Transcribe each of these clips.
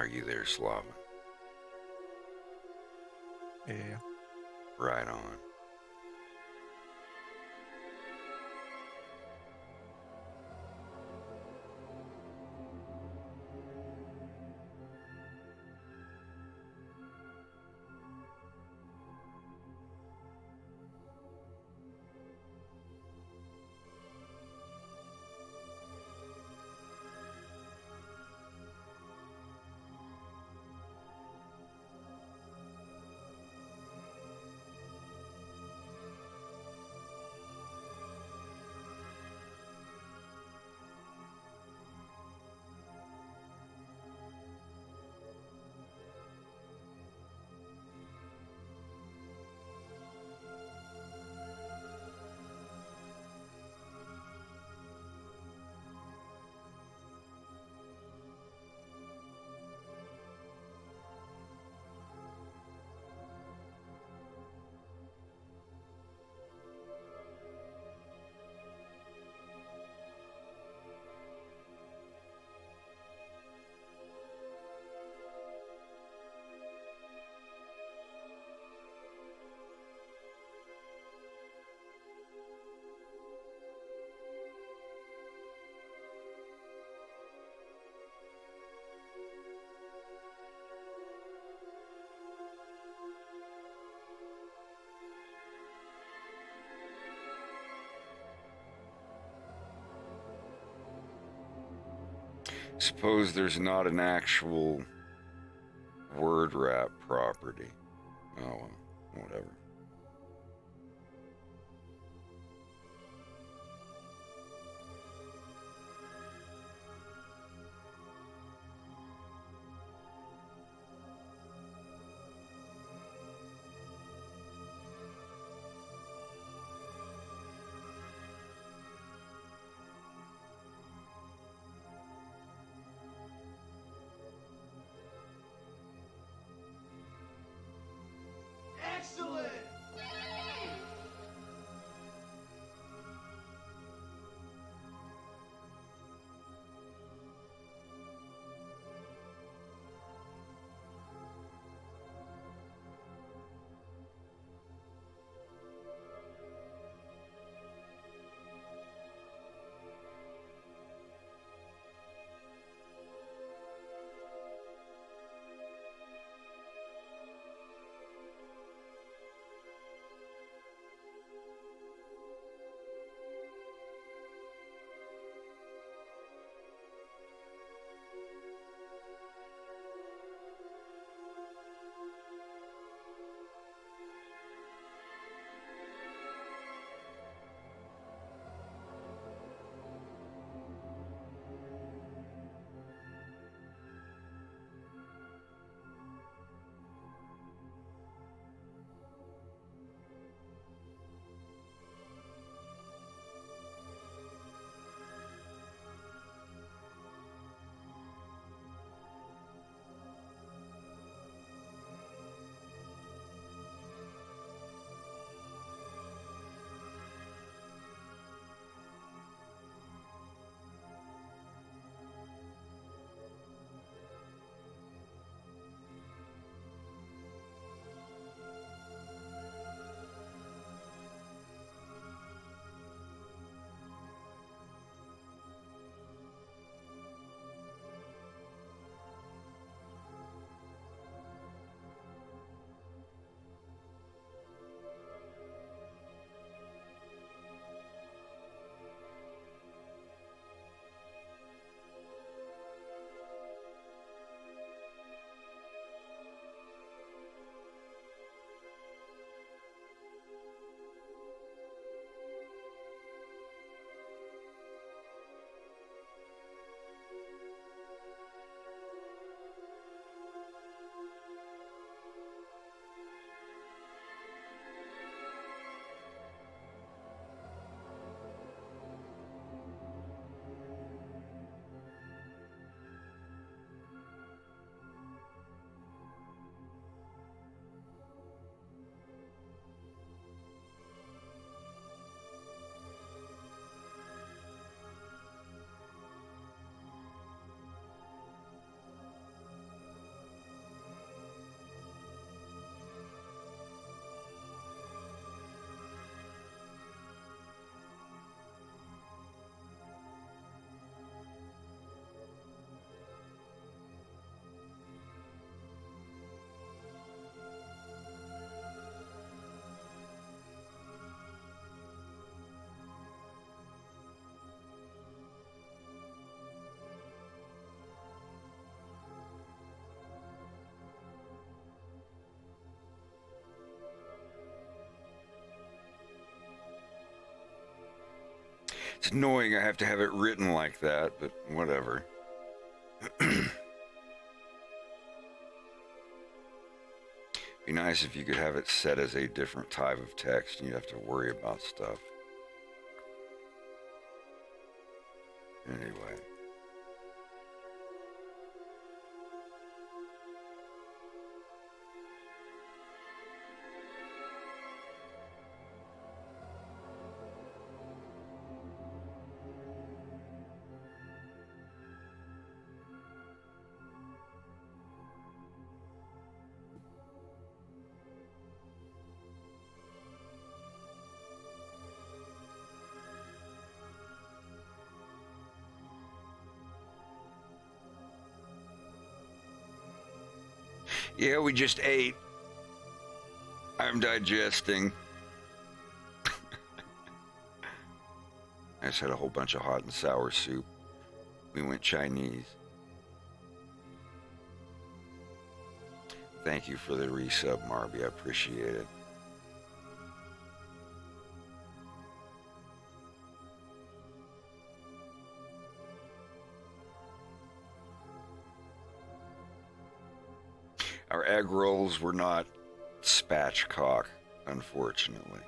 Are you there, Slavin? Yeah. Right on. Suppose there's not an actual word wrap property. Oh, well, whatever. Excellent! It's annoying I have to have it written like that, but whatever. Be nice if you could have it set as a different type of text and you have to worry about stuff. Anyway. Yeah, we just ate. I'm digesting. I just had a whole bunch of hot and sour soup. We went Chinese. Thank you for the resub, Marby. I appreciate it. Our egg rolls were not spatchcock, unfortunately.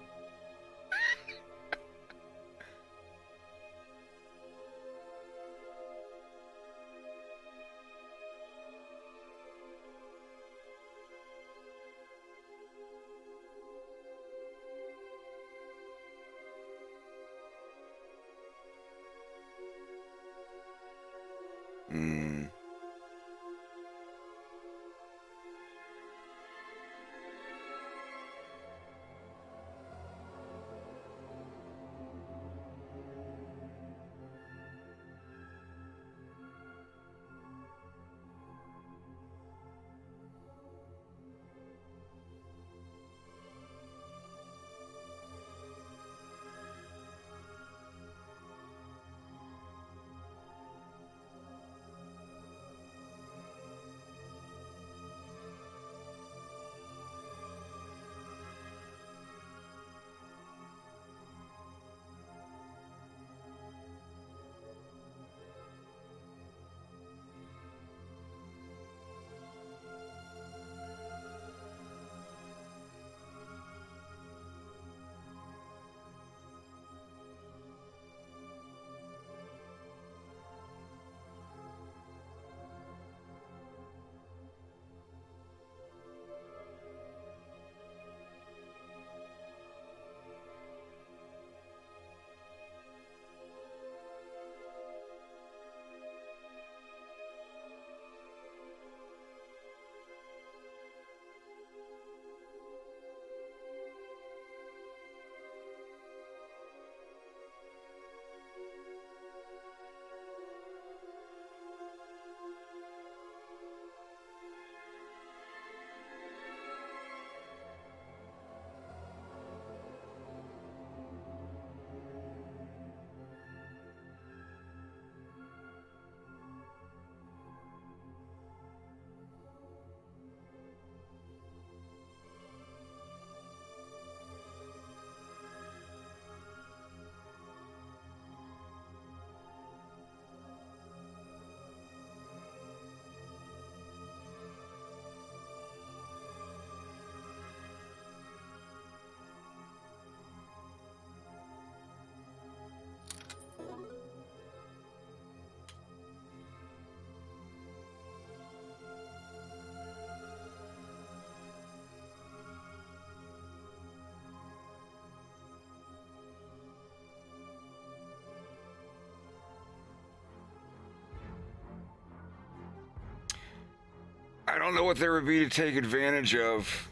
I don't know what there would be to take advantage of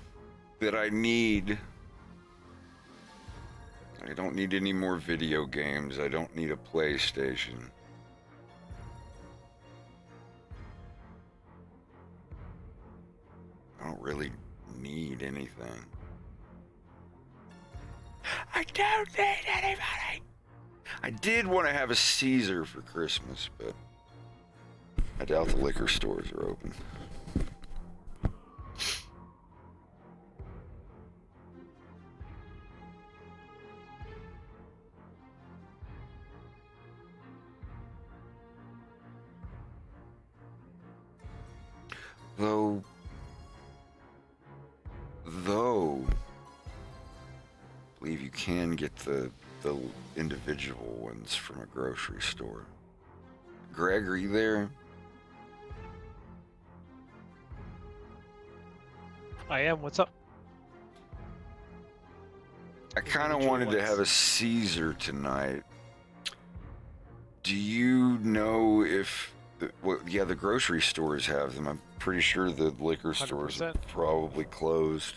that I need. I don't need any more video games. I don't need a PlayStation. I don't really need anything. I don't need anybody. I did want to have a Caesar for Christmas, but I doubt the liquor stores are open. Though, I believe you can get the individual ones from a grocery store. Greg, are you there? I am. What's up? I kind of wanted to have a Caesar tonight. Do you know if... yeah, the grocery stores have them. I'm pretty sure the liquor stores 100%. are probably closed.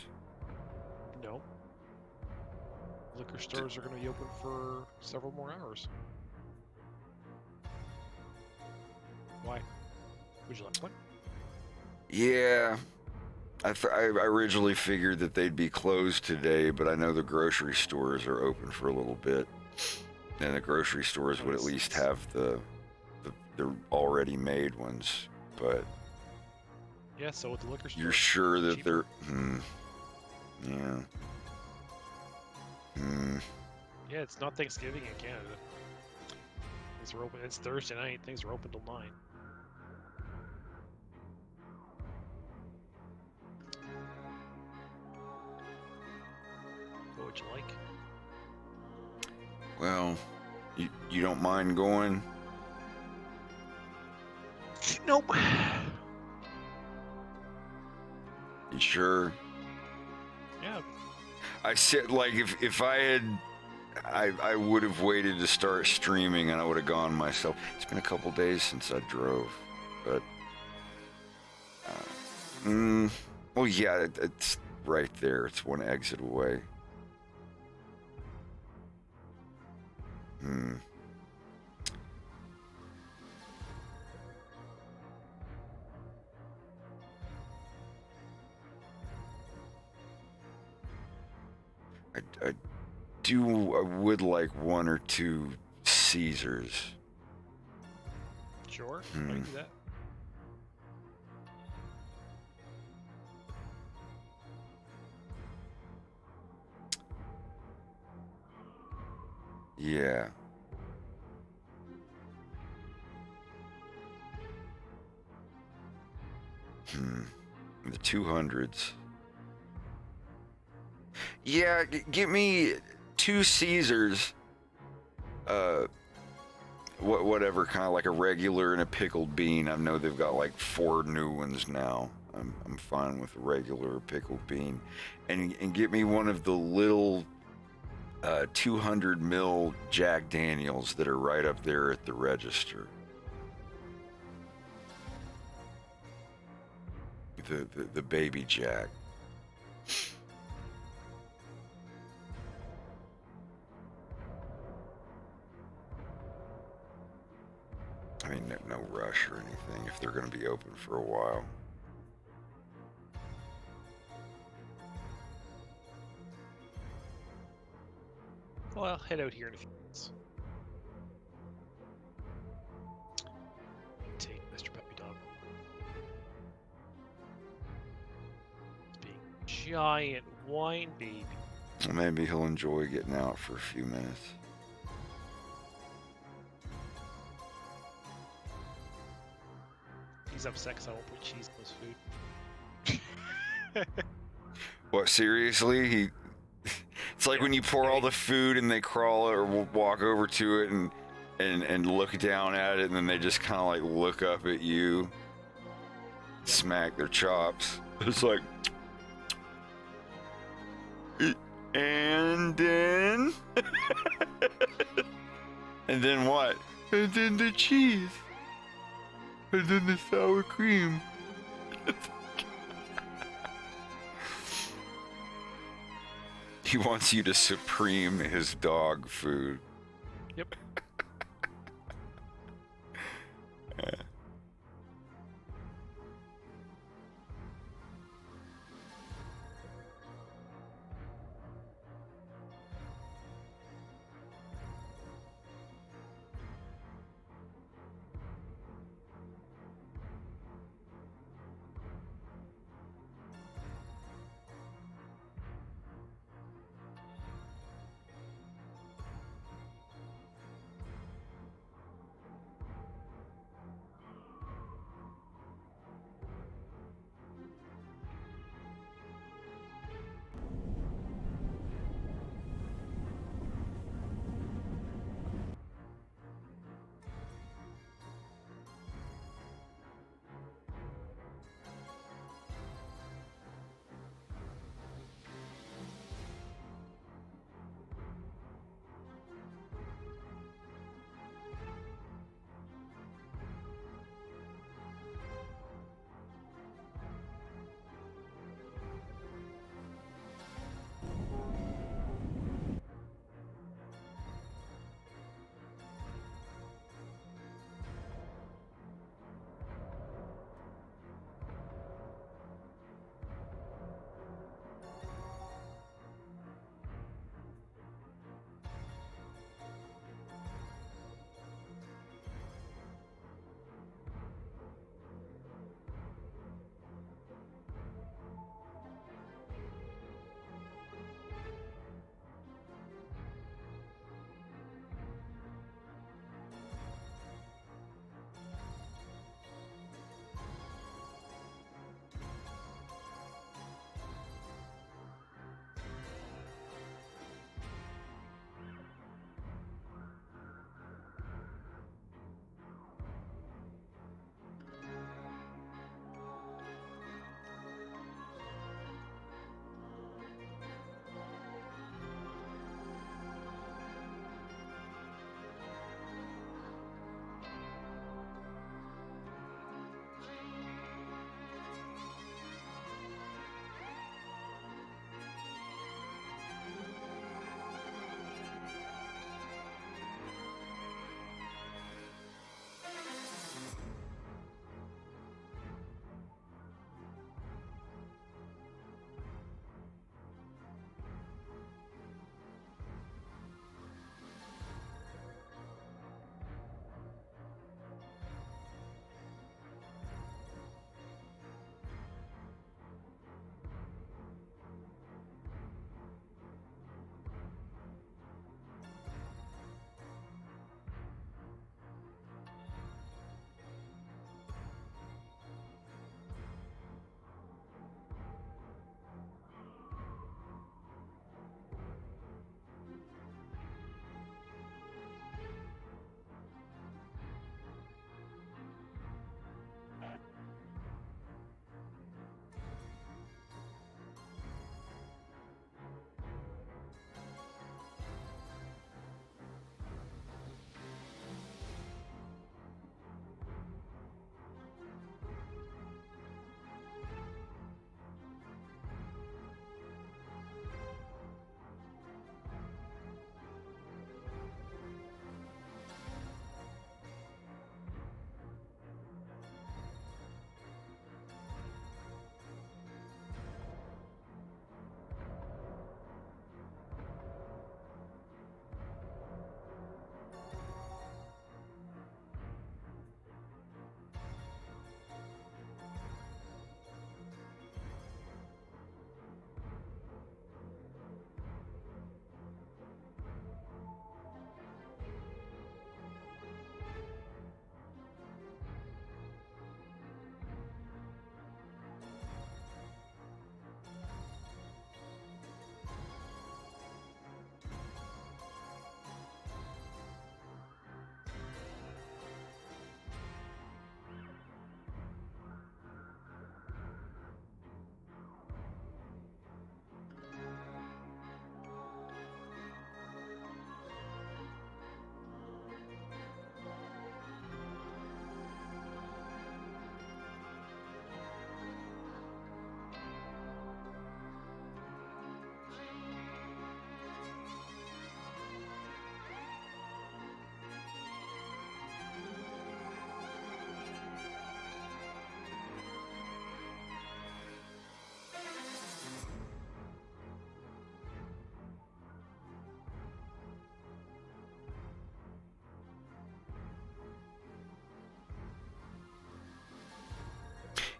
No. Liquor stores are going to be open for several more hours. Why? Would you like one? Yeah. I originally figured that they'd be closed today, but I know the grocery stores are open for a little bit. And the grocery stores would at least have the already made ones, but... Yeah, so with the liquor store... You're sure that cheaper. they're... Yeah. Yeah, it's not Thanksgiving in Canada. Things are open. It's Thursday night. Things are open till 9. What would you like? Well, you don't mind going? Nope. You sure? Yeah. I said, like, if I had... I would have waited to start streaming and I would have gone myself. It's been a couple days since I drove, but... well, yeah, it's right there. It's one exit away. I would like one or two Caesars. Sure. I can do that. Yeah. The 200s. Yeah, give me 2 Caesars. Whatever, kind of like a regular and a pickled bean. I know they've got like 4 new ones now. I'm fine with a regular pickled bean, and get me one of the little 200 ml Jack Daniels that are right up there at the register. The baby Jack. I mean, no rush or anything if they're going to be open for a while. Well, I'll head out here in a few minutes. Take Mr. Puppy Dog. It's being a giant wine baby. Well, maybe he'll enjoy getting out for a few minutes. He's upset because I won't put cheese in his food. What, seriously? It's like when you pour all the food and they crawl or walk over to it and look down at it, and then they just kind of like look up at you, smack their chops. It's like, and then, and then what? And then the cheese, and then the sour cream. He wants you to supreme his dog food. Yep.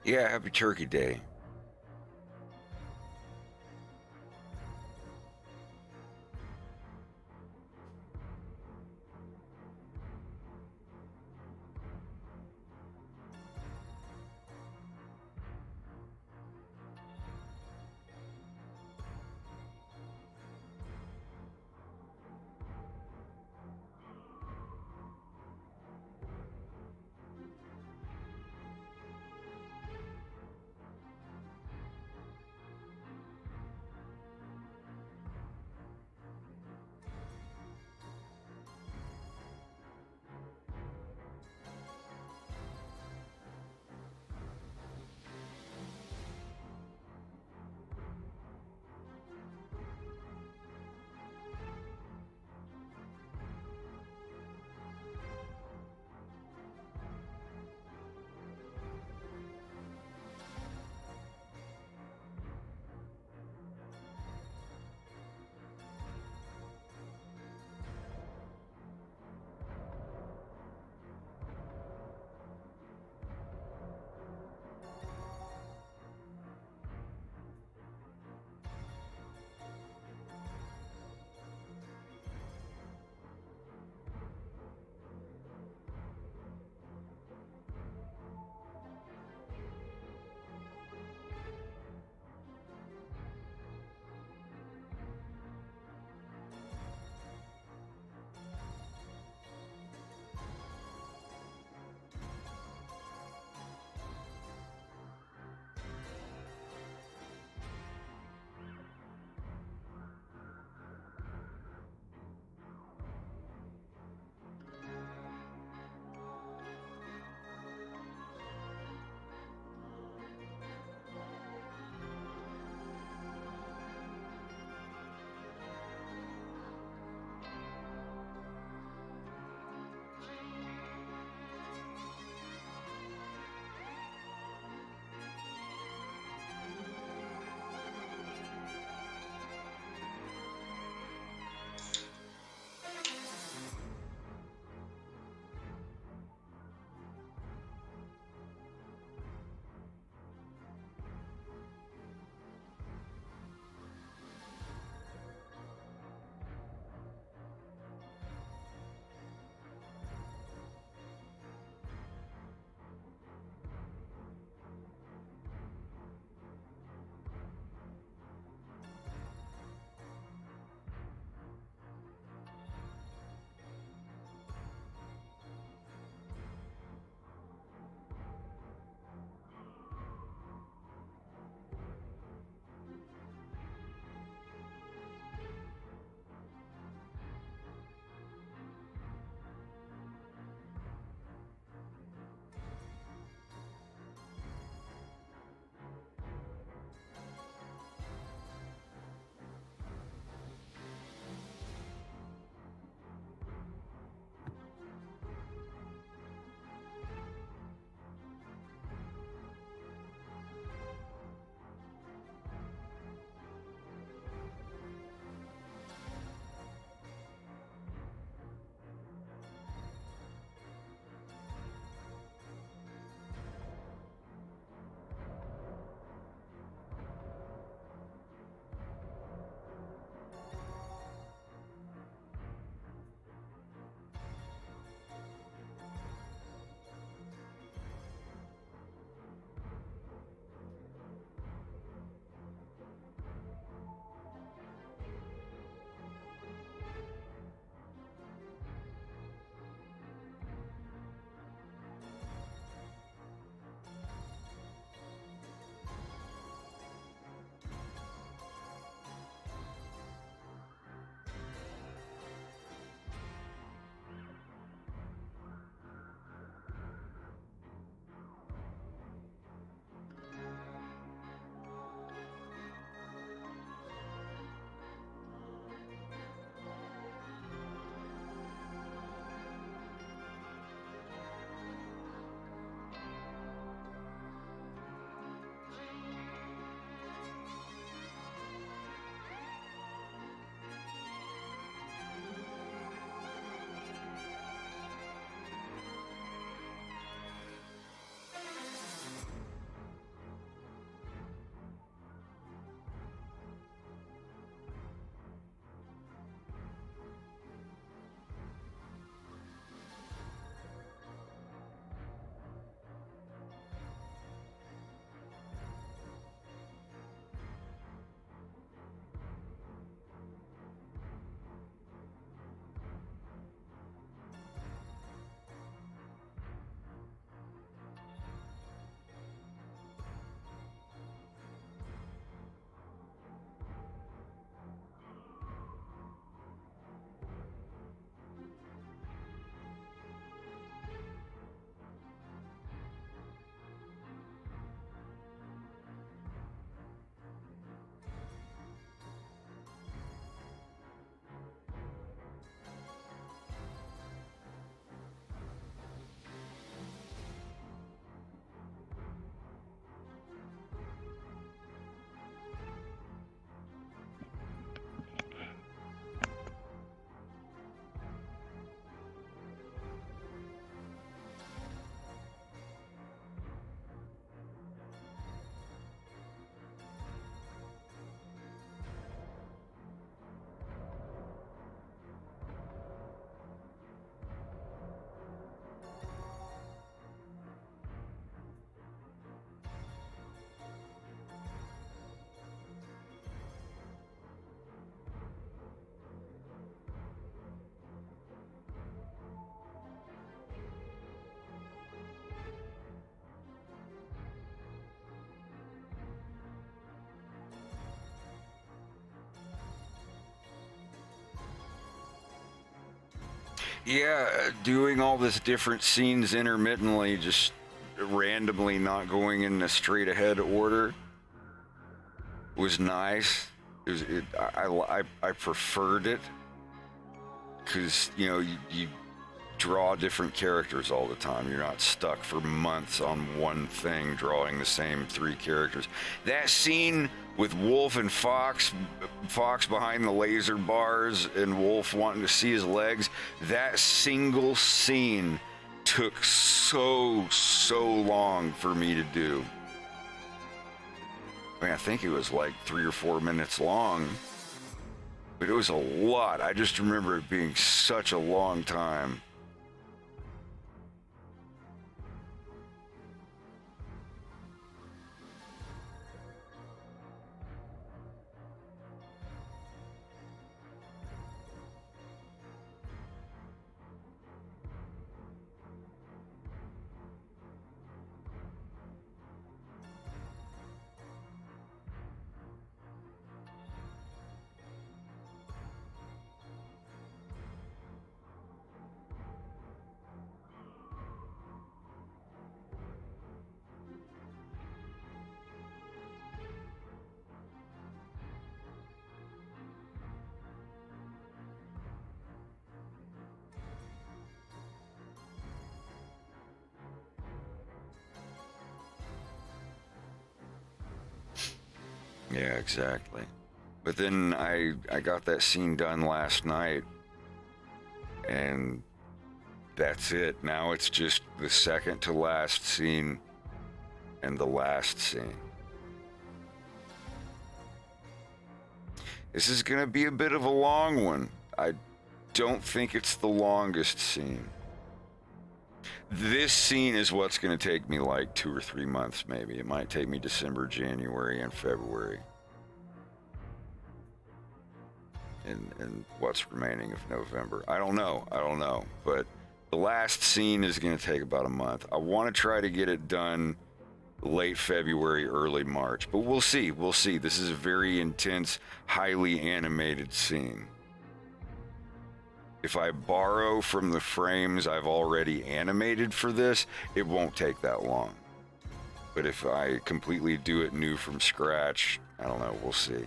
Yeah, happy Turkey Day. Yeah, doing all this different scenes intermittently, just randomly not going in a straight ahead order was nice. I preferred it because you draw different characters all the time. You're not stuck for months on one thing drawing the same 3 characters. That scene with Wolf and Fox behind the laser bars and Wolf wanting to see his legs, that single scene took so long for me to do. I mean, I think it was like 3 or 4 minutes long, but it was a lot. I just remember it being such a long time. Yeah, exactly. But then I got that scene done last night, and that's it. Now it's just the second to last scene and the last scene. This is gonna be a bit of a long one. I don't think it's the longest scene. This scene is what's going to take me like 2 or 3 months, maybe. It might take me December, January, and February. And what's remaining of November. I don't know. But the last scene is going to take about a month. I want to try to get it done late February, early March. But we'll see. This is a very intense, highly animated scene. If I borrow from the frames I've already animated for this, it won't take that long. But if I completely do it new from scratch, I don't know, we'll see.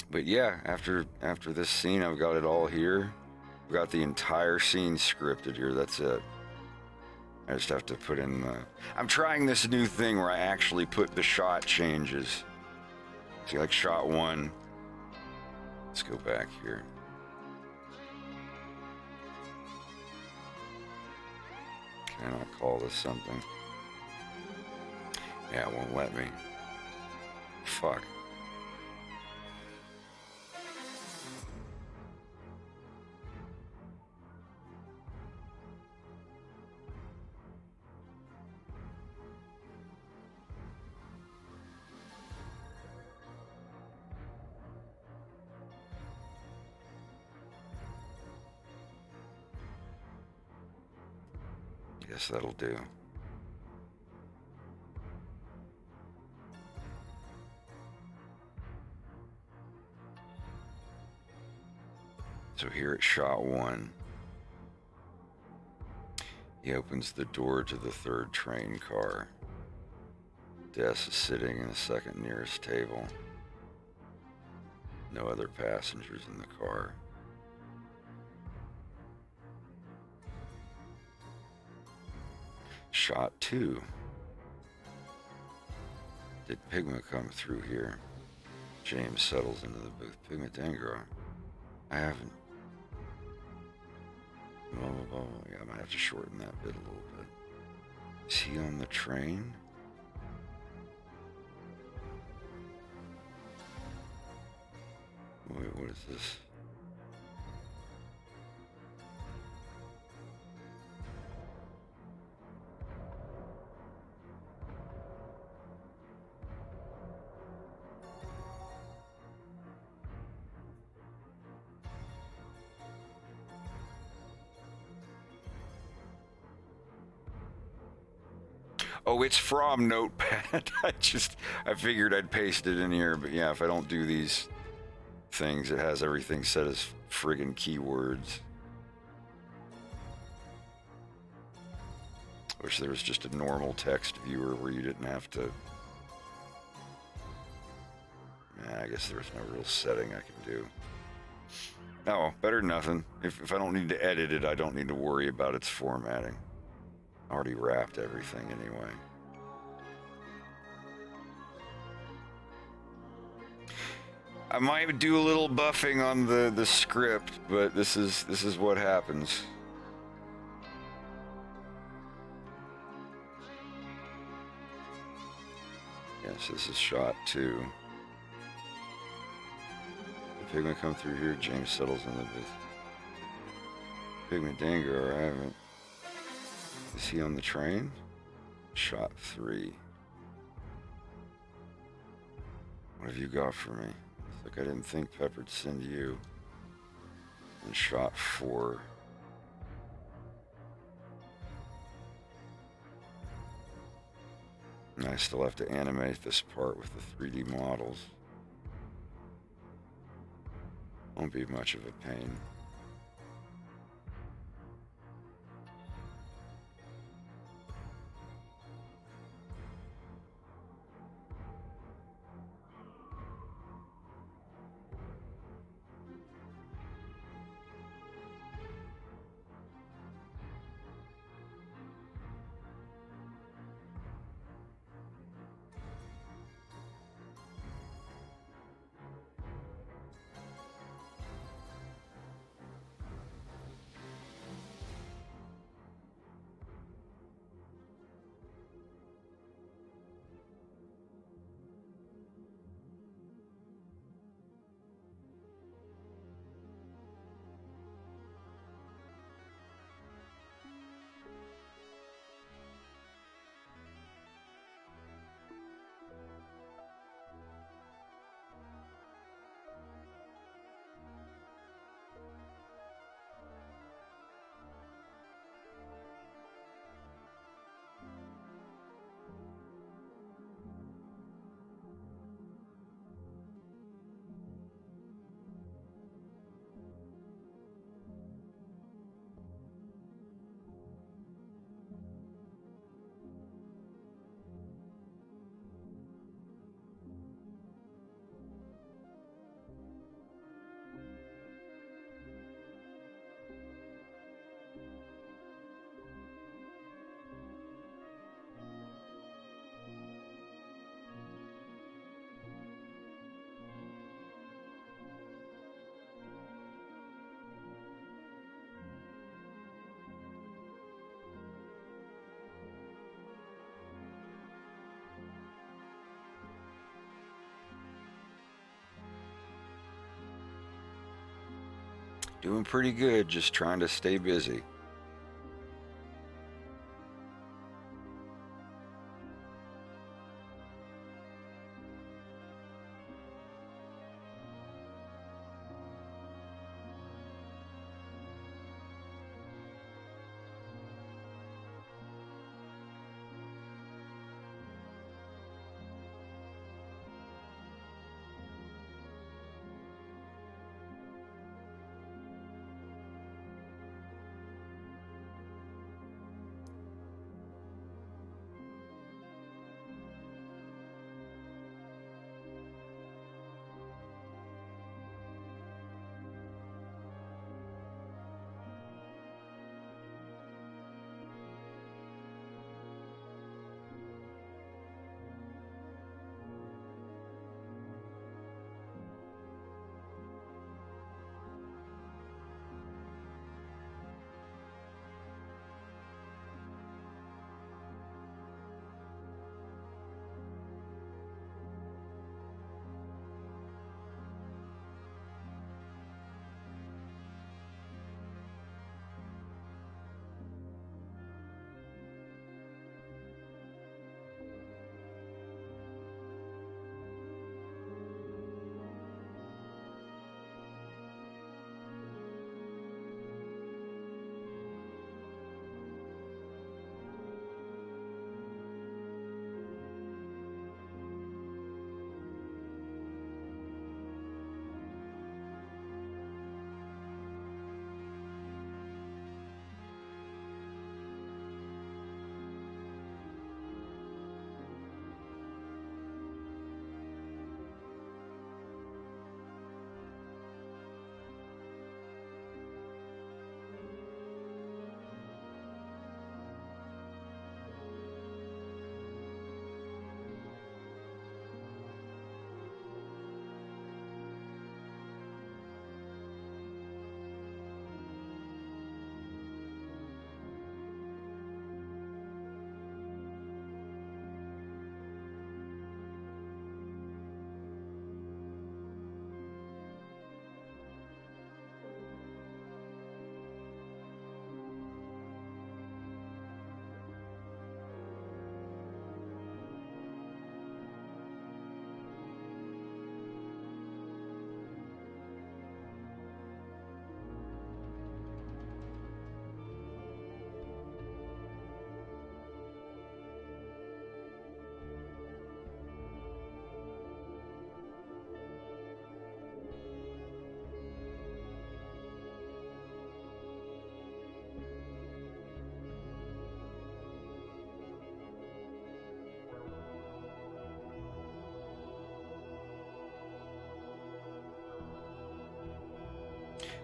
But yeah, after this scene, I've got it all here. I've got the entire scene scripted here, that's it. I just have to put in the... I'm trying this new thing where I actually put the shot changes. See, like shot 1. Let's go back here. Can I call this something? Yeah, it won't let me. Fuck. Guess that'll do. So here at shot 1, he opens the door to the 3rd train car. Des is sitting in the second nearest table. No other passengers in the car. Shot 2. Did Pigma come through here? James settles into the booth. Pigma Dangro. I haven't. Blah, blah, blah. Yeah, I might have to shorten that bit a little bit. Is he on the train? Wait, what is this? Oh, it's from Notepad. I figured I'd paste it in here, but yeah, if I don't do these things, it has everything set as friggin' keywords. Wish there was just a normal text viewer where you didn't have to. I guess there's no real setting I can do. Oh, better than nothing. If I don't need to edit it, I don't need to worry about its formatting. I already wrapped everything anyway. I might do a little buffing on the script, but this is what happens. Yes, this is shot 2. The pigment come through here, James settles in the booth. Pigment Dango, I haven't. Is he on the train? Shot 3. What have you got for me? It's like I didn't think Pepper'd send you. And shot 4. And I still have to animate this part with the 3D models. Won't be much of a pain. Doing pretty good, just trying to stay busy.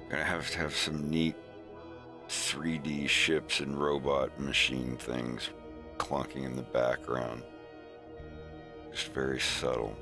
Gonna have to have some neat 3D ships and robot machine things clunking in the background. Just very subtle.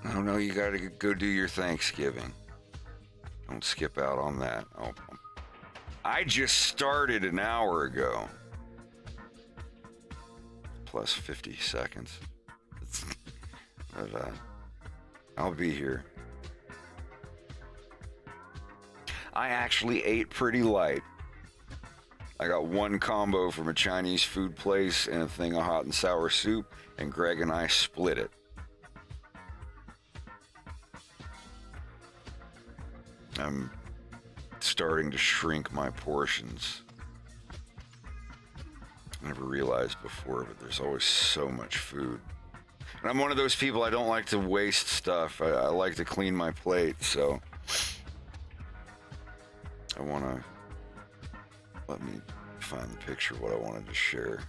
Oh no, you gotta go do your Thanksgiving. Don't skip out on that. Oh, I just started an hour ago. Plus 50 seconds. But, I'll be here. I actually ate pretty light. I got one combo from a Chinese food place and a thing of hot and sour soup, and Greg and I split it. I'm starting to shrink my portions. I never realized before, but there's always so much food. And I'm one of those people, I don't like to waste stuff. I like to clean my plate, so I want to... Let me find the picture of what I wanted to share.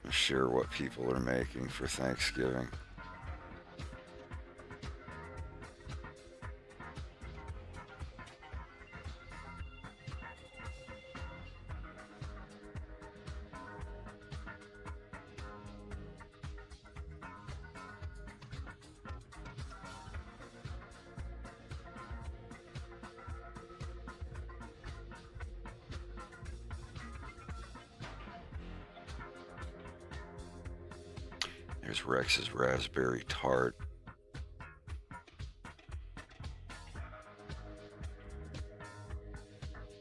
Share what people are making for Thanksgiving. There's Rex's raspberry tart.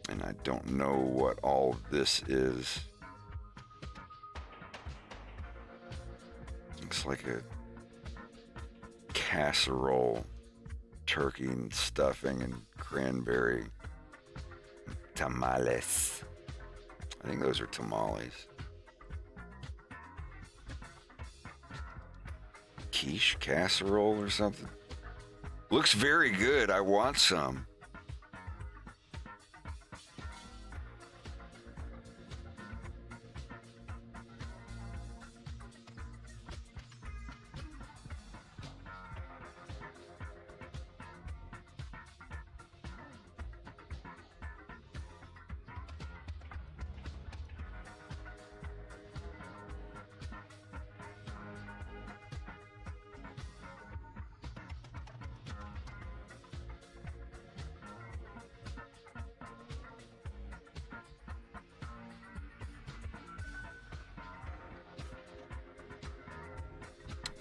And I don't know what all this is. Looks like a casserole, turkey and stuffing and cranberry. Tamales. I think those are tamales. Quiche casserole or something. Looks very good. I want some.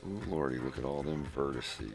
Ooh, Lordy, look at all them vertices.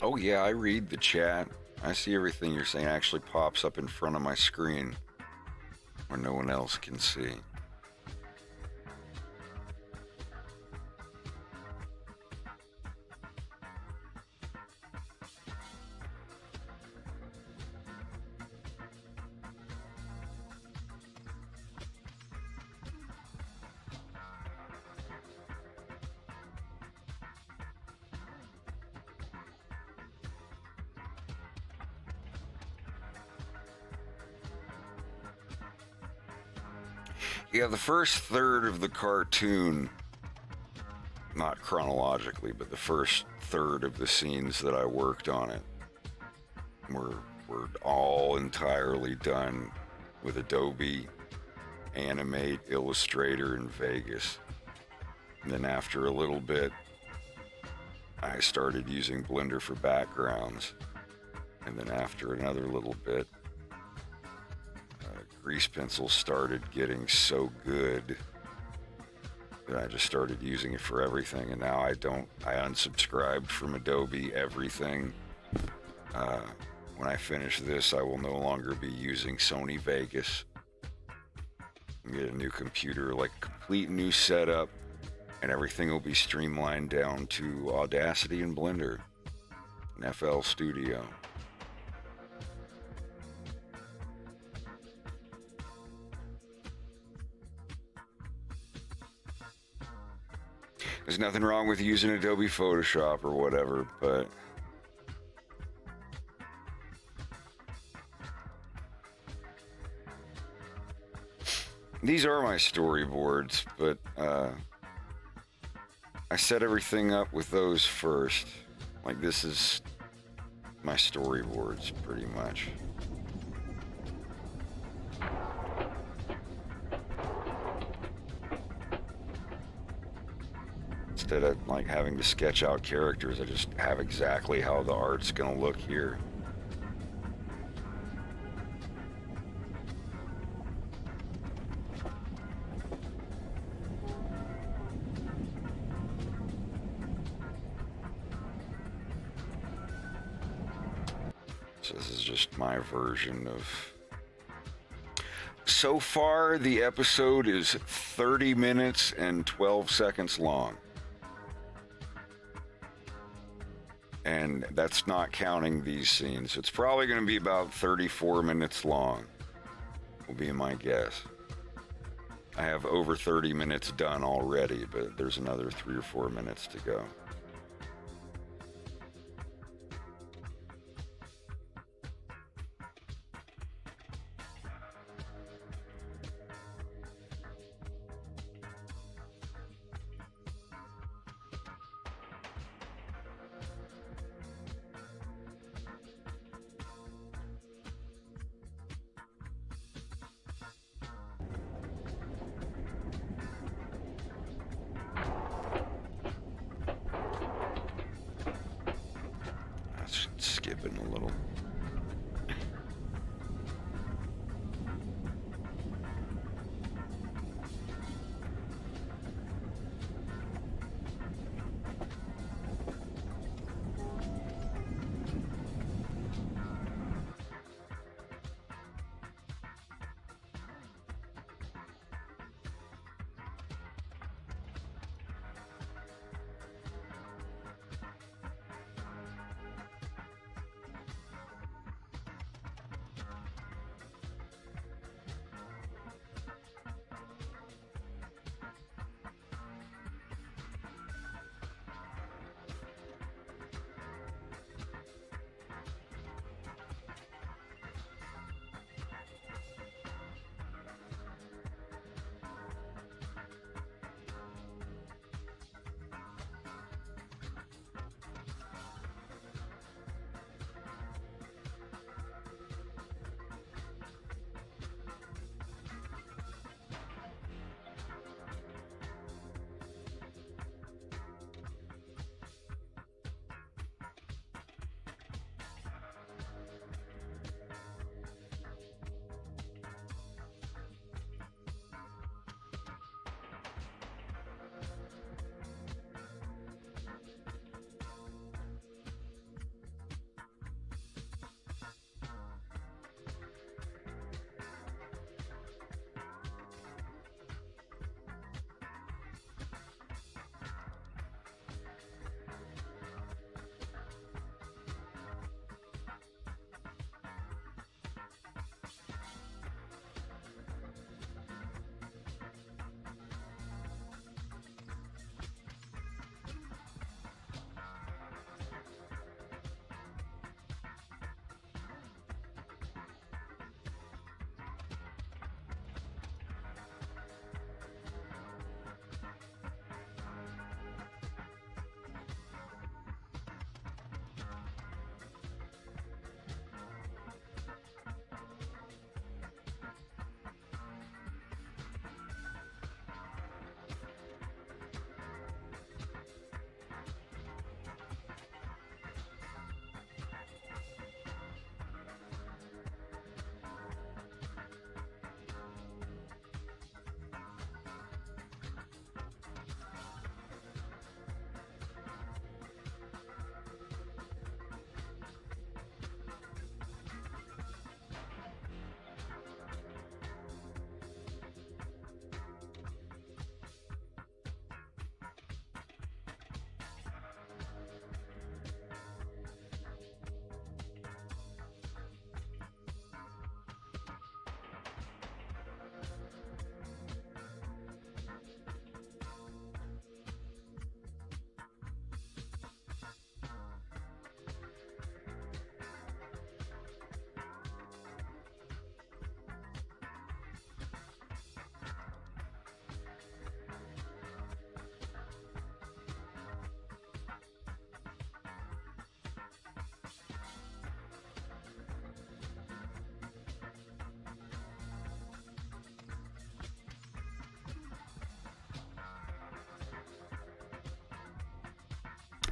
Oh yeah, I read the chat. I see everything you're saying. It actually pops up in front of my screen where no one else can see. Yeah, the first third of the cartoon, not chronologically, but the first third of the scenes that I worked on it were all entirely done with Adobe Animate, Illustrator, and Vegas. And then after a little bit, I started using Blender for backgrounds. And then after another little bit, grease pencil started getting so good that I just started using it for everything. And now I unsubscribed from Adobe everything. When I finish this, I will no longer be using Sony Vegas. Get a new computer, like a complete new setup, and everything will be streamlined down to Audacity and Blender and FL Studio. There's nothing wrong with using Adobe Photoshop or whatever, but these are my storyboards, but I set everything up with those first. Like, this is my storyboards, pretty much. Instead of like having to sketch out characters, I just have exactly how the art's gonna look here. So this is just my version of... So far, the episode is 30 minutes and 12 seconds long. And that's not counting these scenes. It's probably going to be about 34 minutes long, will be my guess. I have over 30 minutes done already, but there's another 3 or 4 minutes to go. Skipping a little.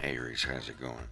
Hey Reese, how's it going?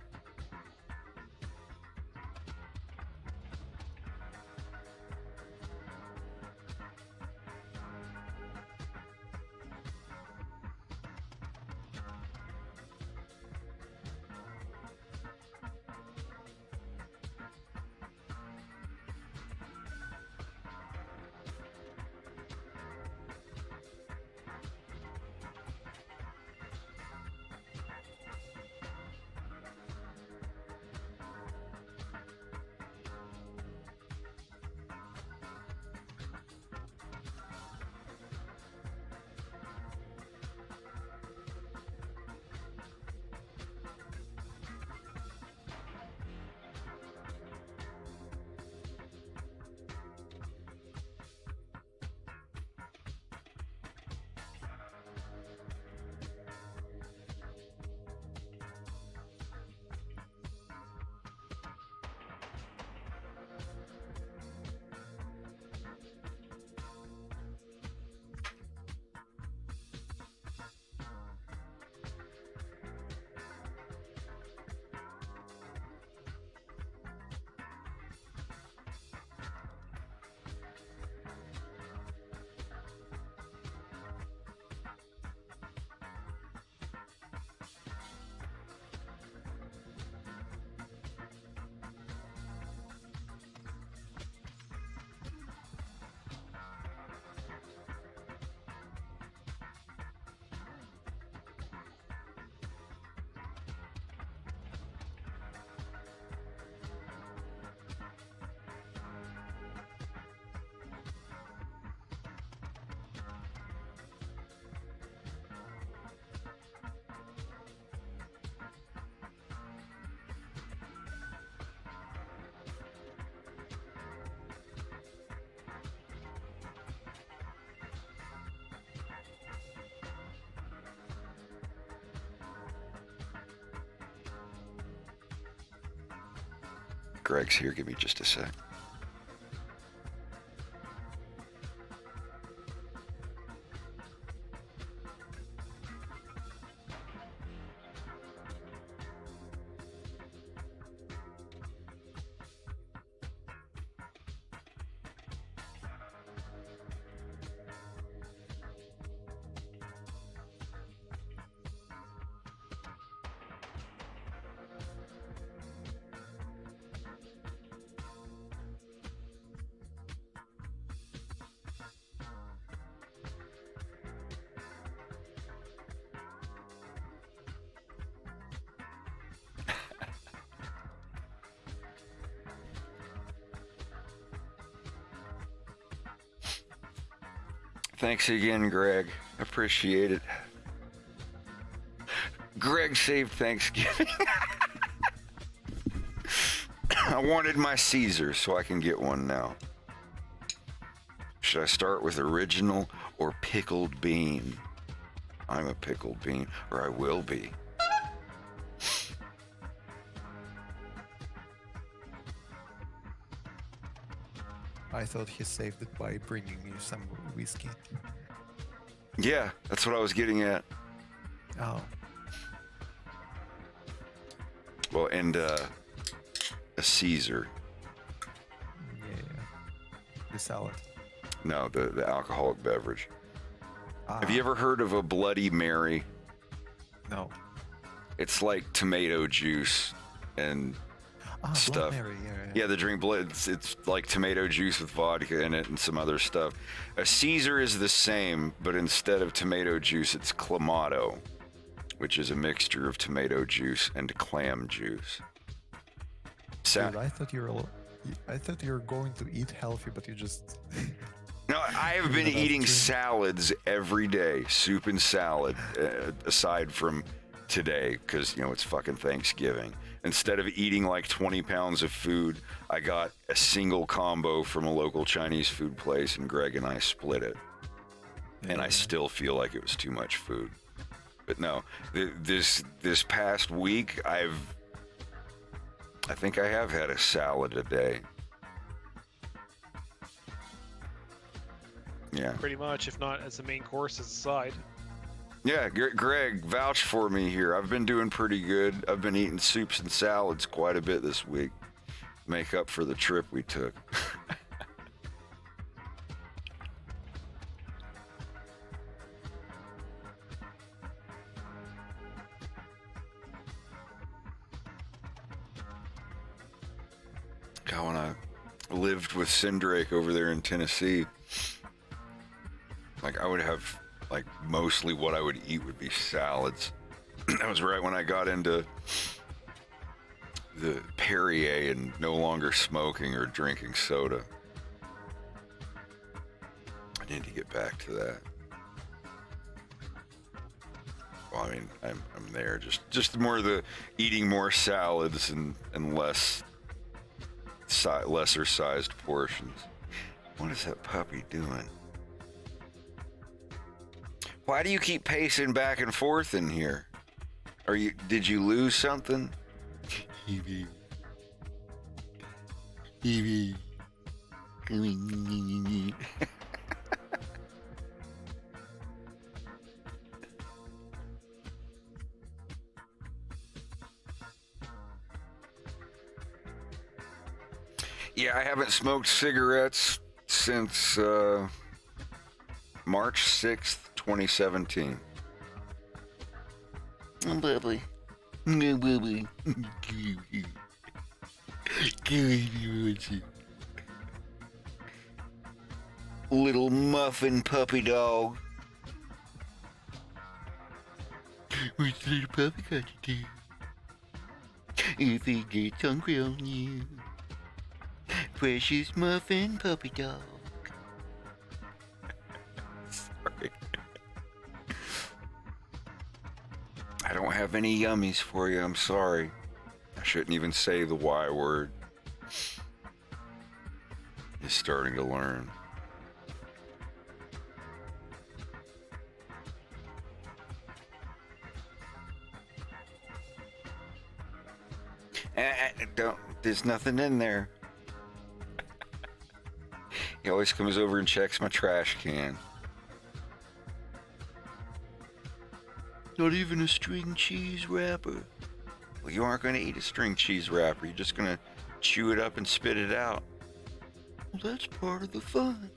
Greg's here. Give me just a sec. Thanks again, Greg. Appreciate it. Greg saved Thanksgiving. I wanted my Caesar, so I can get one now. Should I start with original or pickled bean? I'm a pickled bean, or I will be. I thought he saved it by bringing you some whiskey. Yeah, that's what I was getting at. Oh, Well, and a Caesar. yeah. The salad. No, the alcoholic beverage. Ah, Have you ever heard of a Bloody Mary? No. It's like tomato juice and Ah, stuff. Blood Mary, yeah. Yeah, the drink blood. It's like tomato juice with vodka in it and some other stuff. A Caesar is the same, but instead of tomato juice, it's clamato, which is a mixture of tomato juice and clam juice. Dude, I thought you were going to eat healthy, but you just. No, I have been Enough eating drink. salads every day, soup and salad, aside from today, because, you know, it's fucking Thanksgiving. Instead of eating like 20 pounds of food, I got a single combo from a local Chinese food place, and Greg and I split it. And I Yeah. still feel like it was too much food. But no, this past week, I think I have had a salad a day. Yeah. Pretty much, if not as the main course, as a side. Yeah, Greg, vouch for me here. I've been doing pretty good. I've been eating soups and salads quite a bit this week. Make up for the trip we took. God, when I lived with Sindrake over there in Tennessee, like I would have like mostly what I would eat would be salads. That was right when I got into the Perrier and no longer smoking or drinking soda. I need to get back to that. Well, I mean, I'm there. Just more the eating more salads and less lesser sized portions. What is that puppy doing? Why do you keep pacing back and forth in here? Did you lose something? Evie. Evie. Yeah, I haven't smoked cigarettes since March 6th, 2017. Oh, baby. No, baby. Little muffin puppy dog. What's the little puppy got to do? If he gets hungry on you. Precious muffin puppy dog. Sorry. I don't have any yummies for you, I'm sorry. I shouldn't even say the Y word. He's starting to learn. There's nothing in there. He always comes over and checks my trash can. Not even a string cheese wrapper. Well, you aren't going to eat a string cheese wrapper. You're just going to chew it up and spit it out. Well, that's part of the fun.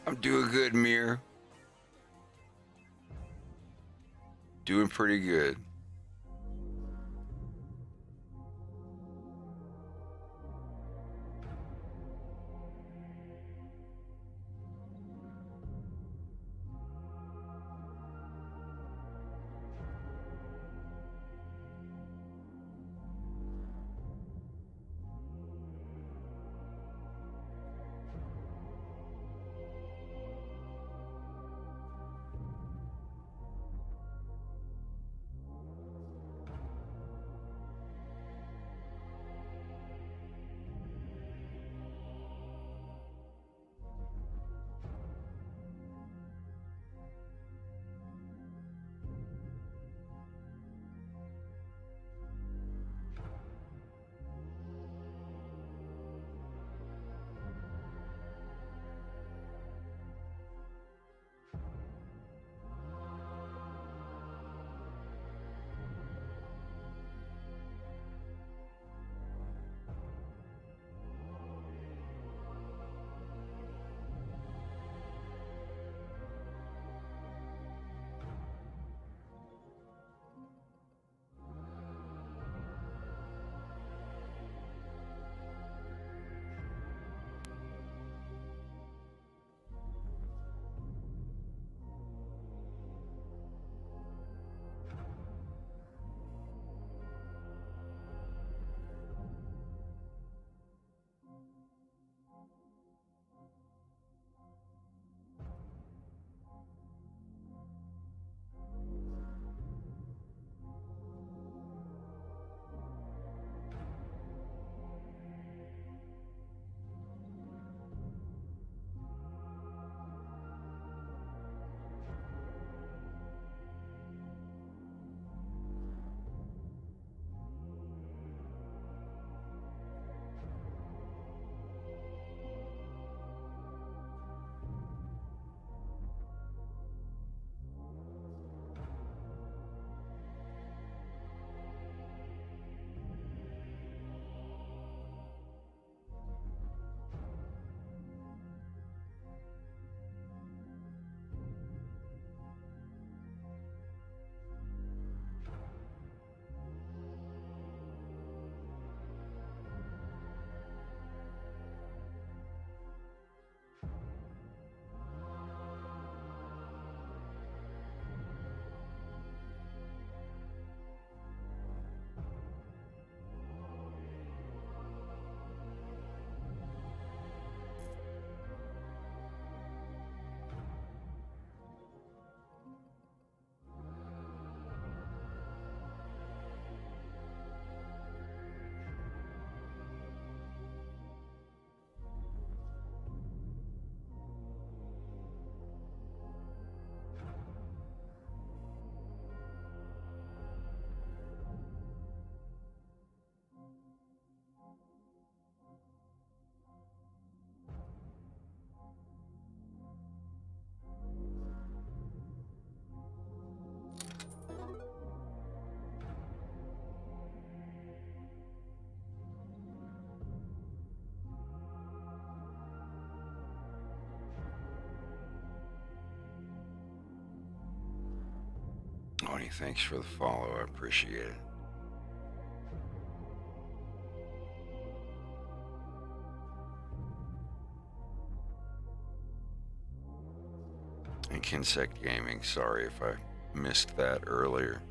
I'm doing good, Mir. Doing pretty good. Oni, thanks for the follow. I appreciate it. And Kinsect Gaming, sorry if I missed that earlier.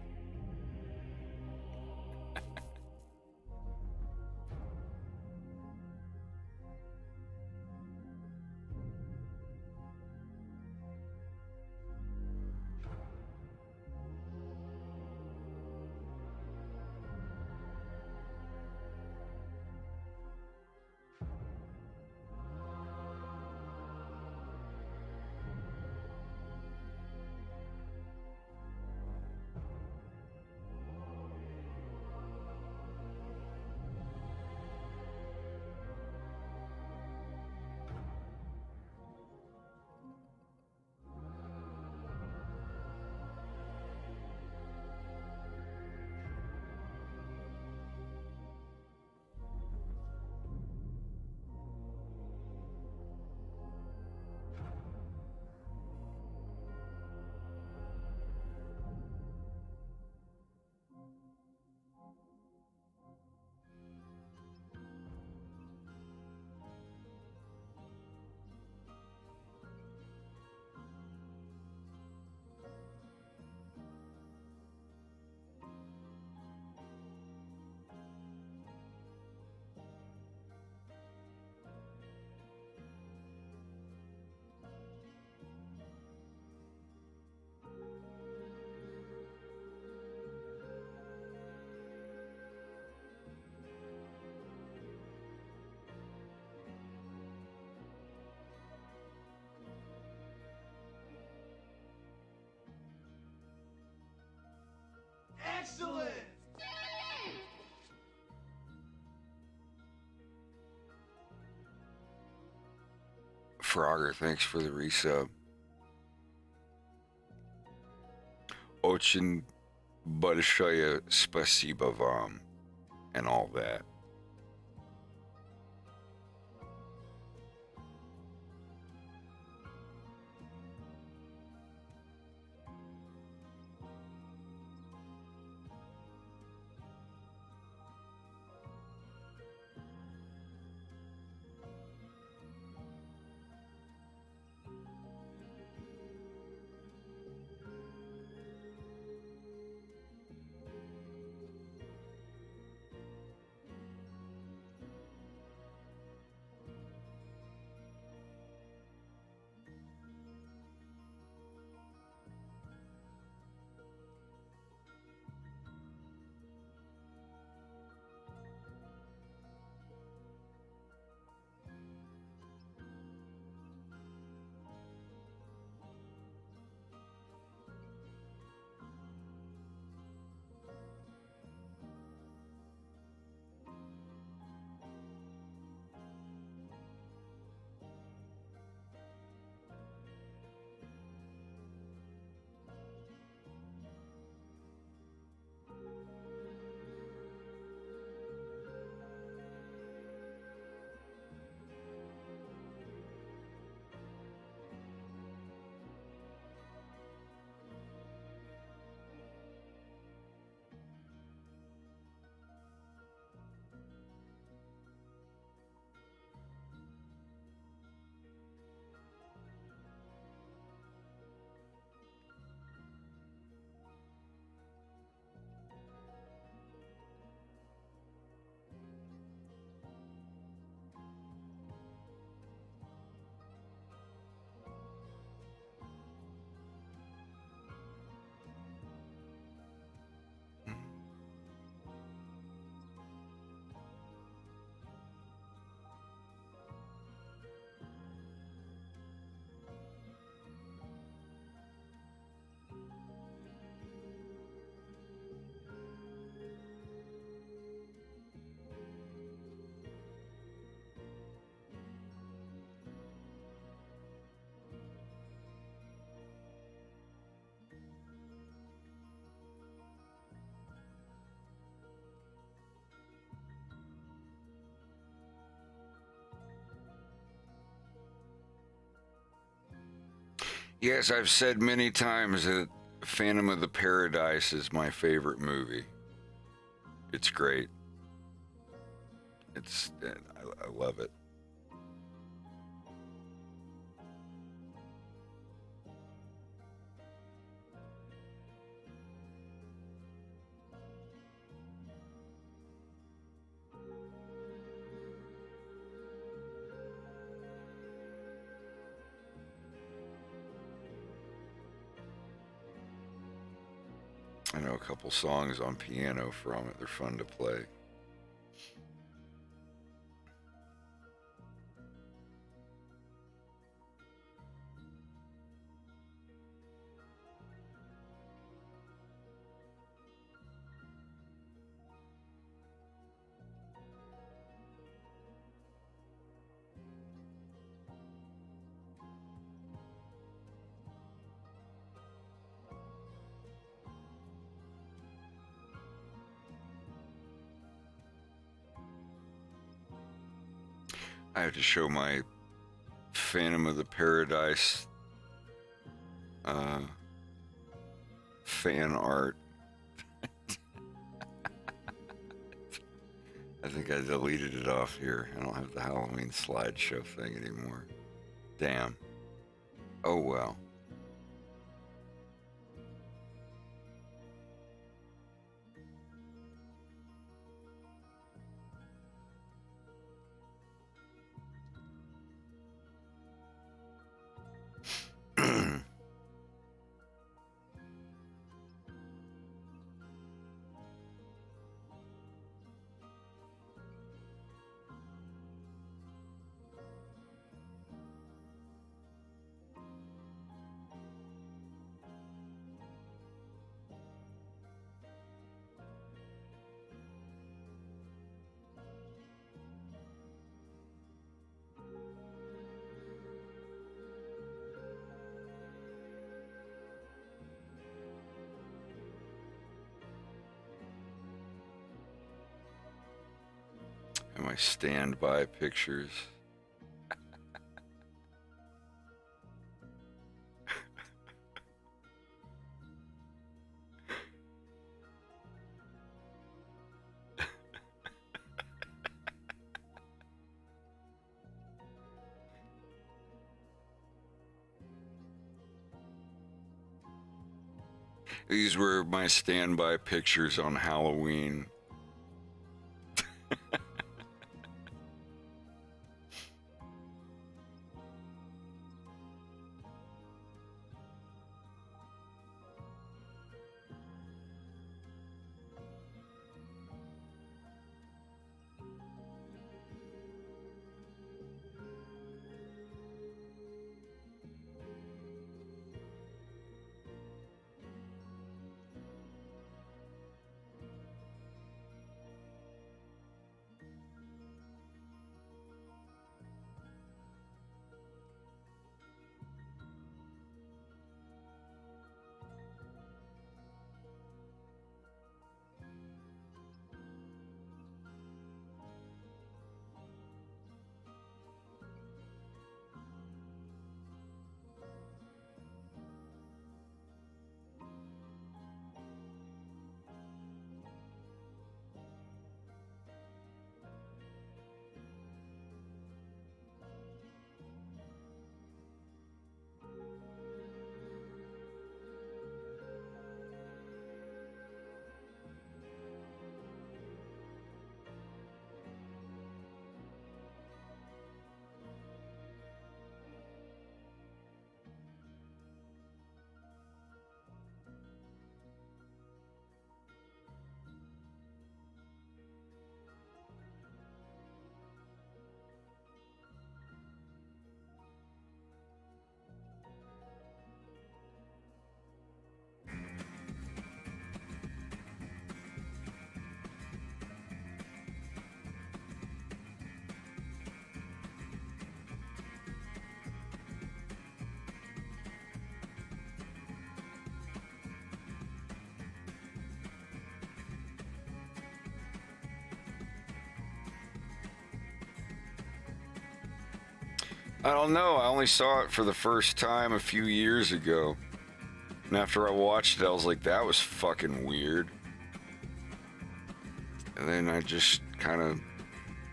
Frogger, thanks for the resub. Очень большое спасибо вам and all that. Yes, I've said many times that Phantom of the Paradise is my favorite movie. It's great. I love it. I know a couple songs on piano from it. They're fun to play. I have to show my Phantom of the Paradise fan art. I think I deleted it off here. I don't have the Halloween slideshow thing anymore. Damn. Oh well. my standby pictures. These were my standby pictures on Halloween. I don't know. I only saw it for the first time a few years ago. And after I watched it, I was like, that was fucking weird. And then I just kind of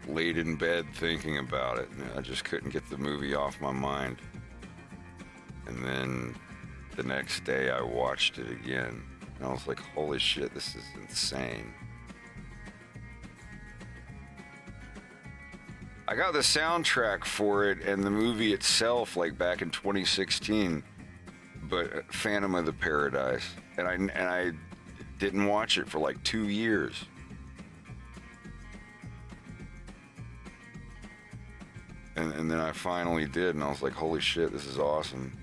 laid in bed thinking about it. And I just couldn't get the movie off my mind. And then the next day I watched it again. And I was like, holy shit, this is insane. I got the soundtrack for it and the movie itself like back in 2016, but Phantom of the Paradise, and I didn't watch it for like 2 years. And then I finally did, and I was like, holy shit, this is awesome.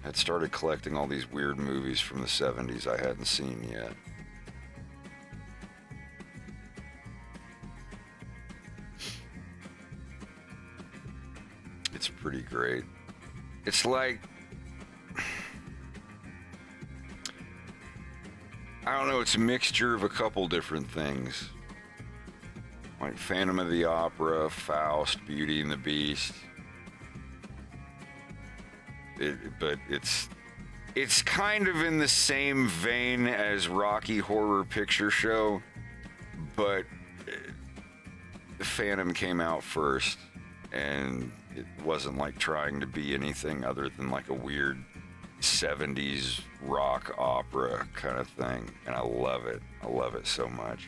I'd started collecting all these weird movies from the 70s I hadn't seen yet. It's pretty great. It's like, I don't know, it's a mixture of a couple different things. Like Phantom of the Opera, Faust, Beauty and the Beast. But it's kind of in the same vein as Rocky Horror Picture Show, but the Phantom came out first, and it wasn't like trying to be anything other than like a weird 70s rock opera kind of thing, and I love it. I love it so much.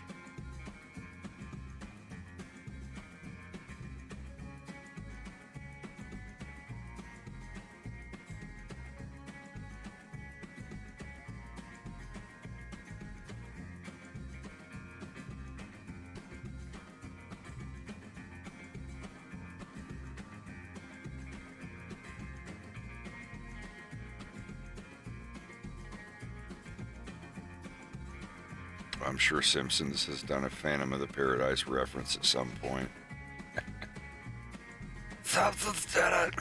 I'm sure Simpsons has done a Phantom of the Paradise reference at some point. Simpsons did it!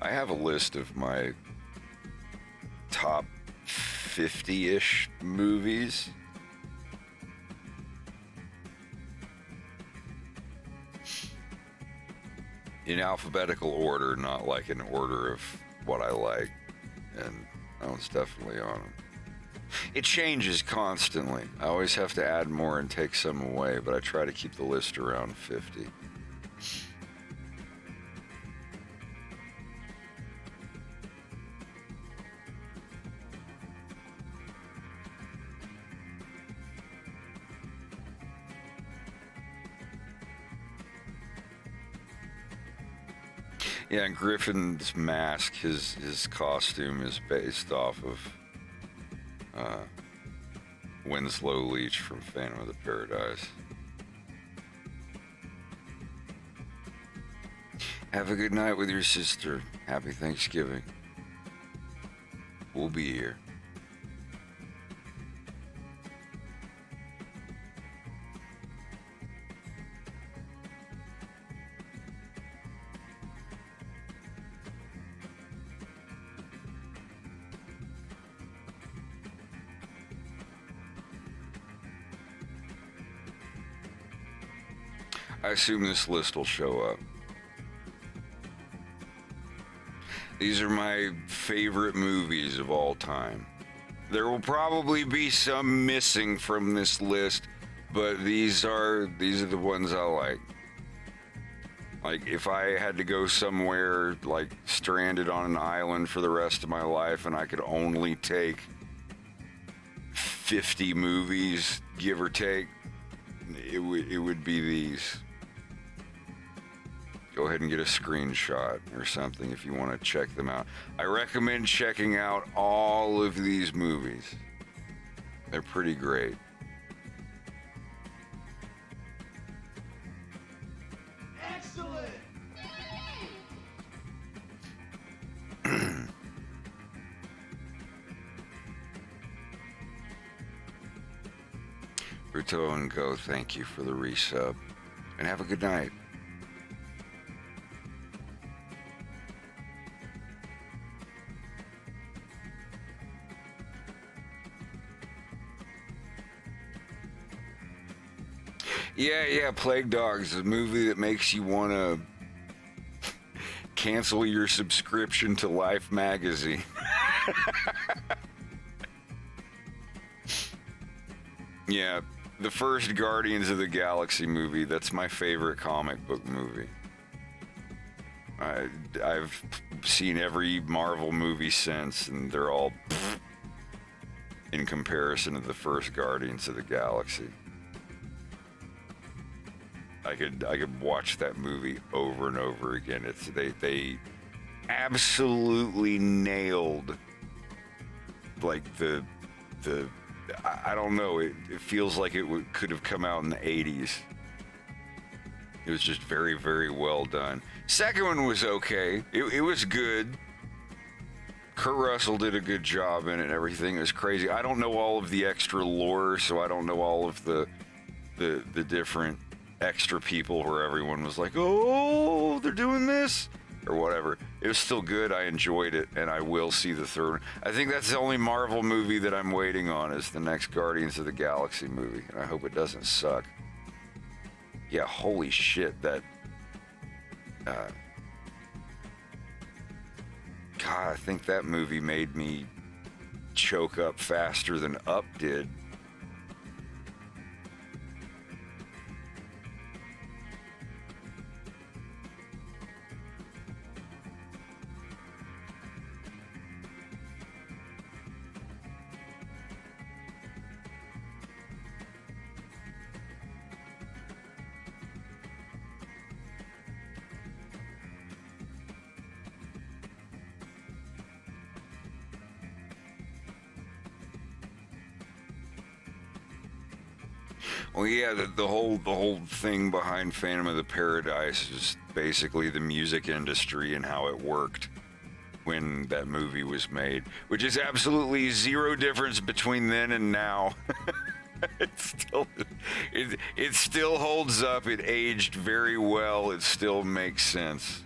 I have a list of my top 50-ish movies. In alphabetical order, not like in order of what I like. And that one's definitely on them. It changes constantly. I always have to add more and take some away, but I try to keep the list around 50. Yeah, and Griffin's mask, his costume is based off of Winslow Leach from Phantom of the Paradise. Have a good night with your sister. Happy Thanksgiving. We'll be here. I assume this list will show up. These are my favorite movies of all time. There will probably be some missing from this list, but these are the ones I like. Like, if I had to go somewhere, like, stranded on an island for the rest of my life and I could only take 50 movies, give or take, it would be these. Go ahead and get a screenshot or something if you want to check them out. I recommend checking out all of these movies. They're pretty great. Excellent! Ruto and Go, thank you for the resub. And have a good night. Yeah, Plague Dogs, a movie that makes you want to cancel your subscription to Life magazine. Yeah, the first Guardians of the Galaxy movie, that's my favorite comic book movie. I've seen every Marvel movie since, and they're all in comparison to the first Guardians of the Galaxy. I could watch that movie over and over again. They absolutely nailed, like, the I don't know, it feels like it could have come out in the 80s. It was just very, very well done. Second one was okay. It was good. Kurt Russell did a good job in it and everything. It was crazy. I don't know all of the extra lore, so I don't know all of the different extra people where everyone was like, oh, they're doing this or whatever. It was still good. I enjoyed it, and I will see the third one. I think that's the only Marvel movie that I'm waiting on is the next Guardians of the Galaxy movie, and I hope it doesn't suck. Yeah, holy shit, that God, I think that movie made me choke up faster than Up did. Well, yeah, the whole thing behind Phantom of the Paradise is basically the music industry and how it worked when that movie was made, which is absolutely zero difference between then and now. it still holds up. It aged very well. It still makes sense.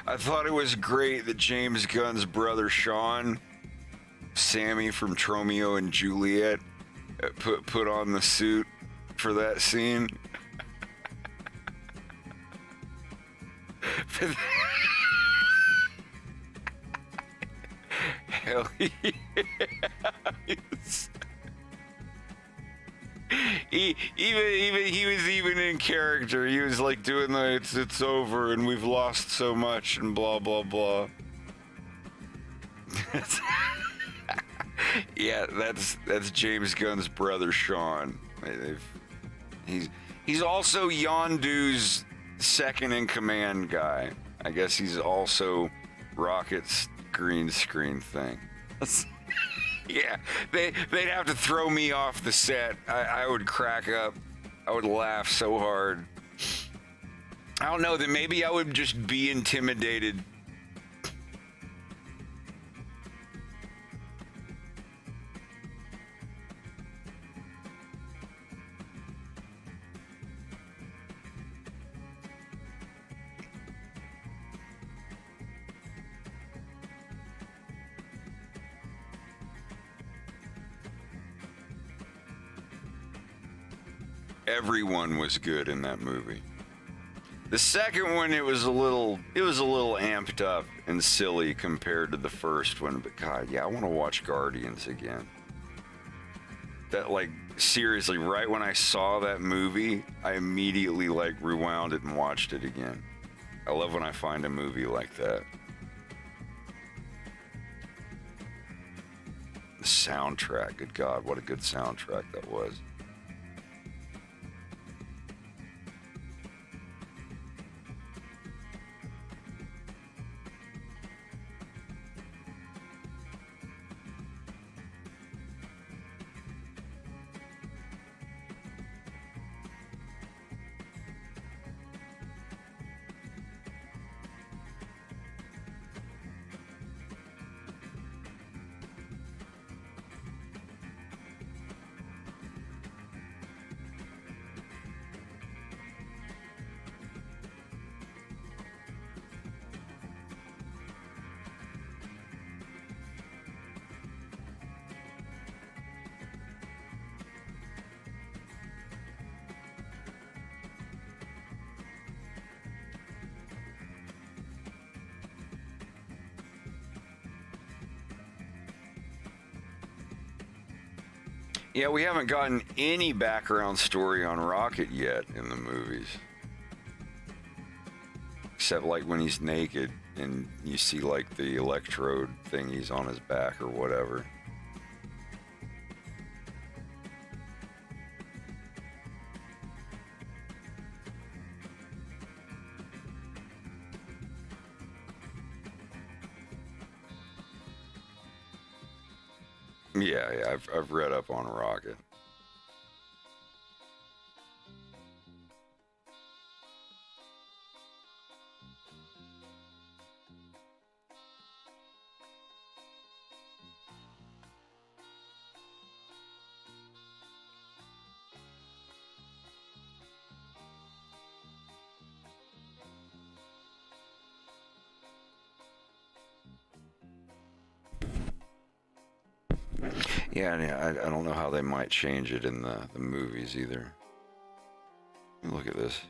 I thought it was great that James Gunn's brother Sean, Sammy from Tromeo and Juliet, put on the suit for that scene. Hell yeah. He was even in character. He was like doing the it's over and we've lost so much and blah blah blah. Yeah, that's James Gunn's brother Sean. He's also Yondu's second in command guy. I guess he's also Rocket's green screen thing. Yeah, they'd have to throw me off the set. I would crack up. I would laugh so hard. I don't know, that maybe I would just be intimidated. Everyone was good in that movie. The second one, it was a little amped up and silly compared to the first one, but God, yeah, I want to watch Guardians again. That, like, seriously, right when I saw that movie, I immediately, like, rewound it and watched it again. I love when I find a movie like that. The soundtrack, good God, what a good soundtrack that was. Yeah, we haven't gotten any background story on Rocket yet in the movies. Except like when he's naked and you see like the electrode thingies on his back or whatever. Yeah, I've read up on Rocket. Yeah, I don't know how they might change it in the movies either. Look at this.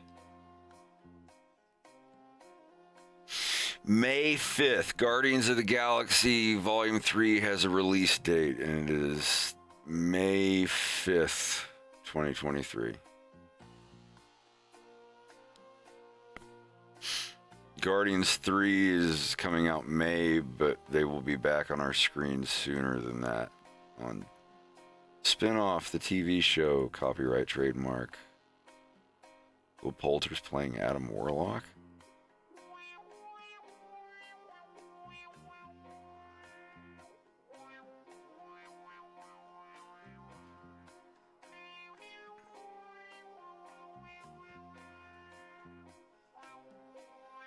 May 5th, Guardians of the Galaxy Volume 3 has a release date, and it is May 5th, 2023. Guardians 3 is coming out May, but they will be back on our screens sooner than that. On Spin-off, the TV show, copyright trademark. Will Poulter's playing Adam Warlock?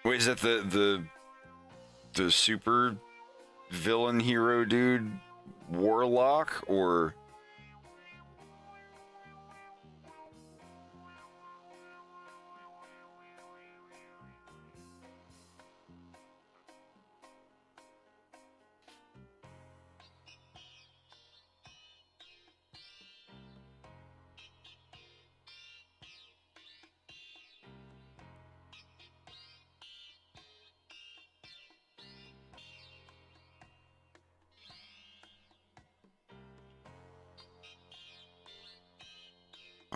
Wait, is that the super villain hero dude, Warlock, or?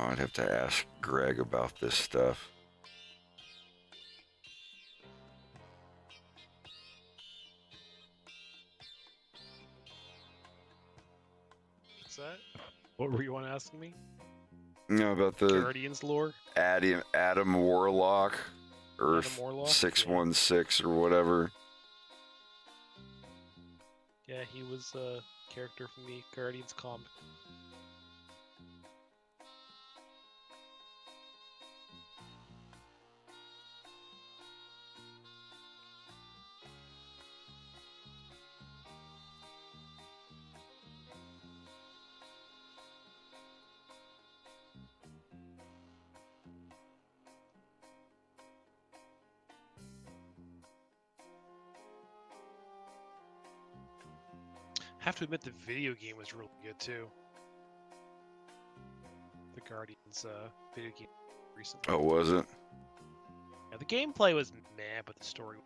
Oh, I'd have to ask Greg about this stuff. What's that? What were you on asking me? You know, about the Guardians lore? Adam Warlock, Earth Warlock? 616 or whatever. Yeah, he was a character from the Guardians comic. I have to admit the video game was really good too. The Guardians video game recently. Oh, was it? Yeah, the gameplay was meh, but the story.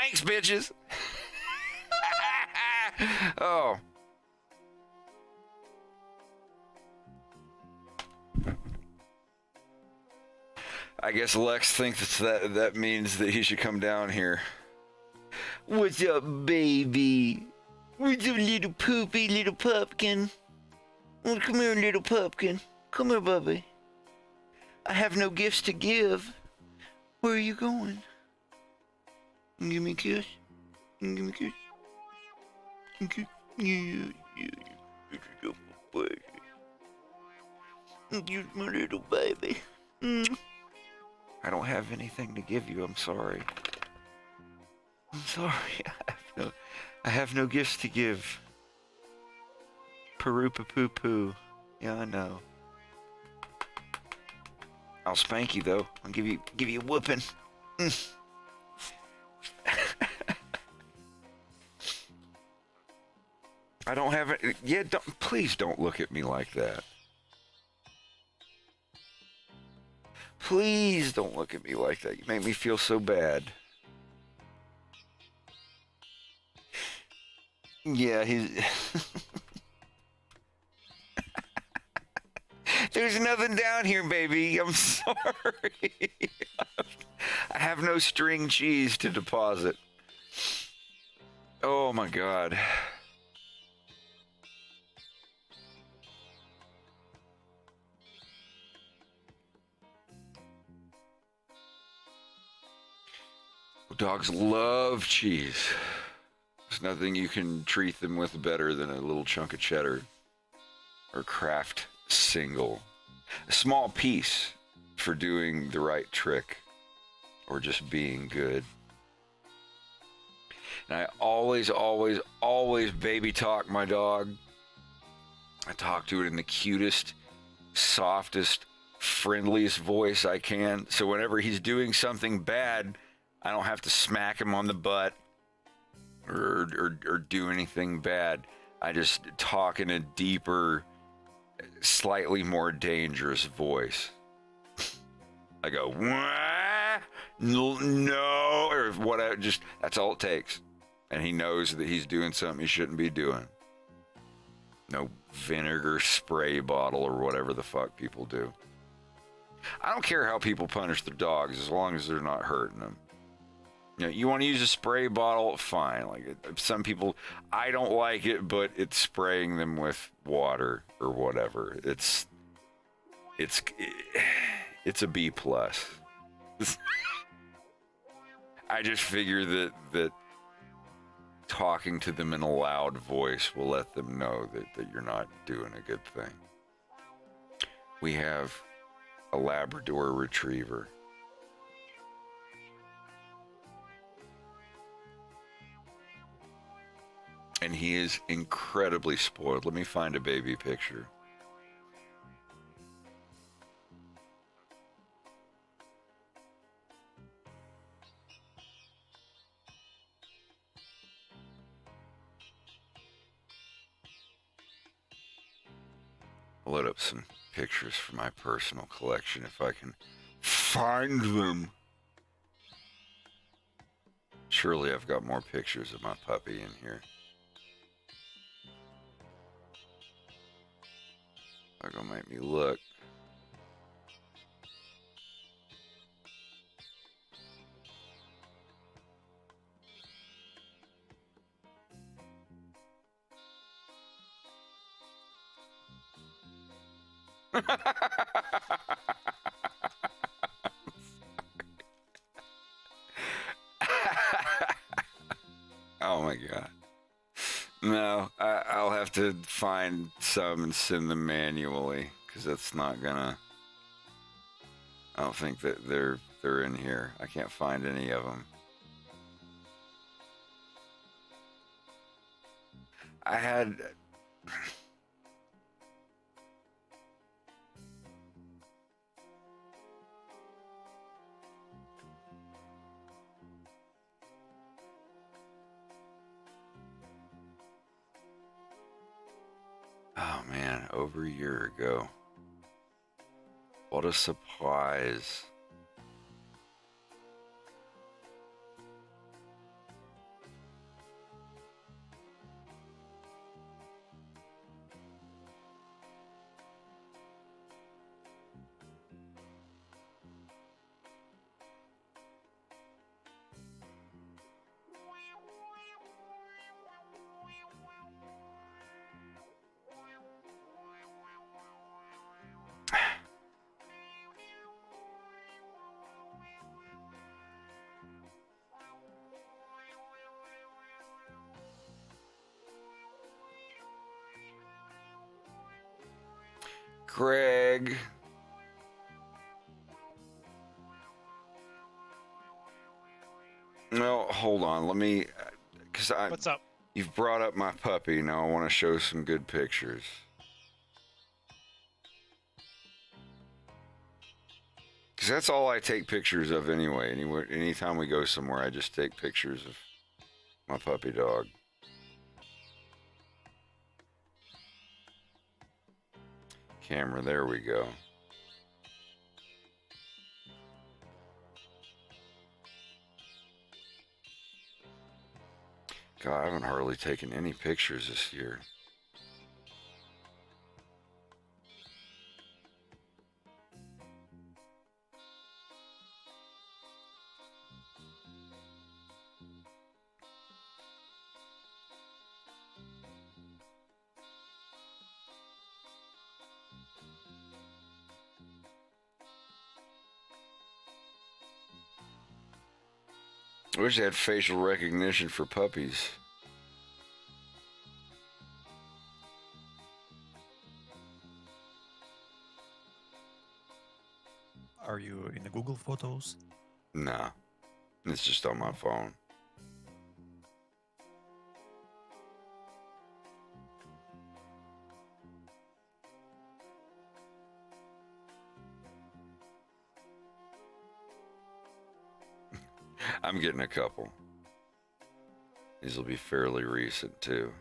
Thanks, bitches. Oh. I guess Lex thinks that means that he should come down here. What's up, baby? What's up, little poopy little pumpkin? Oh, come here, little pumpkin. Come here, Bubby. I have no gifts to give. Where are you going? Give me a kiss. Give me a kiss. Okay. You're my little baby. I don't have anything to give you. I'm sorry. I'm sorry. I have no gifts to give. Perupa poo poo. Yeah, I know. I'll spank you though. I'll give you a whooping. I don't have it. Yeah, please don't look at me like that. Please don't look at me like that. You make me feel so bad. Yeah, he's... There's nothing down here, baby. I'm sorry. I have no string cheese to deposit. Oh my God. Dogs love cheese. There's nothing you can treat them with better than a little chunk of cheddar or Kraft single. A small piece for doing the right trick or just being good. And I always baby talk my dog. I talk to it in the cutest, softest, friendliest voice I can. So whenever he's doing something bad, I don't have to smack him on the butt or do anything bad. I just talk in a deeper, slightly more dangerous voice. I go, "Wah? No," or whatever. Just that's all it takes, and he knows that he's doing something he shouldn't be doing. No vinegar spray bottle or whatever the fuck people do. I don't care how people punish their dogs as long as they're not hurting them. You know, you want to use a spray bottle, fine. Like some people, I don't like it, but it's spraying them with water or whatever. It's a B plus. I just figure that talking to them in a loud voice will let them know that you're not doing a good thing. We have a Labrador Retriever. And he is incredibly spoiled. Let me find a baby picture. I'll load up some pictures from my personal collection if I can find them. Surely I've got more pictures of my puppy in here. They're gonna make me look. Oh my God. No, I'll have to find some and send them manually because that's not gonna. I don't think that they're in here. I can't find any of them. I had. Oh man, over a year ago. What a surprise. Craig. No, hold on. Let me, because What's up? you've brought up my puppy. Now I want to show some good pictures. Because that's all I take pictures of anyway. Anytime we go somewhere, I just take pictures of my puppy dog. Camera, there we go. God, I haven't hardly taken any pictures this year. I wish they had facial recognition for puppies. Are you in the Google Photos? Nah, it's just on my phone. I'm getting a couple. These will be fairly recent too.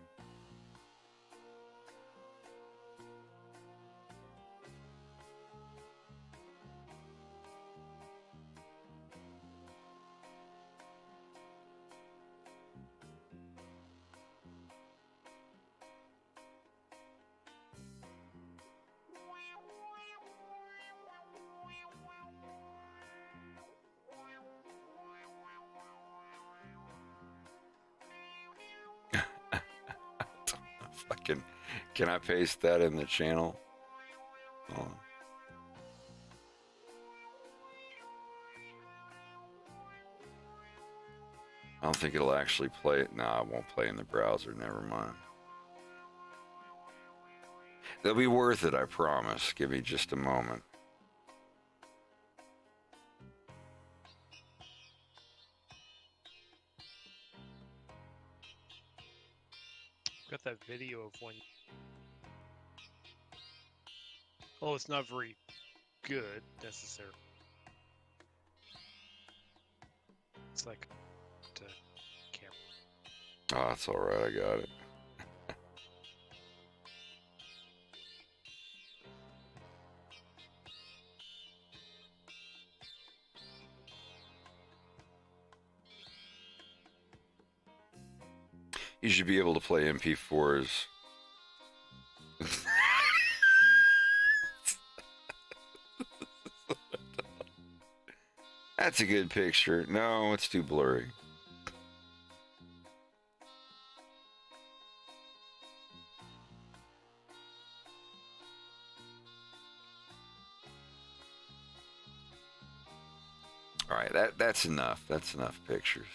Can I paste that in the channel? Hold on. I don't think it'll actually play it. No, it won't play in the browser. Never mind. They'll be worth it, I promise. Give me just a moment. Got that video of one. Oh, it's not very good necessarily. It's like to camera. Oh, that's all right. I got it. You should be able to play MP4s. That's a good picture. No, it's too blurry. All right, that's enough. That's enough pictures.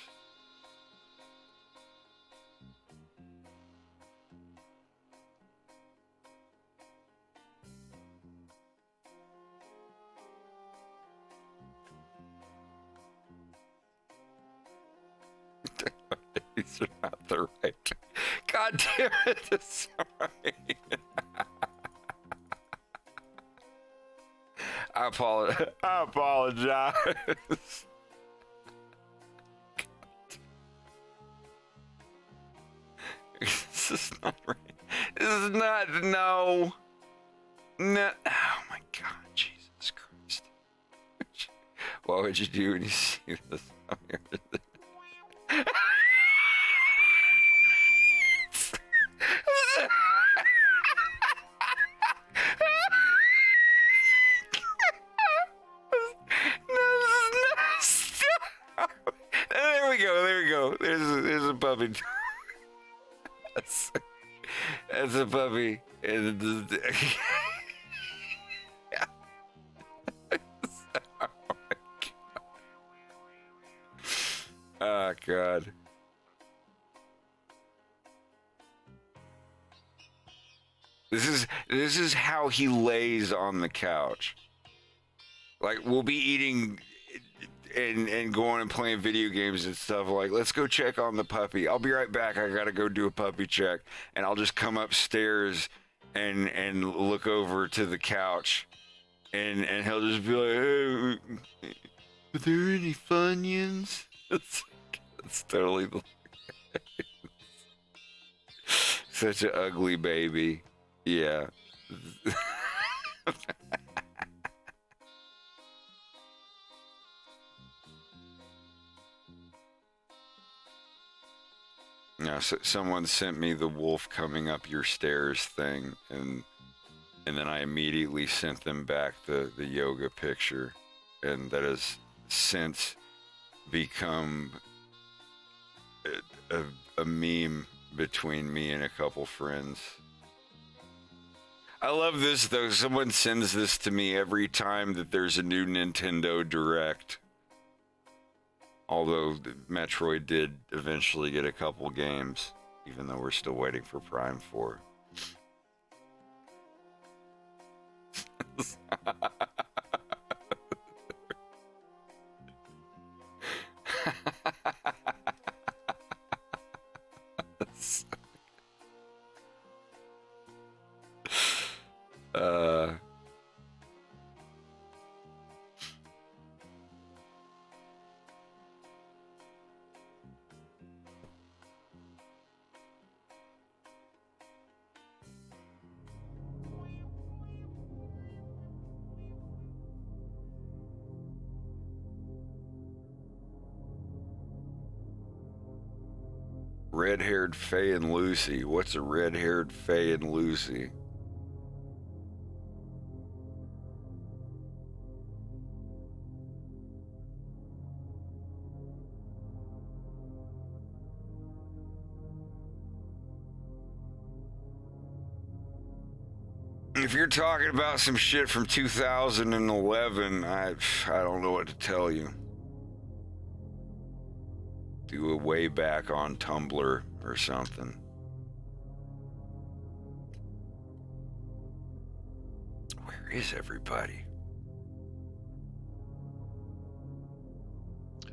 These are not the right. God damn it! Sorry. I apologize. This is not right. This is not. No. No. Oh my God, Jesus Christ! What would you do when you see this? There we go. There's a puppy. That's a puppy. Oh God. This is how he lays on the couch. Like, we'll be eating and going and playing video games and stuff. Like, let's go check on the puppy. I'll be right back. I gotta go do a puppy check. And I'll just come upstairs and look over to the couch, and he'll just be like, hey, are there any Funyuns? It's totally such an ugly baby. Yeah. Yeah, so someone sent me the wolf coming up your stairs thing, and then I immediately sent them back the yoga picture, and that has since become a meme between me and a couple friends. I love this though. Someone sends this to me every time that there's a new Nintendo Direct. Although Metroid did eventually get a couple games, even though we're still waiting for Prime 4. Red-haired Faye and Lucy. What's a red-haired Faye and Lucy? If you're talking about some shit from 2011, I don't know what to tell you. Do a way back on Tumblr or something. Where is everybody?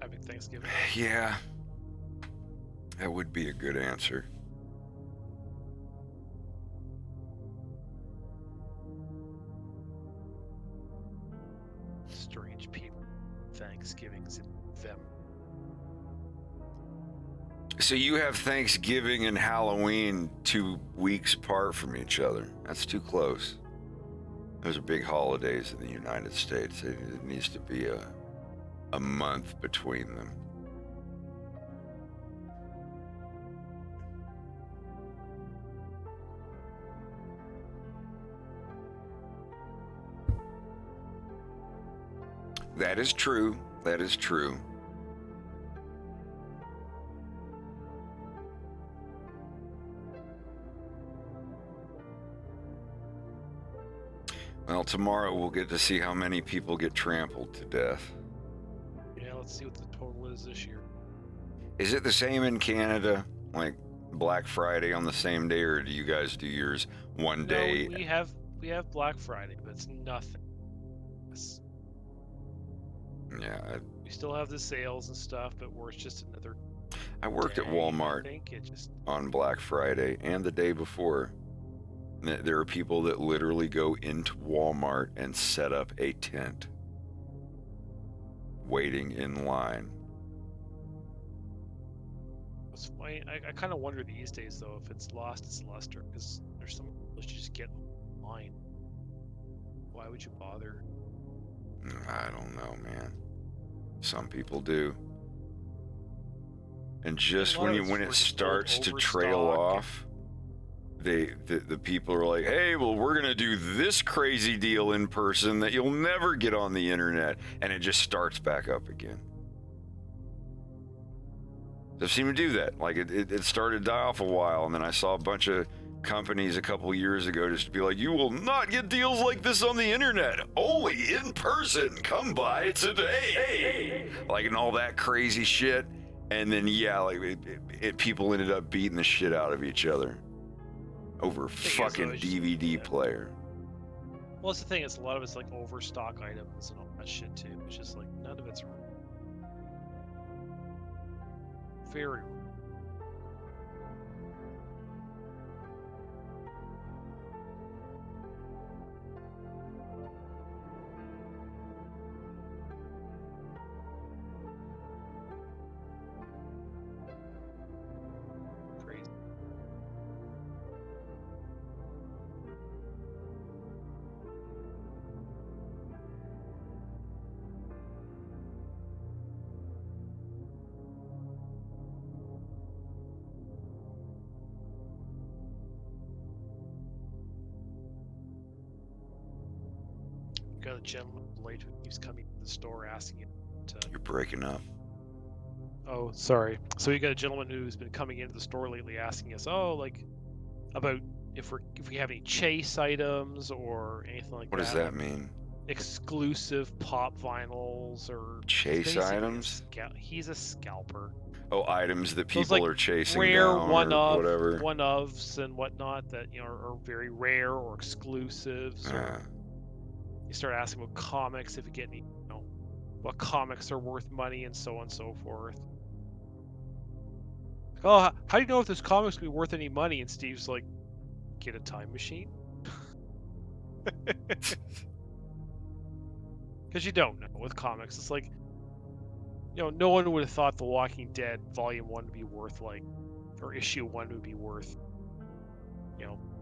Having Thanksgiving. Yeah. That would be a good answer. Strange people. Thanksgiving's in them. So you have Thanksgiving and Halloween 2 weeks apart from each other. That's too close. Those are big holidays in the United States. It needs to be a month between them. That is true. That is true. Well, tomorrow we'll get to see how many people get trampled to death. Yeah, let's see what the total is this year. Is it the same in Canada? Like Black Friday on the same day, or do you guys do yours one day? No, we have Black Friday, but it's nothing. Yeah. We still have the sales and stuff, but it's just another. I worked at day, Walmart I think it just on Black Friday and the day before. There are people that literally go into Walmart and set up a tent, waiting in line. it's funny. I kind of wonder these days though if it's lost its luster because there's some people that just get online. Why would you bother? I don't know, man. Some people do. And just when it starts to trail off, the people are like, hey, well, we're gonna do this crazy deal in person that you'll never get on the internet, and it just starts back up again. They seem to do that. Like it started to die off a while, and then I saw a bunch of companies a couple years ago just to be like, you will not get deals like this on the internet, only in person, come by today, like, and all that crazy shit. And then yeah, like people ended up beating the shit out of each other over Thing is, fucking though, it's just- DVD yeah. player. Well, that's the thing. It's a lot of it's like overstock items and all that shit too. It's just like none of it's very. Crazy. Got a gentleman late who keeps coming to the store asking you to. You're breaking up. Oh, sorry. So you got a gentleman who's been coming into the store lately asking us, oh, like about if we have any chase items or anything like What that. does that mean? Exclusive pop vinyls or Chase basically items? He's a scalper. Oh, items that Those, people like, are chasing rare down or whatever. one-ofs and whatnot that are very rare or exclusives. Yeah. Or you start asking about comics if you get any, what comics are worth money and so on and so forth. Oh, how do you know if this comic's gonna be worth any money? And Steve's like, get a time machine. Because you don't know with comics. It's like, no one would have thought The Walking Dead Volume 1 would be worth or Issue 1 would be worth,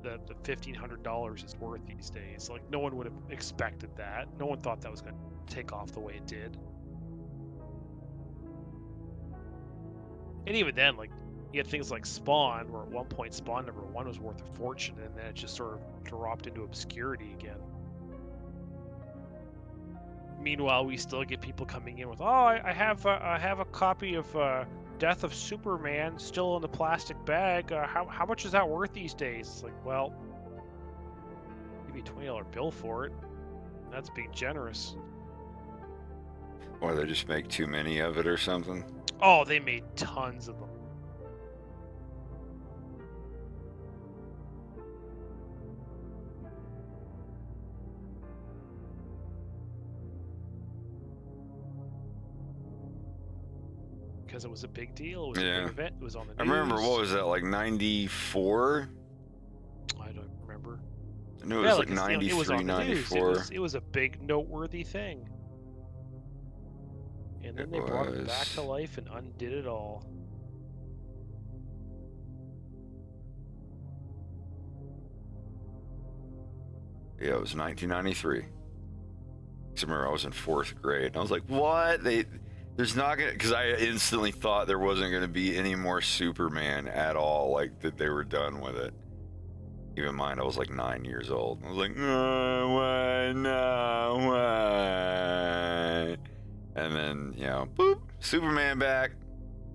the $1,500 it's worth these days. Like, no one would have expected that. No one thought that was going to take off the way it did. And even then, like, you had things like Spawn, where at one point Spawn #1 was worth a fortune, and then it just sort of dropped into obscurity again. Meanwhile, we still get people coming in with, I have a copy of Death of Superman still in the plastic bag. How much is that worth these days? It's like, well, give me a $20 bill for it. That's being generous. Or they just make too many of it or something. Oh, they made tons of them. Because it was a big deal. It was a big event. It was on the news. I remember, what was that, like 94? I don't remember. I knew it was like 93, it was on the 94. News. It was a big, noteworthy thing. And then they brought it back to life and undid it all. Yeah, it was 1993. I remember I was in 4th grade, and I was like, what? There's not gonna, because I instantly thought there wasn't gonna be any more Superman at all, like that they were done with it. Keep in mind, I was like 9 years old. I was like, no, what? No, what? And then, boop, Superman back.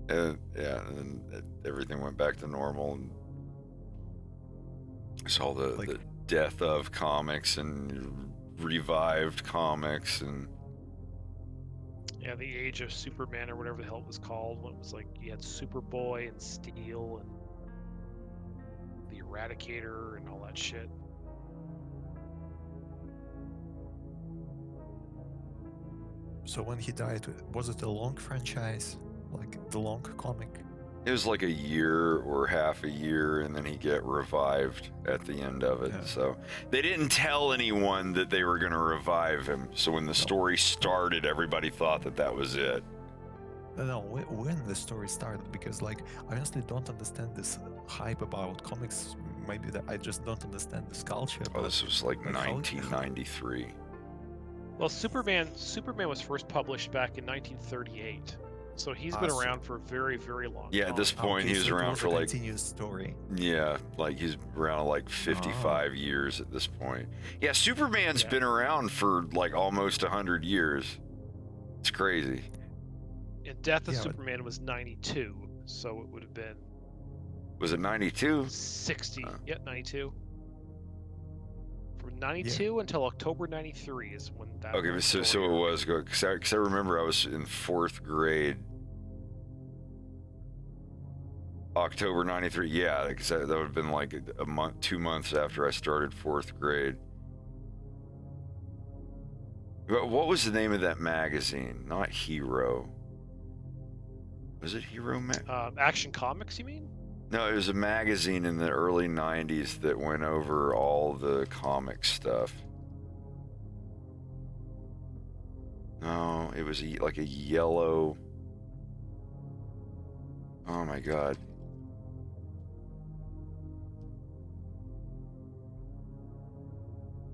And then everything went back to normal. And I saw the death of comics and revived comics and. Yeah, the Age of Superman or whatever the hell it was called. When it was like you had Superboy and Steel and the Eradicator and all that shit. So when he died, was it a long franchise? Like the long comic? It was like a year or half a year, and then he get revived at the end of it. Yeah. So they didn't tell anyone that they were going to revive him. So when the story started, everybody thought that was it. No, when the story started, because I honestly don't understand this hype about comics. Maybe that I just don't understand this culture. Oh, this was like 1993. Well, Superman was first published back in 1938. So he's been around for a very, very long time. Yeah, at this point, he was around for like. Continuous story. Yeah, like he's around like 55 years at this point. Yeah, Superman's been around for like almost 100 years. It's crazy. And Death of Superman was 92, so it would have been. Was it 92? 60. Yeah, 92. From 92 until October 93 is when that. Okay, so it was good because I remember I was in 4th grade. October 93. Yeah, because that would have been like a month, 2 months after I started 4th grade. What was the name of that magazine? Not Hero. Was it Hero Action Comics, you mean? No, it was a magazine in the early 90s that went over all the comic stuff. No, it was like a yellow... Oh my god.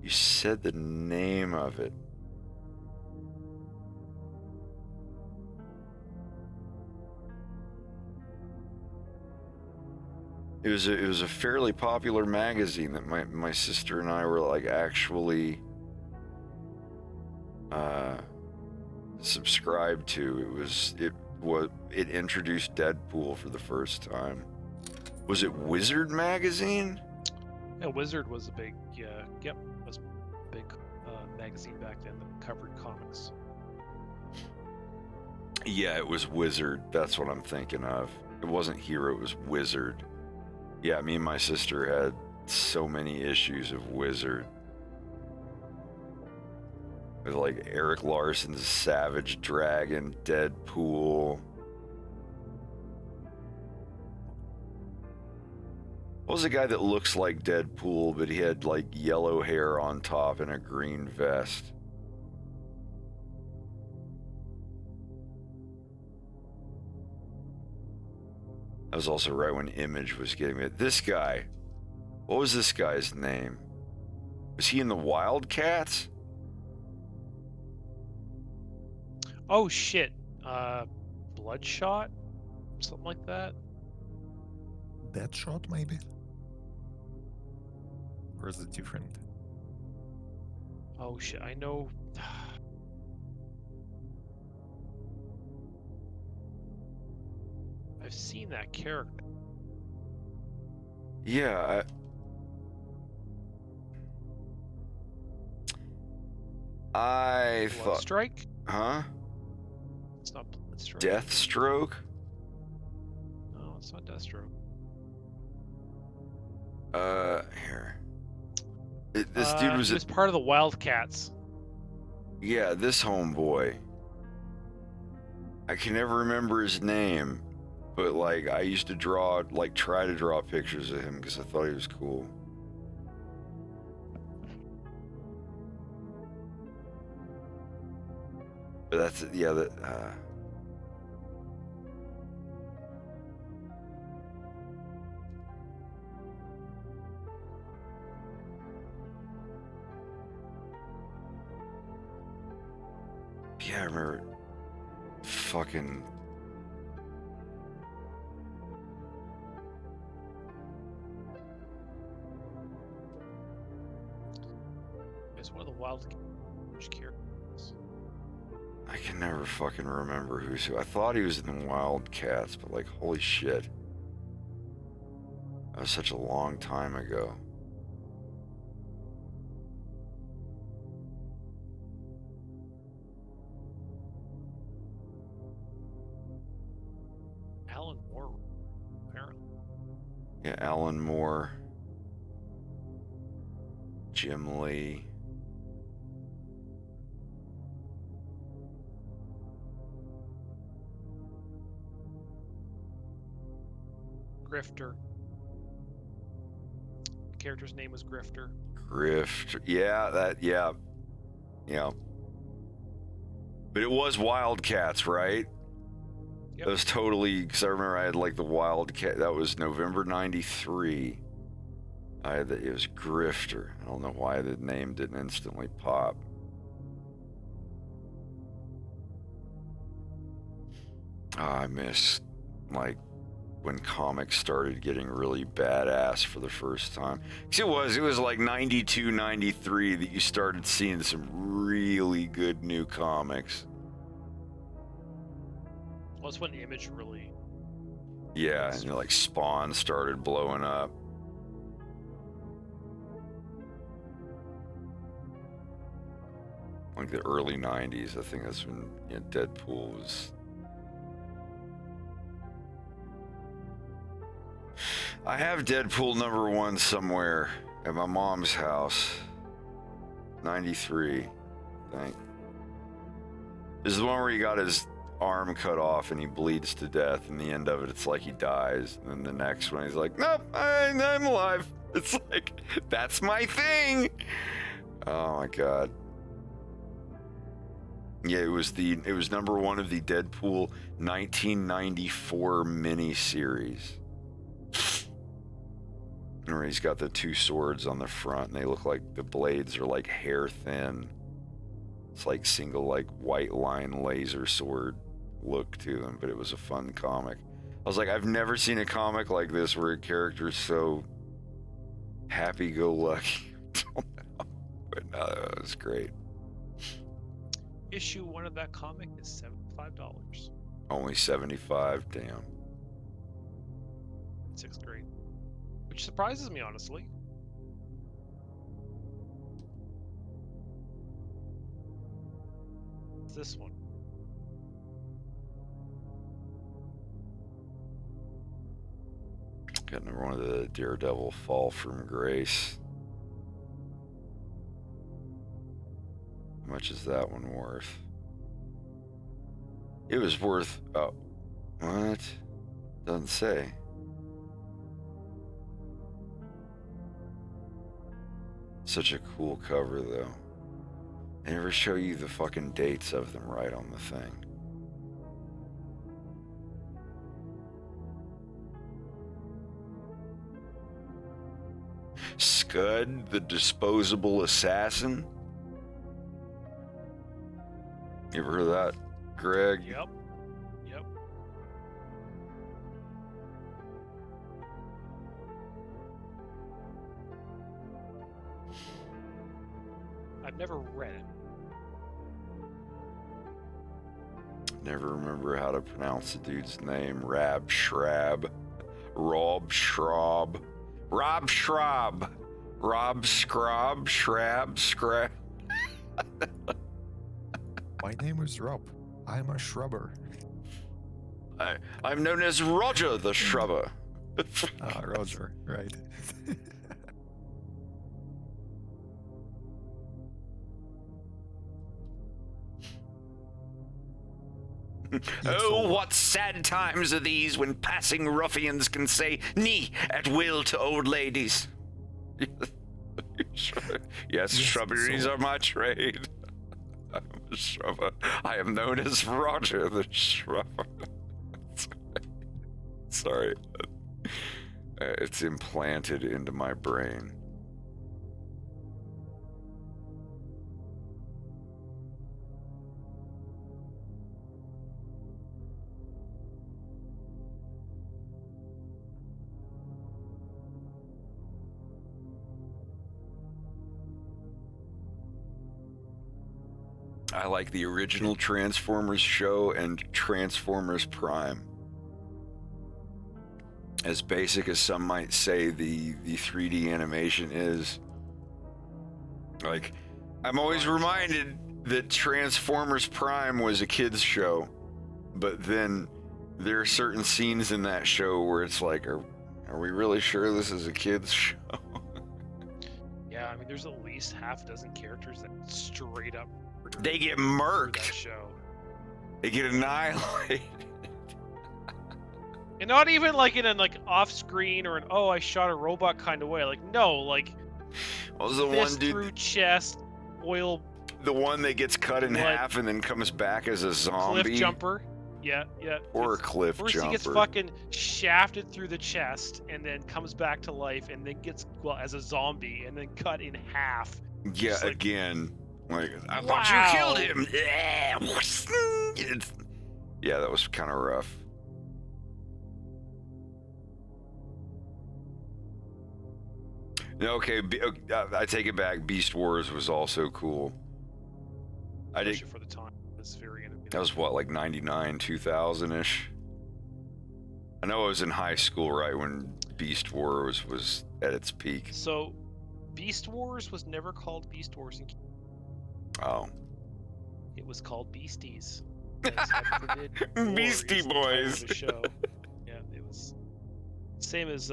You said the name of it. It was a fairly popular magazine that my sister and I were like actually subscribed to. It introduced Deadpool for the first time. Was it Wizard magazine? Yeah, Wizard was a big, was a big magazine back then that covered comics. Yeah, it was Wizard. That's what I'm thinking of. It wasn't Hero, it was Wizard. Yeah, me and my sister had so many issues of Wizard. With like Eric Larson's Savage Dragon, Deadpool. What was the guy that looks like Deadpool, but he had like yellow hair on top and a green vest? That was also right when Image was getting it. This guy, what was this guy's name? Was he in the Wildcats? Oh shit, Bloodshot, something like that. Deadshot, maybe? Or is it different? Oh shit, I know. I've seen that character. Yeah. I thought. Bloodstrike? Huh? It's not Bloodstrike. Deathstroke? No, it's not Deathstroke. Here. This dude was. He was part of the Wildcats. Yeah, this homeboy. I can never remember his name, but like I used to try to draw pictures of him because I thought he was cool. But that's it. Yeah, yeah, I remember. Fucking. It's one of the Wildcats characters. I can never fucking remember who's who. I thought he was in the Wildcats, but like, holy shit. That was such a long time ago. Alan Moore, apparently. Yeah, Alan Moore. Jim Lee. Grifter. The character's name was Grifter. Yeah. But it was Wildcats, right? Yep. That was totally, because I remember I had like the Wildcat, that was November 93. It was Grifter. I don't know why the name didn't instantly pop. I miss, like, when comics started getting really badass for the first time. Because it was like 92, 93 that you started seeing some really good new comics. Well, that's when Image really... Yeah, and like Spawn started blowing up. Like the early 90s, I think that's when Deadpool was... I have Deadpool #1 somewhere at my mom's house. 93, I think. This is the one where he got his arm cut off and he bleeds to death. And the end of it, it's like he dies. And then the next one, he's like, nope, I'm alive. It's like, that's my thing. Oh my god. Yeah, it was #1 of the Deadpool 1994 miniseries. Where he's got the 2 swords on the front, and they look like the blades are like hair thin. It's like single like white line laser sword look to them, but it was a fun comic. I was like, I've never seen a comic like this where a character is so happy-go-lucky. But no, that was great. Issue 1 of that comic is $75. Only 75, damn. 6th grade. Which surprises me, honestly. It's this one. Got #1 of the Daredevil Fall from Grace. How much is that one worth? It was worth, oh, what? Doesn't say. Such a cool cover, though. They never show you the fucking dates of them right on the thing. Scud, the disposable assassin. You ever heard of that, Greg? Yep. Yep. I've never read it. Never remember how to pronounce the dude's name. Rob Schrab. Rob Scrab. Rob Scrab. Rob Scrab. Scrab. Scrab. My name is Rob. I'm a shrubber. I'm known as Roger the Shrubber. Ah, Roger, right. Oh, what sad times are these when passing ruffians can say "knee" at will to old ladies. Yes, shrubberies are my trade. I'm a shrubber. I am known as Roger the Shrubber. Sorry. It's implanted into my brain. I like the original Transformers show and Transformers Prime. As basic as some might say the 3D animation is, like, I'm always reminded that Transformers Prime was a kid's show, but then there are certain scenes in that show where it's like, are we really sure this is a kid's show? Yeah, I mean, there's at least half a dozen characters that straight up They get for that murked. show. They get annihilated. And not even like in a like off-screen or an "oh, I shot a robot" kind of way. Like, no, like What was the one fist dude? through chest, oil The one that gets cut in Blood. half and then comes back as a zombie? cliff jumper. Yeah, yeah. Or a It's- cliff First jumper. he gets fucking shafted through the chest and then comes back to life and then gets, well, as a zombie and then cut in half. Yeah, Just like- again. Like, I thought Wow. you killed him. Yeah, that was kind of rough. No, okay, I take it back. Beast Wars was also cool. I did. Especially for the time. It's very innovative. That was what, like 99, 2000-ish? I know I was in high school right when Beast Wars was at its peak. So, Beast Wars was never called Beast Wars in Oh. It was called Beasties. As Heaven forbid, War Beastie is the title of Boys. the show. Yeah, it was Same as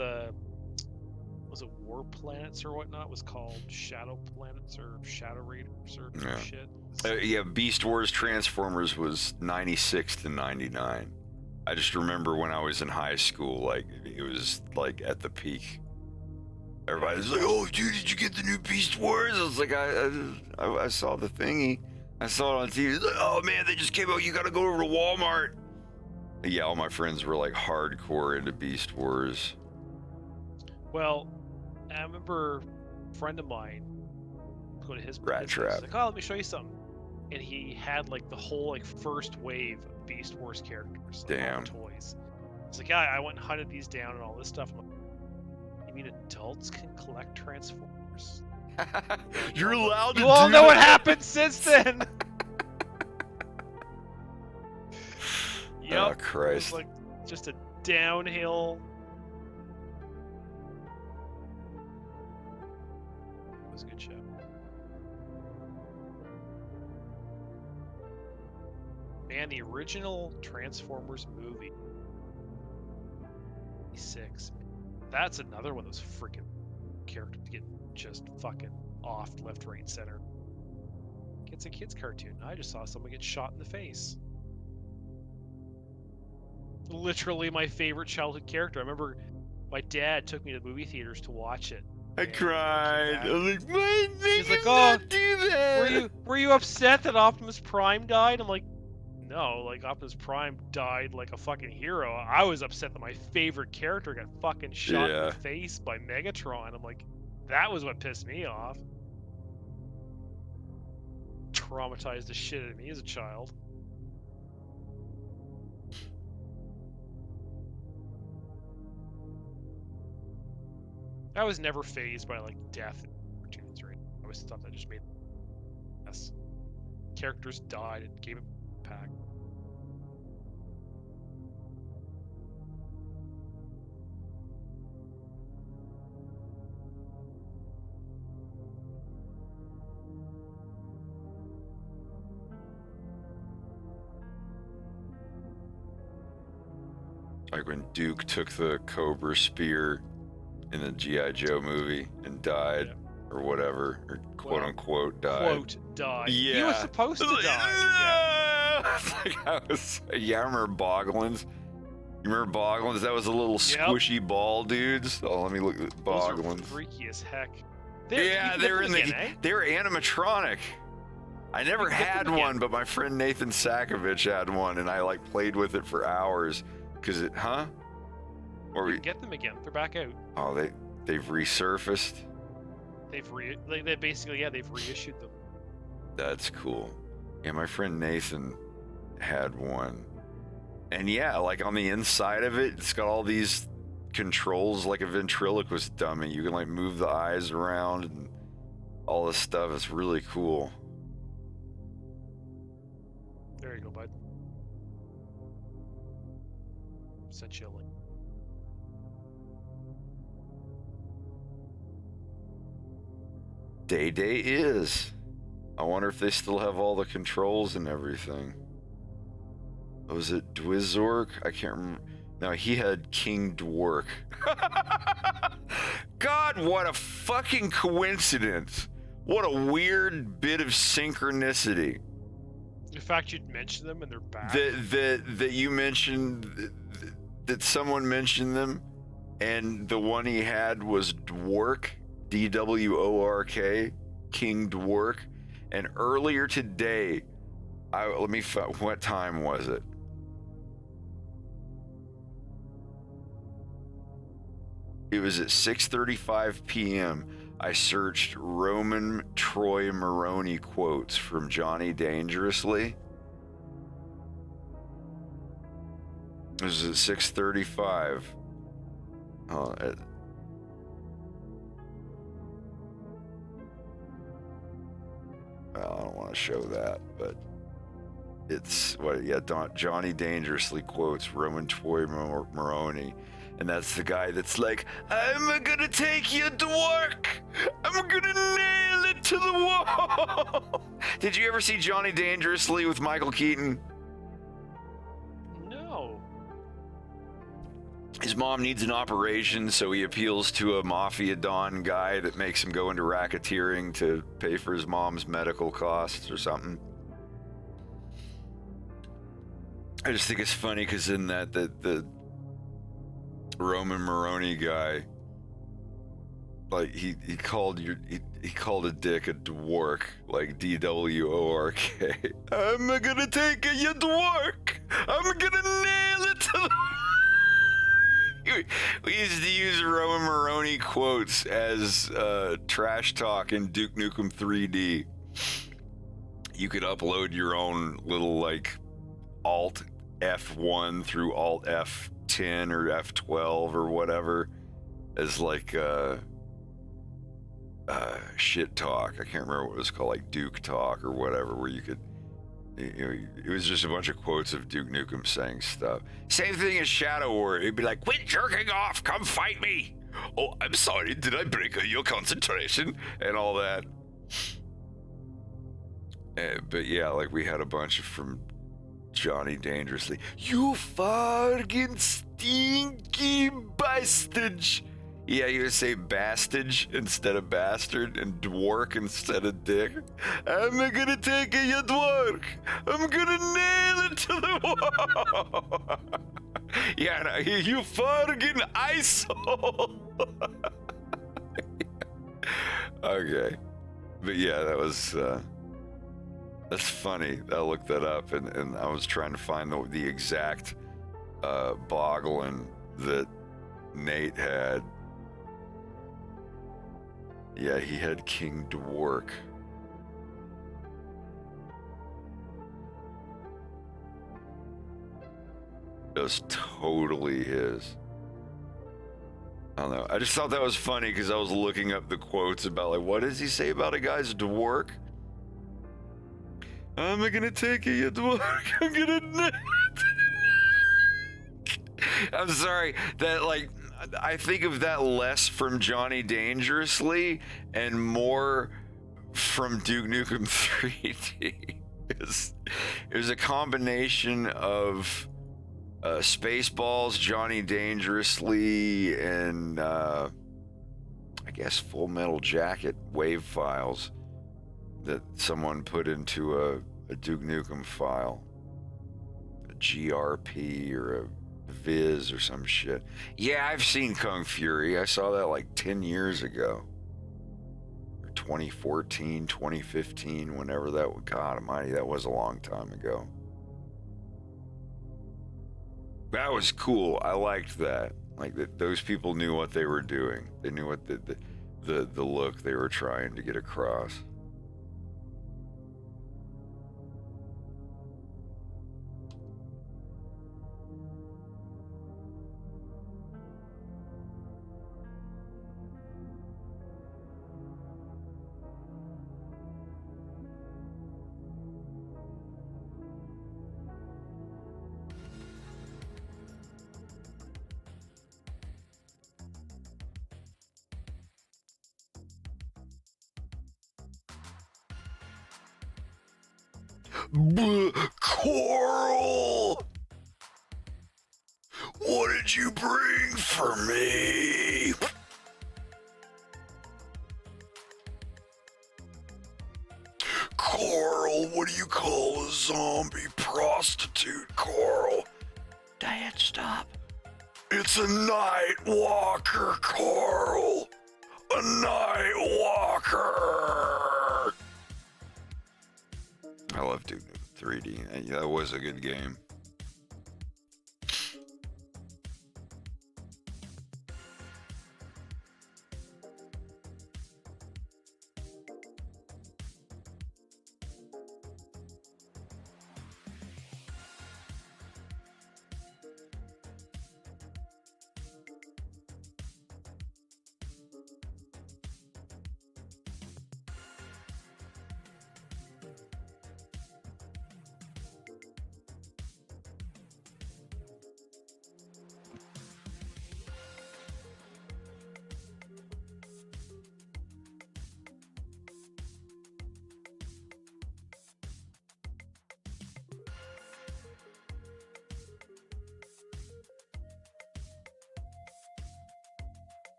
was it War Planets or whatnot? Was called Shadow Planets or Shadow Raiders or some Yeah. shit. Yeah, Beast Wars Transformers was 96 to 99. I just remember when I was in high school, like, it was, like, at the peak. Everybody's like, oh, dude, did you get the new Beast Wars? I was like, I saw the thingy. I saw it on TV. Like, oh, man, they just came out. You got to go over to Walmart. Yeah, all my friends were, like, hardcore into Beast Wars. Well, I remember a friend of mine going to his Rat his house, Trap. he's like, oh, let me show you something. And he had like the whole like first wave of Beast Wars characters, like, all Damn. the toys. He's like, yeah, I went and hunted these down and all this stuff. I'm like, you mean adults can collect Transformers? You're allowed to You all do know what that? happened since then. Yep. Oh, It Christ. was like just a downhill. It was a good show. Man, the original Transformers movie. 6. That's another one of those freaking characters getting just fucking off left, right, center. It's a kid's cartoon. I just saw someone get shot in the face. Literally my favorite childhood character. I remember my dad took me to the movie theaters to watch it. I and cried. came I was like, why did He's you like, not "Oh, do that? were you upset that Optimus Prime died?" I'm like, no, like Optimus Prime died like a fucking hero. I was upset that my favorite character got fucking shot in Yeah. the face by Megatron. I'm like, that was what pissed me off. Traumatized the shit out of me as a child. I was never fazed by like death in cartoons, right? I always thought that just made yes. Characters died and gave it back. Like when Duke took the Cobra Spear in the G.I. Joe movie and died, Yeah. or whatever, or quote Well, unquote died. Quote, died. Yeah. He was supposed to die. Yeah, I remember Boglins. You remember Boglins? That was a little squishy ball dudes. Oh, let me look at Those are Boglins. freaky as heck. Yeah, you they were get in them the. again, eh? They were animatronic. I never You can get had them again. one, but my friend Nathan Sakovich had one, and I like played with it for hours. Cause it, huh? Or You we? can get them again. They're back out. Oh, they've resurfaced. They basically, yeah, they've reissued them. That's cool. Yeah, my friend Nathan had one. And yeah, like on the inside of it, it's got all these controls like a ventriloquist dummy. You can like move the eyes around and all this stuff. It's really cool. There you go, bud. Sent you a link. Day is. I wonder if they still have all the controls and everything. Was it Dwizork? I can't remember. No, he had King Dwark. God, what a fucking coincidence. What a weird bit of synchronicity. The fact you'd mention them and they're back. That you mentioned, that someone mentioned them, and the one he had was Dwork, D-W-O-R-K, King Dwork. And earlier today, what time was it? It was at 6:35 p.m. I searched Roman Troy Maroney quotes from Johnny Dangerously. It was at 6:35. Well, I don't want to show that, but it's Johnny Dangerously quotes Roman Troy Maroney. And that's the guy that's like, I'm gonna take you to work. I'm gonna nail it to the wall. Did you ever see Johnny Dangerously with Michael Keaton? No. his mom needs an operation, so he appeals to a mafia don guy that makes him go into racketeering to pay for his mom's medical costs or something. I just think it's funny because in that the Roman Moroni guy, like he called a dick a dwork, like DWORK. I'm gonna take it, you dwork. I'm gonna nail it to the. We used to use Roman Moroni quotes as trash talk in Duke Nukem 3D. You could upload your own little like Alt F1 through Alt F10 or F12 or whatever as like shit talk. I can't remember what it was called, like Duke talk or whatever, where you could, you know, it was just a bunch of quotes of Duke Nukem saying stuff. Same thing as Shadow War. It'd be like, quit jerking off, come fight me. Oh, I'm sorry, did I break your concentration? And all that. But yeah, like we had a bunch from Johnny Dangerously. You fucking stinky bastard. Yeah, you would say bastage instead of bastard and dwork instead of dick. I'm gonna take it, you dwork. I'm gonna nail it to the wall. Yeah, no, you fucking asshole. Okay. But yeah, that was, that's funny. I looked that up and I was trying to find the exact boggling that Nate had. Yeah, he had King Dwork. It was totally his. I don't know. I just thought that was funny because I was looking up the quotes about like, what does he say about a guy's dwork? I'm gonna take it, you dwork. I'm gonna. I'm sorry that like. I think of that less from Johnny Dangerously and more from Duke Nukem 3D. It was a combination of Spaceballs, Johnny Dangerously, and I guess Full Metal Jacket wave files that someone put into a Duke Nukem file, a GRP or a Viz or some shit. Yeah, I've seen Kung Fury. I saw that like 10 years ago. Or 2014, 2015, whenever that was. God almighty, that was a long time ago. That was cool. I liked that. Like that those people knew what they were doing. They knew what the look they were trying to get across. Coral! What did you bring for me? Coral, what do you call a zombie prostitute, Coral? Dad, stop. It's a night walker, Coral. A night walker. I love Duke Nukem 3D. That was a good game.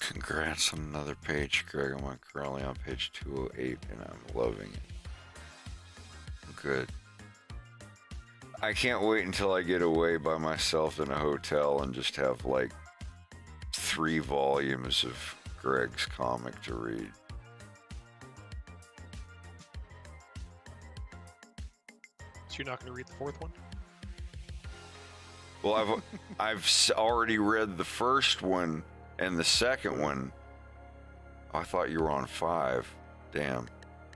Congrats on another page, Greg. I'm currently on page 208 and I'm loving it. Good. I can't wait until I get away by myself in a hotel and just have like 3 volumes of Greg's comic to read. So you're not going to read the 4th one? Well, I've already read the first one and the second one. Oh, I thought you were on 5. Damn.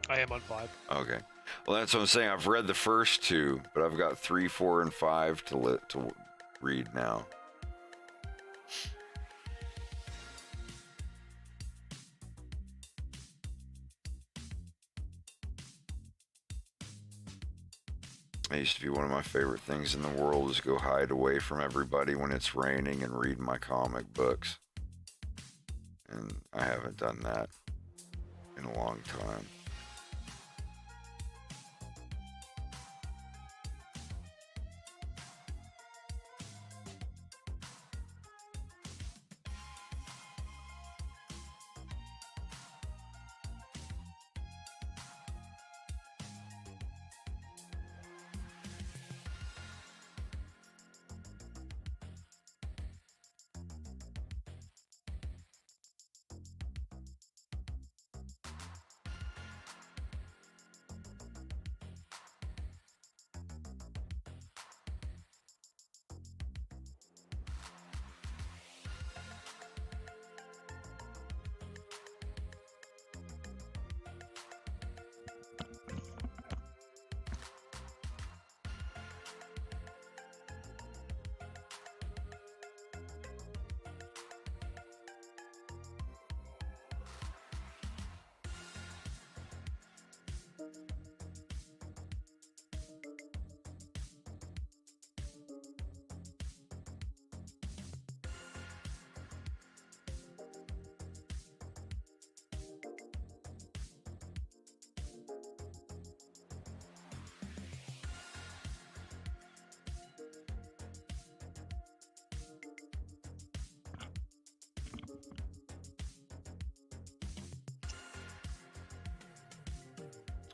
I am on 5. Okay. Well, that's what I'm saying. I've read the first 2, but I've got 3, 4, and 5 to read now. It used to be one of my favorite things in the world is go hide away from everybody when it's raining and read my comic books. And I haven't done that in a long time.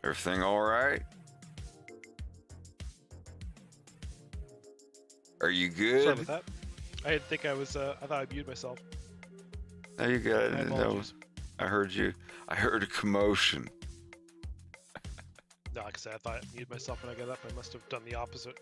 Everything all right? Are you good? Sorry about that. I didn't think I was, I thought I muted myself. No, you good. My No, apologies. I heard you. I heard a commotion. No, like I said, I thought I muted myself when I got up. I must have done the opposite.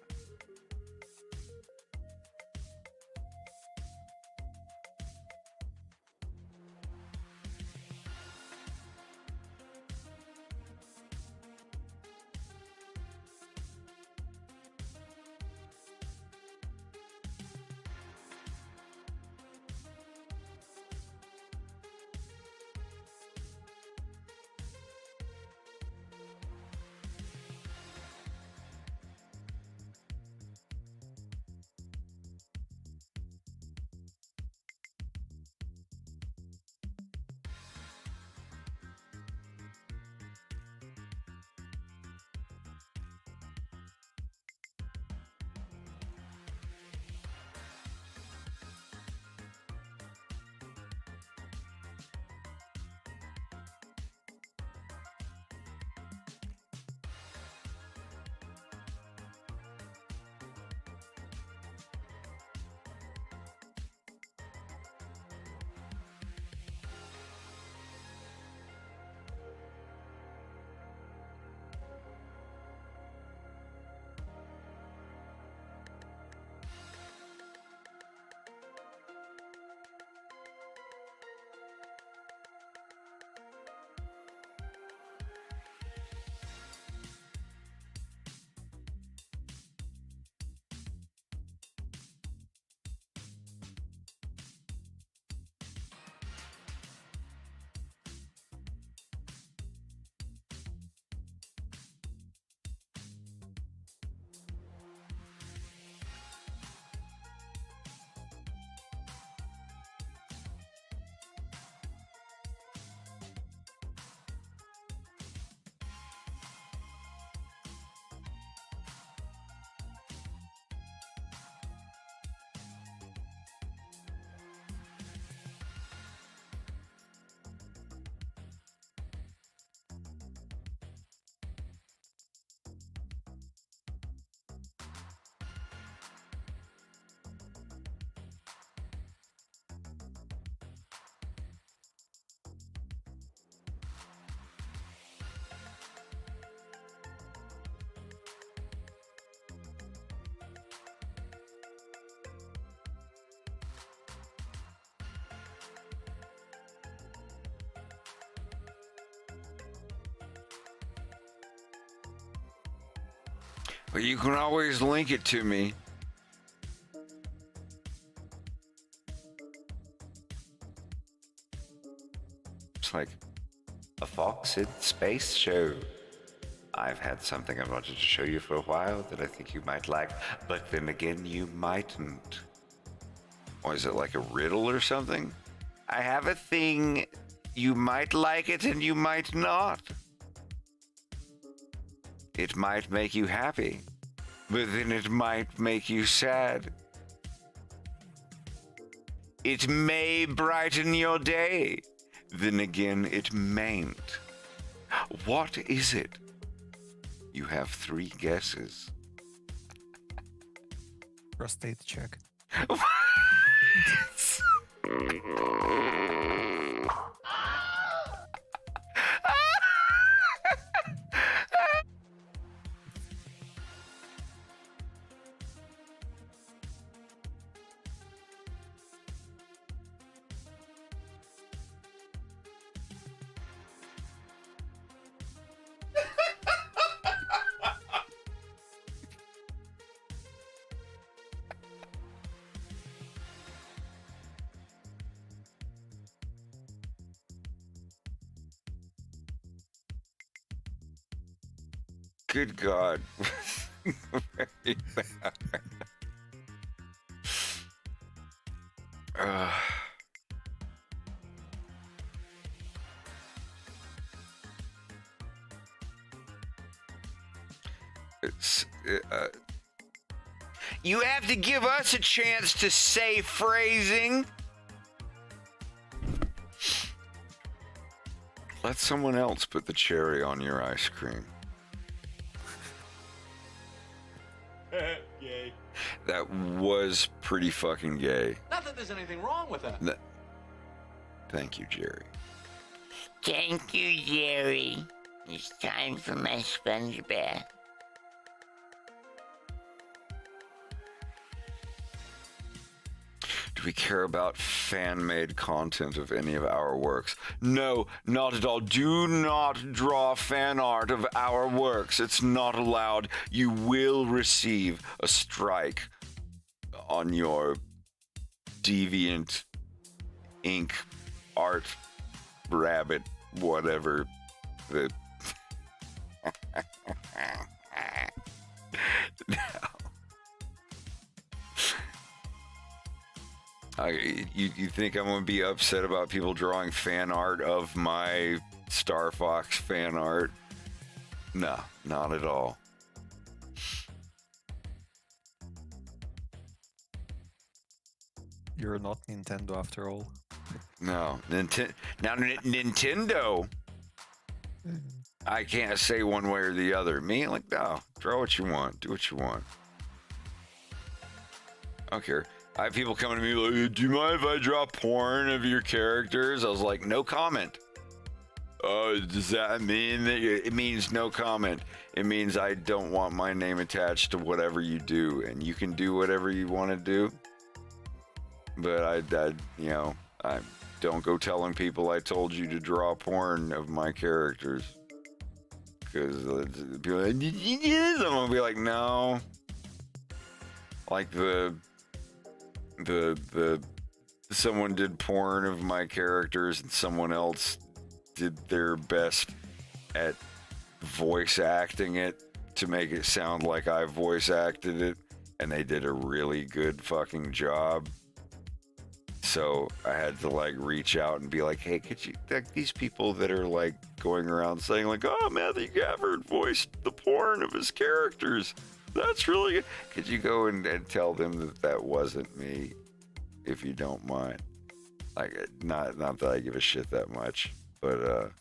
But you can always link it to me. It's like a Fox in Space Show. I've had something I wanted to show you for a while that I think you might like, but then again, you mightn't. Or is it like a riddle or something? I have a thing. You might like it and you might not. It might make you happy, but then it might make you sad. It may brighten your day, then again it mayn't. What is it? You have 3 guesses. Prostate check. Good God. Very bad. You have to give us a chance to say phrasing. Let someone else put the cherry on your ice cream. Gay. That was pretty fucking gay. Not that there's anything wrong with that. Thank you, Jerry. Thank you, Jerry. It's time for my sponge bath. Do we care about fan-made content of any of our works? No, not at all. Do not draw fan art of our works. It's not allowed. You will receive a strike on your deviant ink art rabbit, whatever the you think I'm going to be upset about people drawing fan art of my Star Fox fan art? No, not at all. You're not Nintendo after all. No, Nintendo. I can't say one way or the other. Me, like, no, draw what you want, do what you want. I don't care. I have people coming to me like, do you mind if I draw porn of your characters? I was like, no comment. Oh, does that mean that it means no comment? It means I don't want my name attached to whatever you do, and you can do whatever you want to do. But I don't go telling people I told you to draw porn of my characters. Because people are like, did you do this? I'm gonna be like, no. Like the someone did porn of my characters and someone else did their best at voice acting it to make it sound like I voice acted it, and they did a really good fucking job. So I had to like reach out and be like, hey, could you, like, these people that are like going around saying like, oh, Matthew Gafford voiced the porn of his characters, that's really good. Could you go and tell them that that wasn't me, if you don't mind? Like, not that I give a shit that much, but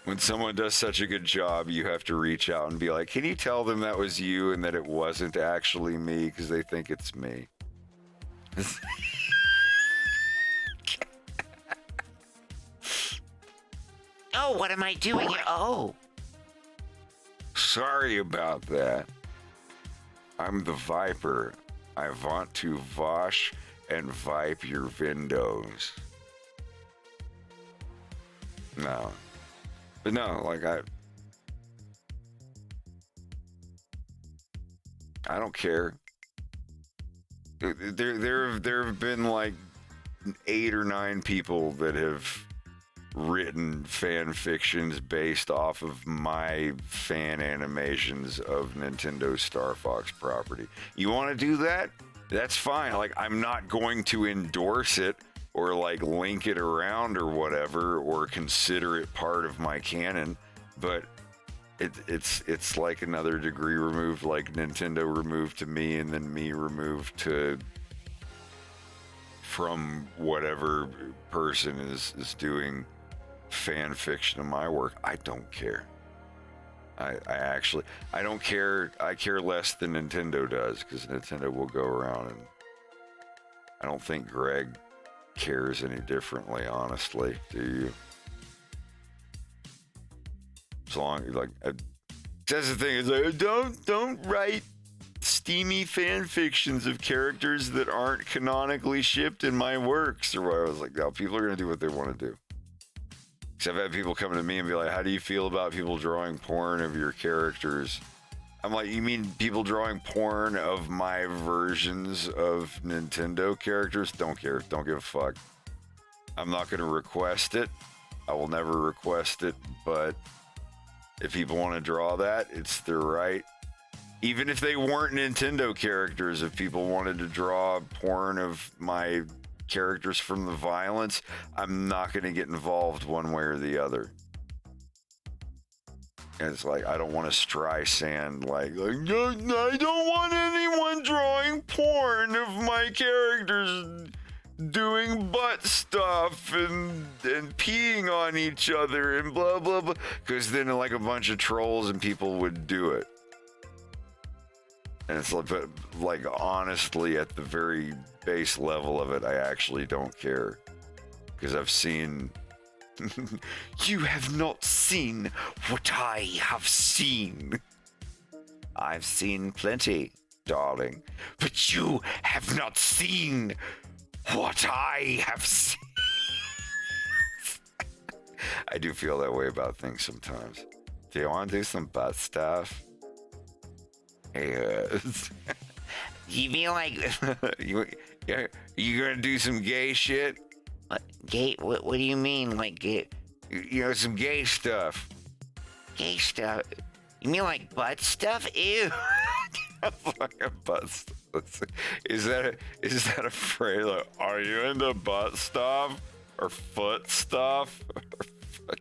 when someone does such a good job, you have to reach out and be like, can you tell them that was you and that it wasn't actually me, because they think it's me. Oh, what am I doing here? Oh. Sorry about that. I'm the Viper. I want to wash and vipe your windows. No. But no, like I don't care. There have been like 8 or 9 people that have written fan fictions based off of my fan animations of Nintendo Star Fox property. You want to do that? That's fine. Like, I'm not going to endorse it or like link it around or whatever or consider it part of my canon, but it's like another degree removed, like Nintendo removed to me and then me removed to from whatever person is doing fan fiction of my work. I don't care. I don't care. I care less than Nintendo does, because Nintendo will go around, and I don't think Greg cares any differently, honestly. Do you? As long as, like, that's the thing, is like, don't write steamy fan fictions of characters that aren't canonically shipped in my works. Or where I was like, no, people are gonna do what they want to do. I've had people come to me and be like, how do you feel about people drawing porn of your characters? I'm like, you mean people drawing porn of my versions of Nintendo characters? Don't care. Don't give a fuck. I'm not going to request it. I will never request it. But if people want to draw that, it's their right. Even if they weren't Nintendo characters, if people wanted to draw porn of my characters from the violence, I'm not going to get involved one way or the other. And it's like, I don't want to Streisand like no, I don't want anyone drawing porn of my characters doing butt stuff and peeing on each other and blah blah blah, because then like a bunch of trolls and people would do it. And it's like, but like, honestly, at the very base level of it, I actually don't care, because I've seen you have not seen what I have seen. I've seen plenty, darling, but you have not seen what I have seen. I do feel that way about things sometimes. Do you want to do some butt stuff? Yes. You feel like you gonna do some gay shit? gay? What do you mean, like gay? You know, some gay stuff. Gay stuff? You mean like butt stuff? Ew. Fucking butt stuff. Is that a phrase? Like, are you into butt stuff or foot stuff? Or I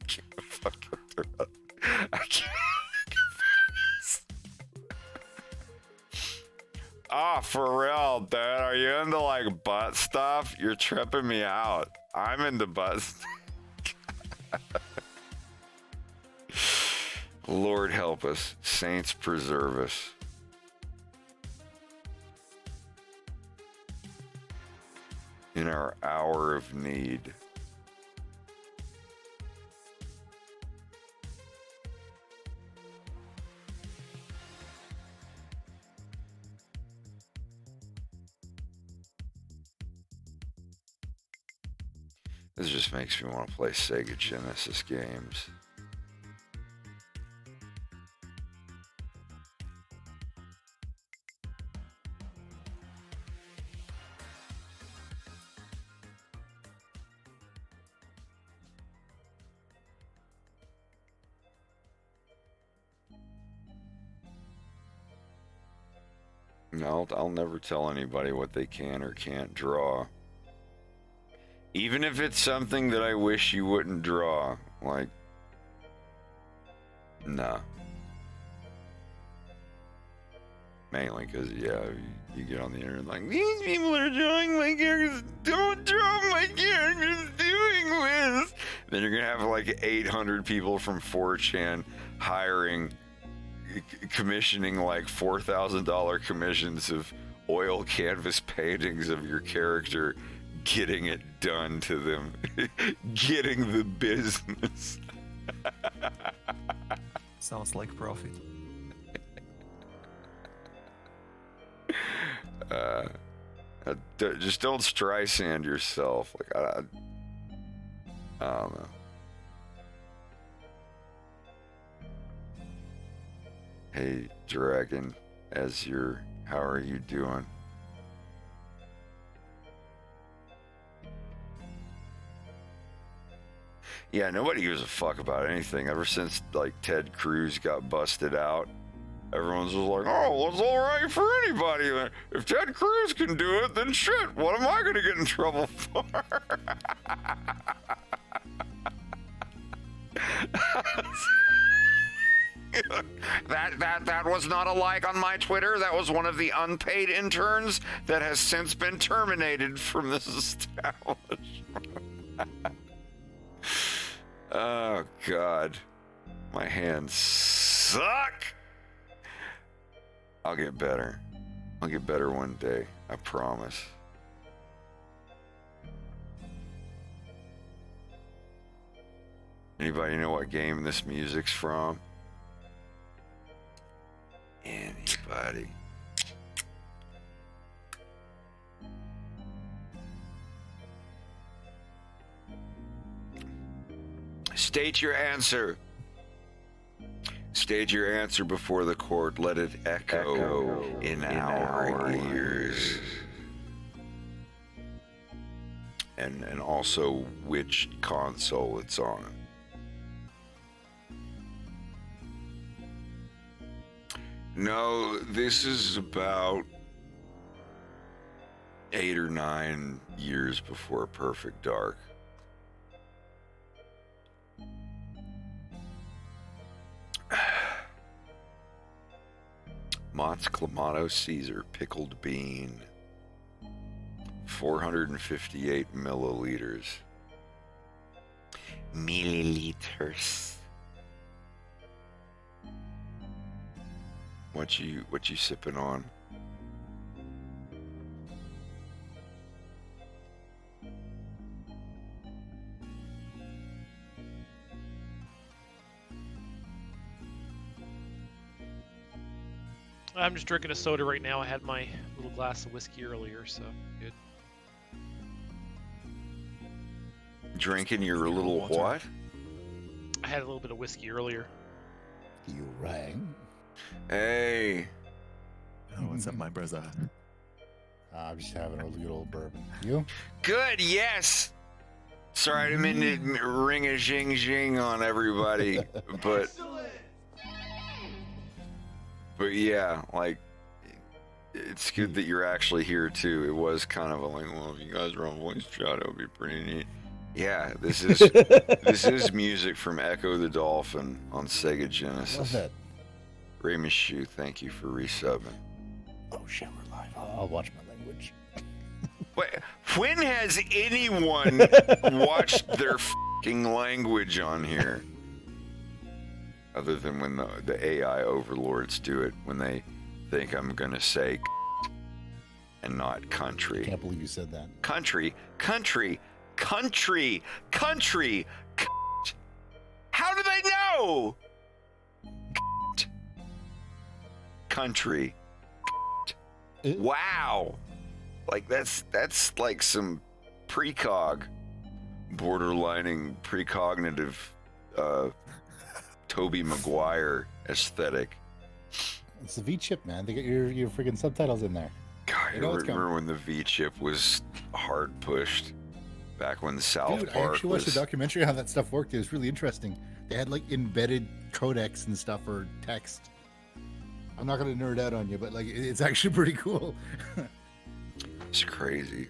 can't fucking do it. I can't. Ah, for real, dude. Are you into like butt stuff? You're tripping me out. I'm into butt stuff. Lord help us. Saints preserve us. In our hour of need. This just makes me want to play Sega Genesis games. No, I'll never tell anybody what they can or can't draw. Even if it's something that I wish you wouldn't draw. Like, nah. Mainly because, yeah, you get on the internet like, these people are drawing my characters. Don't draw my characters doing this. Then you're going to have like 800 people from 4chan commissioning like $4,000 commissions of oil canvas paintings of your character, getting it done to them, getting the business. Sounds like profit. Just don't Streisand yourself. Like, I don't know. Hey, Dragon, how are you doing? Yeah, nobody gives a fuck about anything. Ever since, like, Ted Cruz got busted out, everyone's just like, oh, well, it's all right for anybody. If Ted Cruz can do it, then shit, what am I going to get in trouble for? That was not a like on my Twitter. That was one of the unpaid interns that has since been terminated from this establishment. Oh, God. My hands suck. I'll get better. I'll get better one day. I promise. Anybody know what game this music's from? Anybody? State your answer. State your answer before the court. Let it echo in our ears. And also which console it's on. No, this is about 8 or 9 years before Perfect Dark. Mott's Clamato Caesar pickled bean, 458 milliliters. Milliliters. What you sipping on? I'm just drinking a soda right now. I had my little glass of whiskey earlier, so good. Drinking your little water. what? I had a little bit of whiskey earlier. You rang. Hey. Oh, what's up, my brother? I'm just having a good old bourbon. You? Good, yes. Sorry, I didn't mean to ring a zing zing on everybody, but yeah, like, it's good that you're actually here too. It was kind of like, well, if you guys were on voice chat, it would be pretty neat. Yeah, this is music from Echo the Dolphin on Sega Genesis. What's that? Raymond Shu, thank you for resubbing. Oh shit, we're live. I'll watch my language. Wait, when has anyone watched their fucking language on here? Other than when the AI overlords do it, when they think I'm gonna say and not country. I can't believe you said that. Country. How do they know? Country. Wow. Like that's like some precog, borderlining precognitive Toby Maguire aesthetic. It's the V chip, man. They got your freaking subtitles in there. God, I remember when the V chip was hard pushed back when South Dude, Park I actually watched a documentary on how that stuff worked. It was really interesting. They had like embedded codecs and stuff or text. I'm not going to nerd out on you, but like it's actually pretty cool. It's crazy.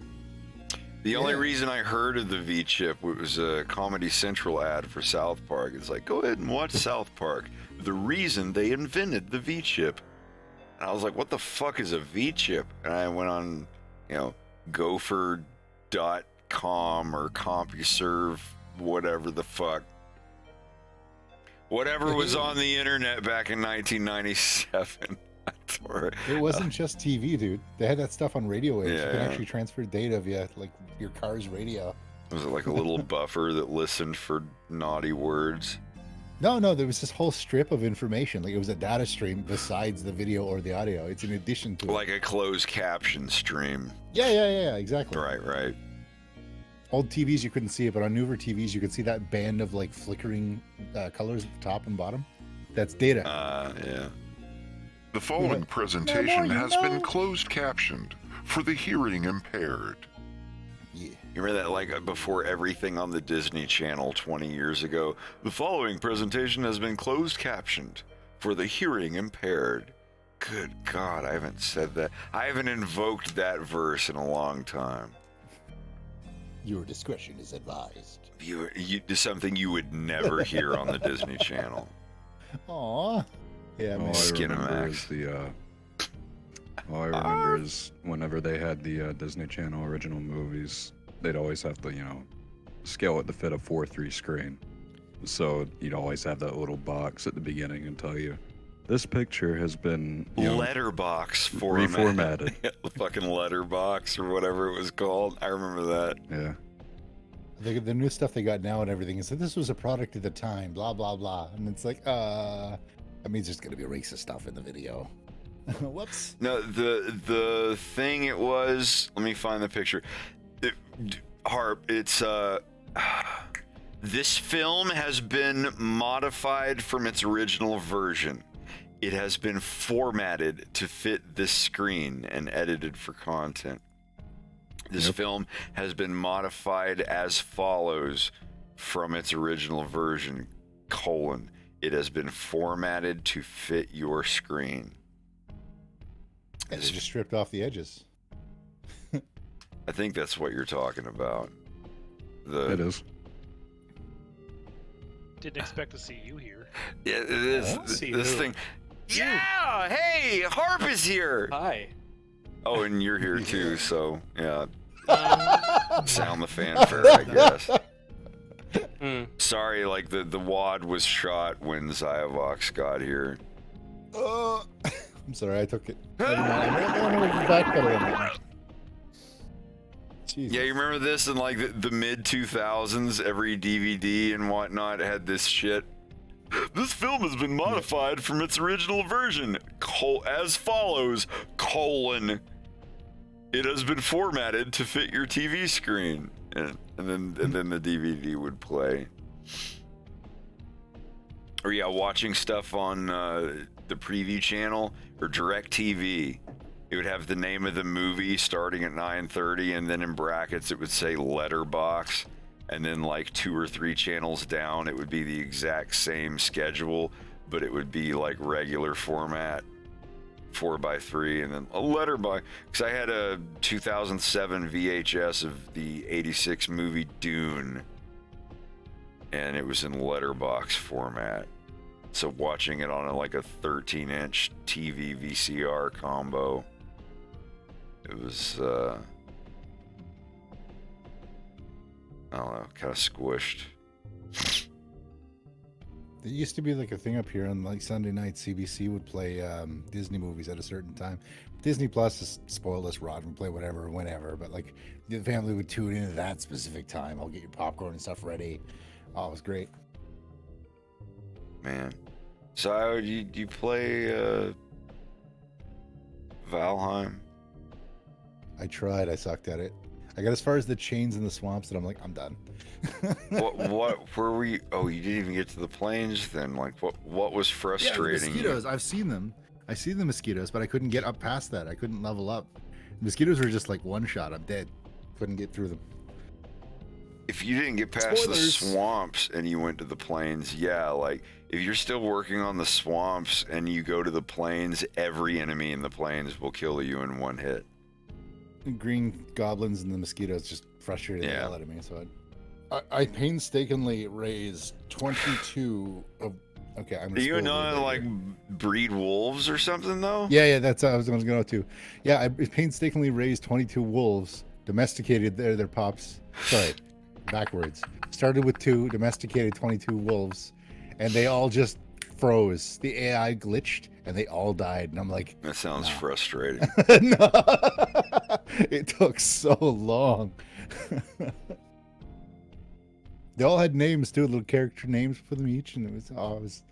The only reason I heard of the V chip was a Comedy Central ad for South Park. It's like, go ahead and watch South Park. The reason they invented the V chip. And I was like, what the fuck is a V chip? And I went on, gopher.com or CompuServe, whatever the fuck. Whatever was on the internet back in 1997. It wasn't just TV, dude. They had that stuff on radio waves. Yeah, You can actually transfer data via like your car's radio. Was it like a little buffer that listened for naughty words? No, there was this whole strip of information. Like it was a data stream besides the video or the audio. It's in addition to Like a closed caption stream. Yeah, exactly. Right. Old TVs you couldn't see it, but on newer TVs you could see that band of like flickering colors at the top and bottom. That's data. Yeah. The following presentation has no. been closed captioned for the hearing impaired. Yeah. You remember that, like, before everything on the Disney Channel 20 years ago? The following presentation has been closed captioned for the hearing impaired. Good God, I haven't said that. I haven't invoked that verse in a long time. Your discretion is advised. You something you would never hear on the Disney Channel. Aw. Yeah, All man. I Skinamax. remember is all I remember is whenever they had the Disney Channel original movies, they'd always have to, scale it to fit a 4:3 screen. So you'd always have that little box at the beginning and tell you, this picture has been Letterbox format. reformatted. The fucking letterbox or whatever it was called. I remember that. Yeah. The new stuff they got now and everything is that this was a product at the time, blah, blah, blah. And it's like, that means there's going to be racist stuff in the video. Whoops. No, the thing it was, let me find the picture. Harp, it's this film has been modified from its original version. It has been formatted to fit this screen and edited for content. This film has been modified as follows from its original version, : it has been formatted to fit your screen. And they just stripped off the edges. I think that's what you're talking about. It is. Didn't expect to see you here. Yeah, this thing. Yeah! Hey, Harp is here! Hi. Oh, and you're here too, so, yeah. Sound the fanfare, I guess. Sorry, like, the WOD was shot when Zyavox got here. I'm sorry, I took it. I don't know what you're backpedaling right now. Jesus. Yeah, you remember this in, like, the mid-2000s? Every DVD and whatnot had this shit. This film has been modified from its original version, as follows, : it has been formatted to fit your TV screen. And then the DVD would play. Or yeah, watching stuff on the preview channel or DirecTV, it would have the name of the movie starting at 9:30, and then in brackets it would say Letterbox, and then like 2 or 3 channels down it would be the exact same schedule, but it would be like regular format, 4:3, and then a Letterbox. Because I had a 2007 VHS of the '86 movie Dune, and it was in Letterbox format. So watching it on like a 13-inch TV VCR combo, it was I don't know, kind of squished. There used to be like a thing up here on like Sunday night. CBC would play Disney movies at a certain time. Disney Plus is spoiled us rotten. We play whatever, whenever. But like the family would tune in at that specific time. I'll get your popcorn and stuff ready. Oh, it was great. Man, so you play Valheim? I tried. I sucked at it. I got as far as the chains in the swamps, and I'm like, I'm done. What were we? Oh, you didn't even get to the plains then. Like, what was Yeah, the frustrating mosquitoes. I've seen them. I see the mosquitoes, but I couldn't get up past that. I couldn't level up. The mosquitoes were just like one shot. I'm dead. Couldn't get through them. If you didn't get past Spoilers. the swamps and you went to the plains, yeah, like if you're still working on the swamps and you go to the plains, every enemy in the plains will kill you in one hit. The green goblins and the mosquitoes just frustrated the Yeah. hell out of me. So I painstakingly raised 22 of. Okay, I'm. Do you not like breed wolves or something though? Yeah, that's what I was going to go to. Yeah, I painstakingly raised 22 wolves, domesticated their pups. Sorry, backwards. Started with 2, domesticated 22 wolves, and they all just froze. The AI glitched, and they all died. And I'm like, That sounds frustrating. no. It took so long. They all had names too, little character names for them each, and it was.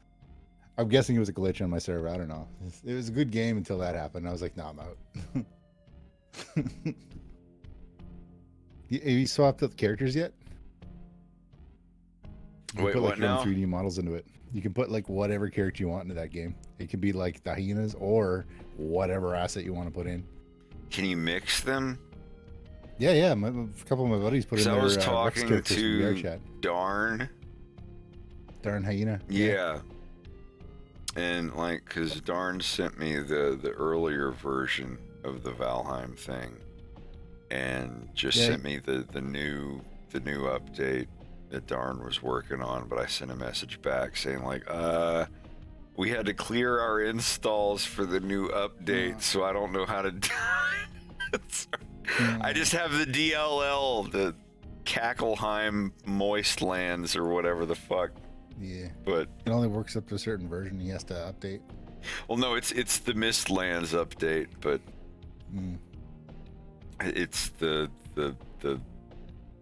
I'm guessing it was a glitch on my server. I don't know. It was a good game until that happened. I was like, no, I'm out. Have you swapped out the characters yet? You Wait, put, what your own now? 3D models into it. You can put like whatever character you want into that game. It could be like the hyenas or whatever asset you want to put in. Can you mix them? Yeah, yeah. A couple of my buddies put in Because their I was Rex talking characters from VR to chat. Darn. Darn hyena. Yeah. And like, because Darn sent me the earlier version of the Valheim thing, and just Yeah. sent me the new update that Darn was working on. But I sent a message back saying like, we had to clear our installs for the new update, so I don't know how to do it. I just have the DLL, the Kackelheim Moistlands or whatever the fuck. Yeah. But It only works up to a certain version. He has to update. well, no, it's the Mistlands update, but Mm. it's the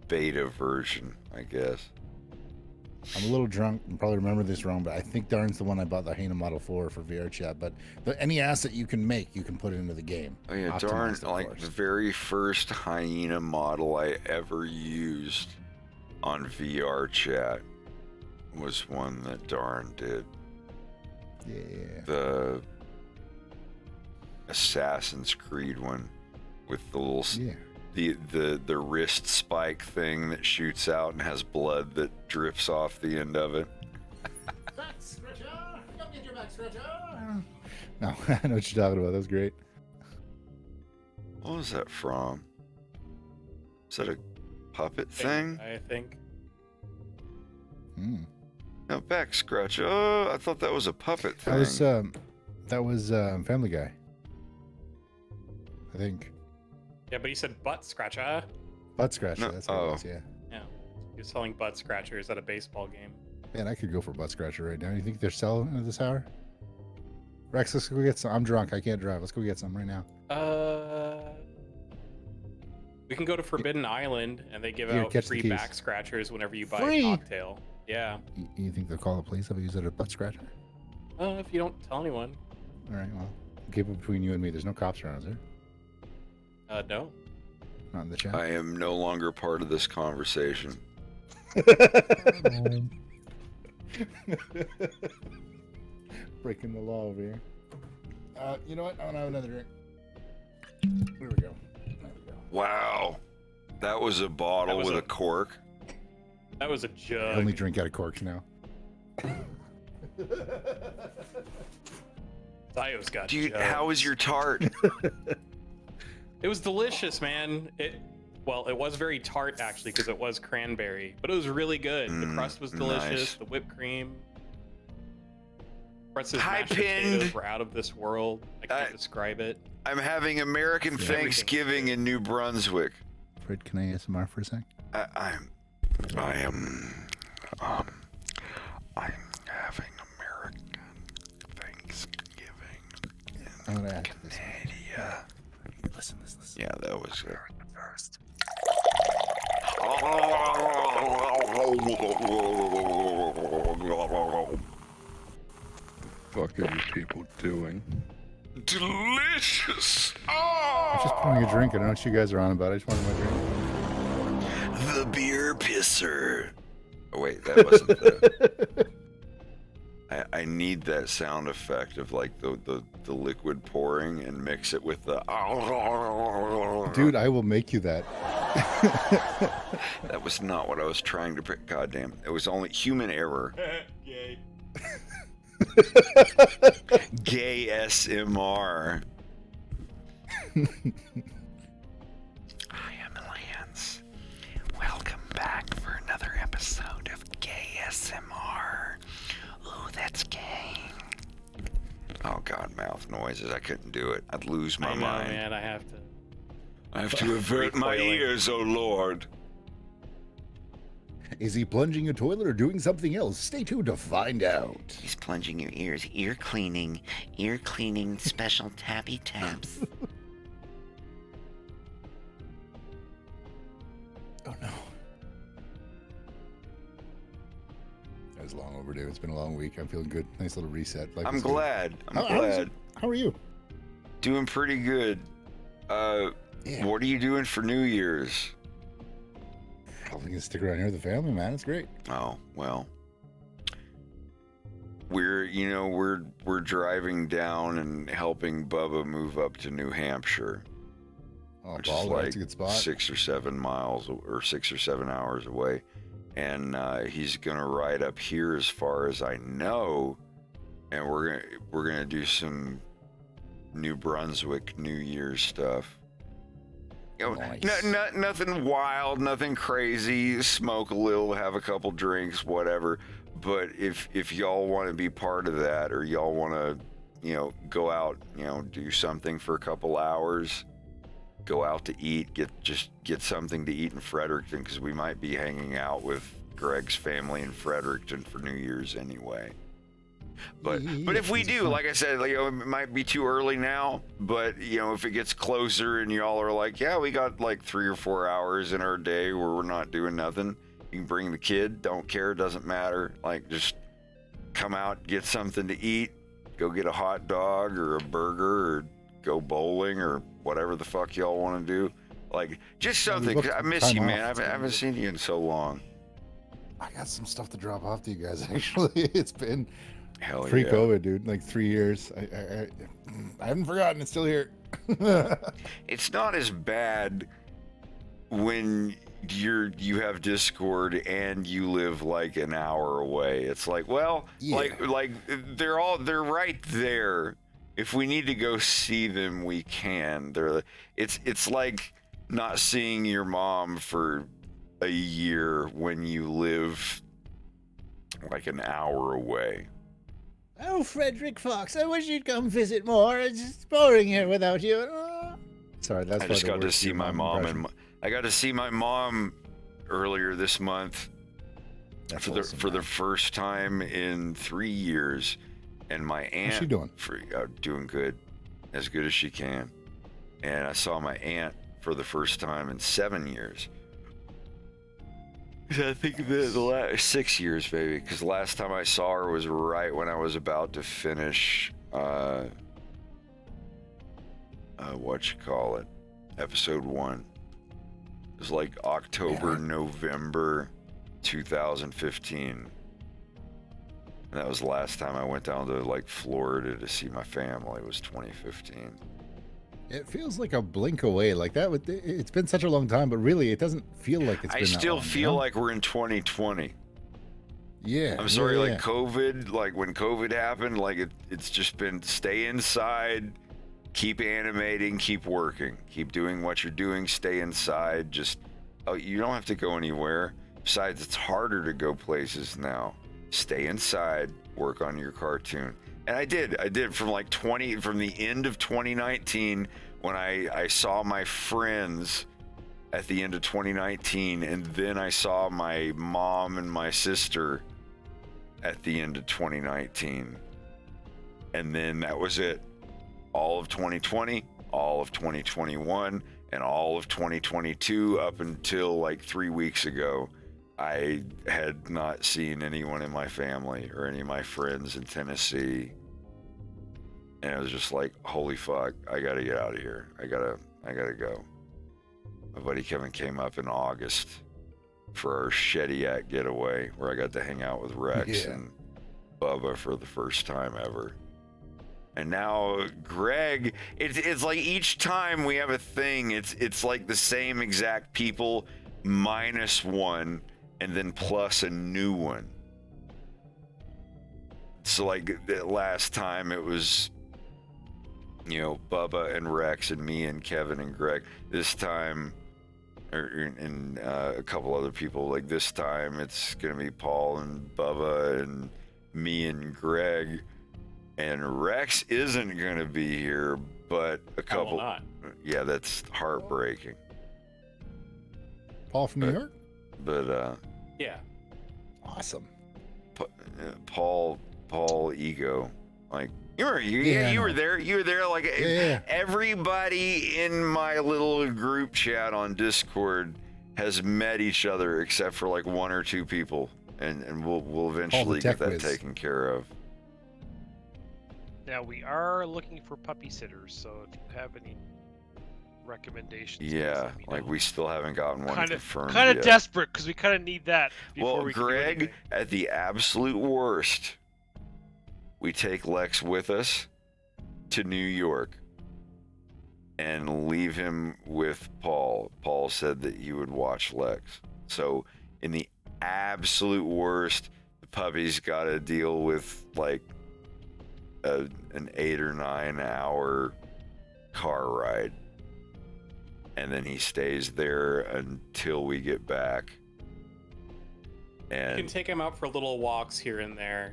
beta version, I guess. I'm a little drunk and probably remember this wrong, but I think Darn's the one I bought the Hyena Model 4 for VR chat. But any asset you can make, you can put into the game. Oh yeah, Darn, Optimized, of like course. the very first hyena model I ever used on VR chat was one that Darn did. Yeah. The Assassin's Creed one with the little Yeah. the wrist spike thing that shoots out and has blood that drips off the end of it. Back scratcher! Come get your back scratcher! No, I know what you're talking about. That was great. What was that from? Is that a puppet thing? I think. Mm. No, back scratch. Oh, I thought that was a puppet thing. That was Family Guy. I think. Yeah, but he said butt scratcher. Butt scratcher. No, That's what it was, yeah. Yeah. He was selling butt scratchers at a baseball game. Man, I could go for butt scratcher right now. You think they're selling at this hour? Rex, let's go get some. I'm drunk. I can't drive. Let's go get some right now. We can go to Forbidden Island and they give Here, out catch the free keys. back scratchers whenever you buy Free? a cocktail. Yeah. You think they'll call the police if I use it as a butt scratcher? If you don't tell anyone. All right, well, keep it between you and me. There's no cops around, is there? No. Not in the chat. I am no longer part of this conversation. Breaking the law over here. You know what? I want to have another drink. There we go. There we go. Wow. That was a bottle That was with a- a cork. That was a I jug. only drink out of corks now. Zio's got Dude, jugs. how was your tart? It was delicious, man. It was very tart actually because it was cranberry, but it was really good. The crust was delicious. Nice. The whipped cream. Russ's Hi, mashed potatoes Pinned. were out of this world. I can't describe it. I'm having American Yeah. Thanksgiving in New Brunswick. Fred, can I ASMR for a sec? I'm having American Thanksgiving I'm in gonna add this. Canada. Listen. Yeah, that was good. First. Fuck are you people doing? Delicious. I'm just pouring a drink. I don't know what you guys are on about. I just wanted my drink. The beer pisser. Oh, wait, that wasn't the... I need that sound effect of like the liquid pouring and mix it with the... Dude, I will make you that. That was not what I was trying to pick. Goddamn. It was only human error. Yay. Gay SMR. I am Lance. Welcome back for another episode of Gay SMR. Ooh, that's gay. Oh god, mouth noises. I couldn't do it. I'd lose my I know, mind. man. I have to. I have to avert my Recoiling. ears, oh lord. Is he plunging a toilet or doing something else? Stay tuned to find out. He's plunging your ears. Ear cleaning special tappy taps. Oh no. That was long overdue. It's been a long week. I'm feeling good. Nice little reset. Life I'm is good. glad. I'm How- glad. How are you? Doing pretty good. Yeah. What are you doing for New Year's? Probably gonna stick around here with the family, man. It's great. Oh, well. we're driving down and helping Bubba move up to New Hampshire, Oh, which is baller. like That's a good spot. 6 or 7 miles or 6 or 7 hours away, and he's gonna ride up here as far as I know, and we're gonna do some New Brunswick New Year's stuff. Nice. Nothing wild, nothing crazy. Smoke a little, have a couple drinks, whatever. But if y'all want to be part of that, or y'all want to, go out, do something for a couple hours, go out to eat, get something to eat in Fredericton, because we might be hanging out with Greg's family in Fredericton for New Year's anyway. But if we do, like I said, it might be too early now, but if it gets closer and y'all are like, yeah, we got like 3 or 4 hours in our day where we're not doing nothing, you can bring the kid, don't care, doesn't matter. Like, just come out, get something to eat, go get a hot dog or a burger, or go bowling, or whatever the fuck y'all want to do. Like, just something. I miss you, man. I haven't seen you in so long. I got some stuff to drop off to you guys. Actually, it's been Hell pre-COVID, dude. Like 3 years. I haven't forgotten. It's still here. It's not as bad when you have Discord and you live like an hour away. It's like, well, Yeah. like they're right there. If we need to go see them, we can. It's like not seeing your mom for a year when you live like an hour away. Oh, Frederick Fox, I wish you'd come visit more. It's just boring here without you. Oh. Sorry, that's I why just the got to worst see your my mom, impression. and I got to see my mom earlier this month That's for awesome, the man. first time in 3 years, and my aunt. How's she doing? Doing good, as good as she can. And I saw my aunt for the first time in 7 years. I think the last 6 years, baby, because the last time I saw her was right when I was about to finish, episode 1. It was like October, November 2015. And that was the last time I went down to like Florida to see my family. It was 2015. It feels like a blink away. Like that. It's been such a long time, but really, it doesn't feel like it's been I that still long, feel like we're in 2020. Yeah. I'm sorry, yeah, like COVID, like when COVID happened, like it's just been stay inside, keep animating, keep working, keep doing what you're doing, stay inside. Just, you don't have to go anywhere. Besides, it's harder to go places now. Stay inside, work on your cartoon. And I did from the end of 2019, when I saw my friends at the end of 2019, and then I saw my mom and my sister at the end of 2019. And then that was it. All of 2020, all of 2021, and all of 2022 up until like 3 weeks ago. I had not seen anyone in my family or any of my friends in Tennessee. And it was just like, holy fuck, I gotta get out of here. I gotta go. My buddy Kevin came up in August for our Shediac getaway, where I got to hang out with Rex and Bubba for the first time ever. And now Greg, it's like each time we have a thing, it's like the same exact people minus one, and then plus a new one. So like the last time it was, Bubba and Rex and me and Kevin and Greg. This time, and a couple other people. Like this time, it's gonna be Paul and Bubba and me and Greg. And Rex isn't gonna be here, but a couple. not. Yeah, that's heartbreaking. Paul from New York. But Yeah. Awesome. Paul Ego, like you were there. You were there. Like everybody in my little group chat on Discord has met each other except for like 1 or 2 people, and we'll eventually get that taken care of. Now we are looking for puppy sitters, so if you have any recommendations, please Yeah, let me like know. we still haven't gotten one confirmed Kind of yet. desperate because we kind of need that. Before Well, we can do Greg, anything. at the absolute worst, we take Lex with us to New York and leave him with Paul. Paul said that he would watch Lex. So in the absolute worst, the puppy's got to deal with like an 8 or 9 hour car ride. And then he stays there until we get back. And You can take him out for little walks here and there.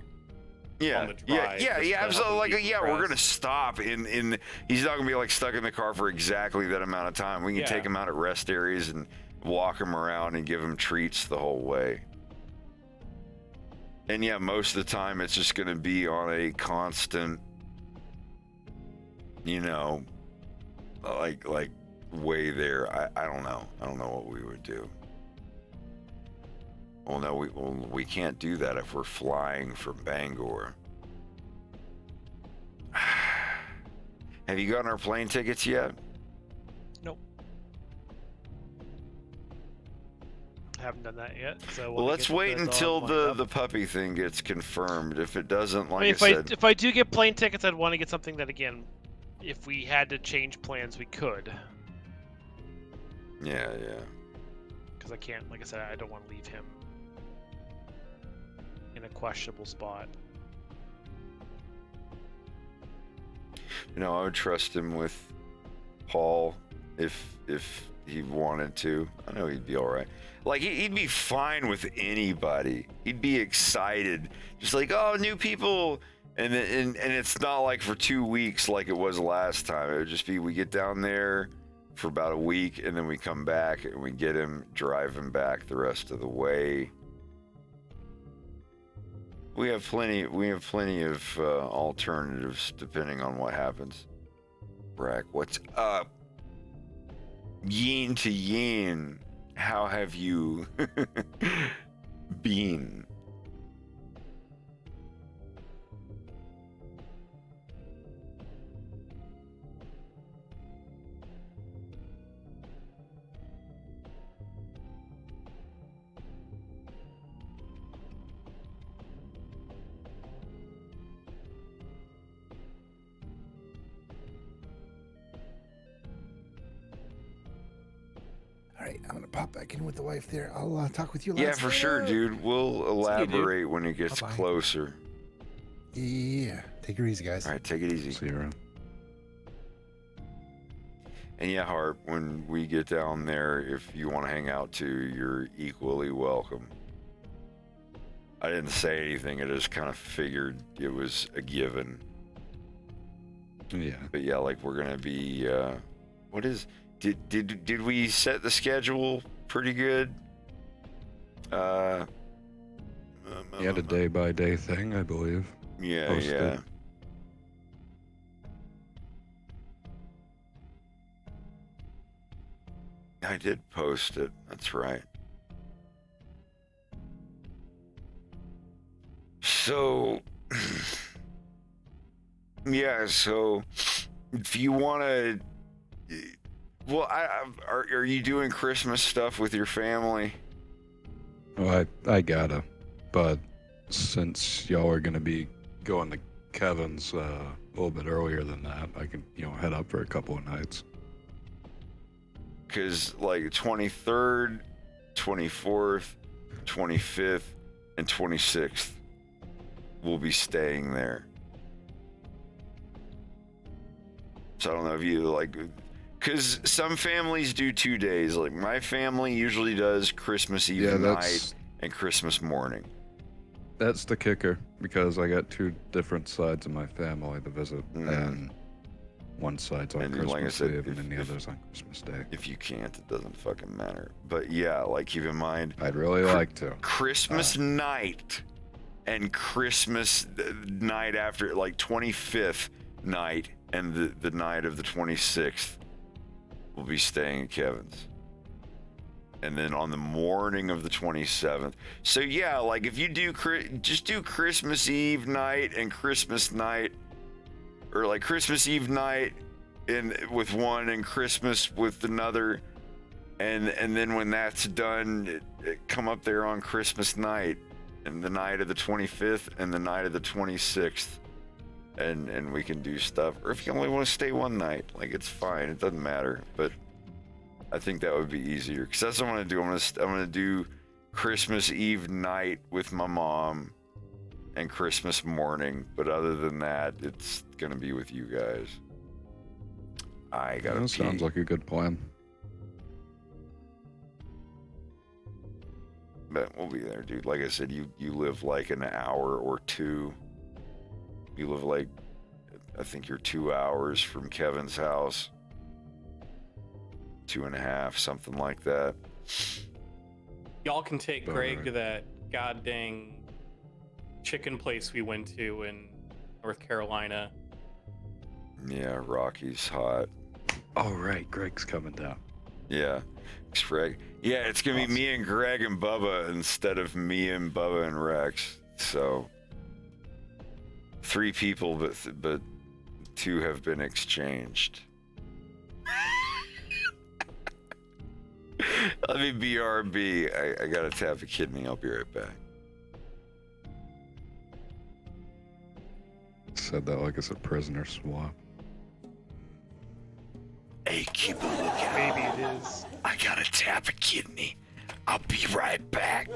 yeah, on the drive, yeah, just to help absolutely. him Like, yeah, we're decompress. gonna stop in. He's not gonna be like stuck in the car for exactly that amount of time. We can Yeah. take him out at rest areas and walk him around and give him treats the whole way. And yeah, most of the time it's just gonna be on a constant, like way there. I don't know. I don't know what we would do. Well, no, we can't do that if we're flying from Bangor. Have you gotten our plane tickets yet? Nope. I haven't done that yet. So Well, let's wait until the puppy thing gets confirmed. If it doesn't, like I said, if I do get plane tickets, I'd want to get something that, again, if we had to change plans, we could. yeah. Because I can't, like I said, I don't want to leave him in a questionable spot. I would trust him with Paul if he wanted to. I know he'd be all right. Like he'd be fine with anybody. He'd be excited, just like, oh, new people. And it's not like for 2 weeks like it was last time. It would just be we get down there for about a week and then we come back and we get him, drive him back the rest of the way. We have plenty of alternatives depending on what happens. Brack, what's up? Yin to yin, how have you been? All right, I'm gonna pop back in with the wife there. I'll talk with you Yeah, later. for sure, dude. We'll elaborate when it gets Bye-bye. closer. Yeah, take her easy, guys. All right, take it easy. See you around. And yeah, Harp, when we get down there, if you want to hang out too, you're equally welcome. I didn't say anything. I just kind of figured it was a given. Yeah. But yeah, like we're gonna be. What is? Did we set the schedule pretty good? You had a day-by-day thing, I believe. Yeah, posted. yeah. I did post it. That's right. So, yeah. So, if you want to, well, are you doing Christmas stuff with your family? Oh, I gotta, but since y'all are gonna be going to Kevin's a little bit earlier than that, I can head up for a couple of nights. Because like 23rd, 24th, 25th, and 26th, we'll be staying there. So I don't know if you like, because some families do 2 days. Like my family usually does Christmas Eve night and Christmas morning. That's the kicker, because I got 2 different sides of my family to visit, and one side's on And then, Christmas like I said, Eve, and then the other's on Christmas Day. If you can't, it doesn't fucking matter. But yeah, like keep in mind, I'd really like to. Christmas night and Christmas night after, like 25th night and the night of the 26th, we'll be staying at Kevin's. And then on the morning of the 27th. So yeah, like if you do, just do Christmas Eve night and Christmas night, or like Christmas Eve night with one and Christmas with another. And then when that's done, come up there on Christmas night and the night of the 25th and the night of the 26th. and we can do stuff. Or if you only want to stay one night, like it's fine. It doesn't matter. But I think that would be easier because that's what I'm gonna do. I'm gonna do Christmas Eve night with my mom and Christmas morning. But other than that, it's gonna be with you guys. I gotta pee. Sounds like a good plan. But we'll be there, dude. Like I said, you live like an hour or two. You live like, I think you're 2 hours from Kevin's house. 2.5, something like that. Y'all can take All Greg right. to that goddamn chicken place we went to in North Carolina. Yeah, Rocky's hot. Oh, right. Greg's coming down. Yeah, it's Greg. Yeah, it's gonna be me and Greg and Bubba instead of me and Bubba and Rex. So 3 people, but 2 have been exchanged. Let me BRB. I gotta tap a kidney. I'll be right back. Said that like it's a prisoner swap. Hey, keep a lookout. Maybe it is. I gotta tap a kidney. I'll be right back.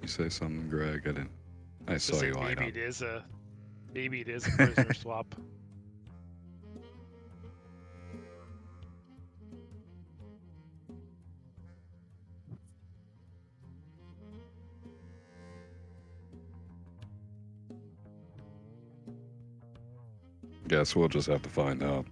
You say something, Greg? I didn't. I saw Just you say light maybe up. it is a prisoner swap. Guess we'll just have to find out.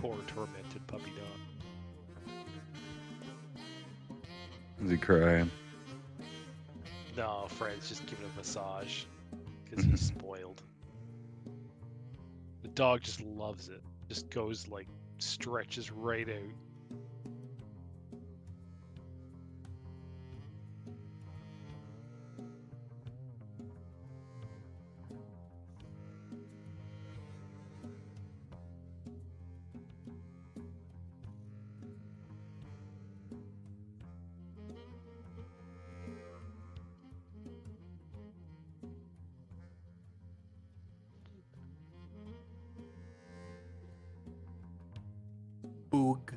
Poor tormented puppy dog. Is he crying? No, Fred's just giving a massage because he's spoiled. The dog just loves it. Just goes like stretches right out. Boog.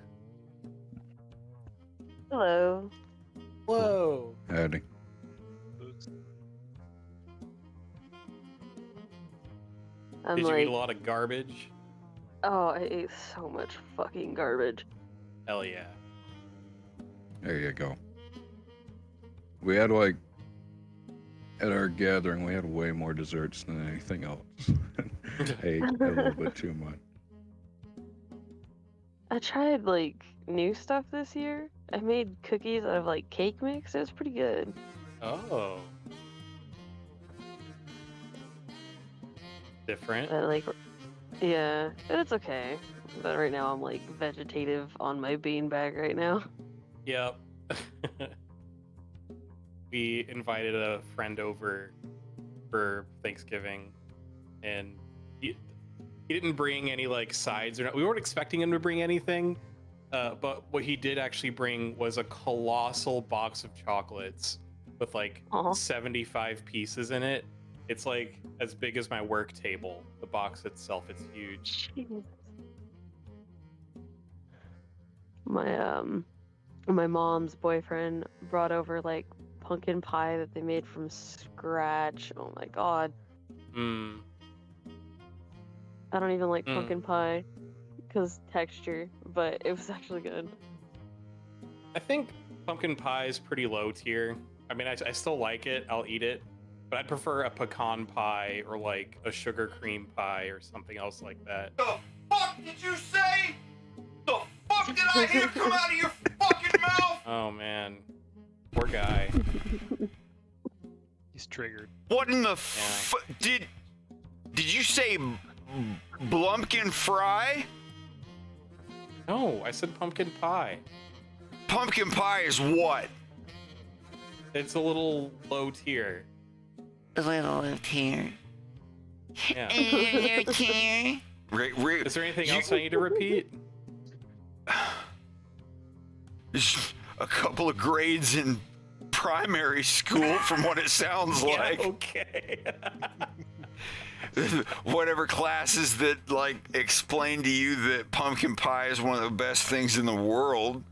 Hello. Whoa. Howdy. I'm Did you like, eat a lot of garbage? oh, I ate so much fucking garbage. Hell yeah. There you go. We had like at our gathering, we had way more desserts than anything else. I ate a little bit too much. I tried like new stuff this year. I made cookies out of like cake mix. It was pretty good. Oh. Different. But like, yeah, it's okay. But right now I'm like vegetative on my beanbag right now. Yep. We invited a friend over for Thanksgiving, and he didn't bring any like sides or not. We weren't expecting him to bring anything, but what he did actually bring was a colossal box of chocolates with like Aw. 75 pieces in it. It's like as big as my work table. The box itself, it's huge. Jeez. My mom's boyfriend brought over like pumpkin pie that they made from scratch. Oh my god. Mm. I don't even like Mm. pumpkin pie because texture, but it was actually good. I think pumpkin pie is pretty low tier. I mean, I still like it. I'll eat it. But I'd prefer a pecan pie or like a sugar cream pie or something else like that. The fuck did you say? The fuck did that him come out of your fucking mouth? Oh man, poor guy. He's triggered. What in the did you say Blumpkin Fry? No, I said pumpkin pie. Pumpkin pie is what? It's a little low tier. A little here. Yeah. A little here. Is there anything else I need to repeat? Just a couple of grades in primary school, from what it sounds like. Okay. Whatever classes that like explain to you that pumpkin pie is one of the best things in the world.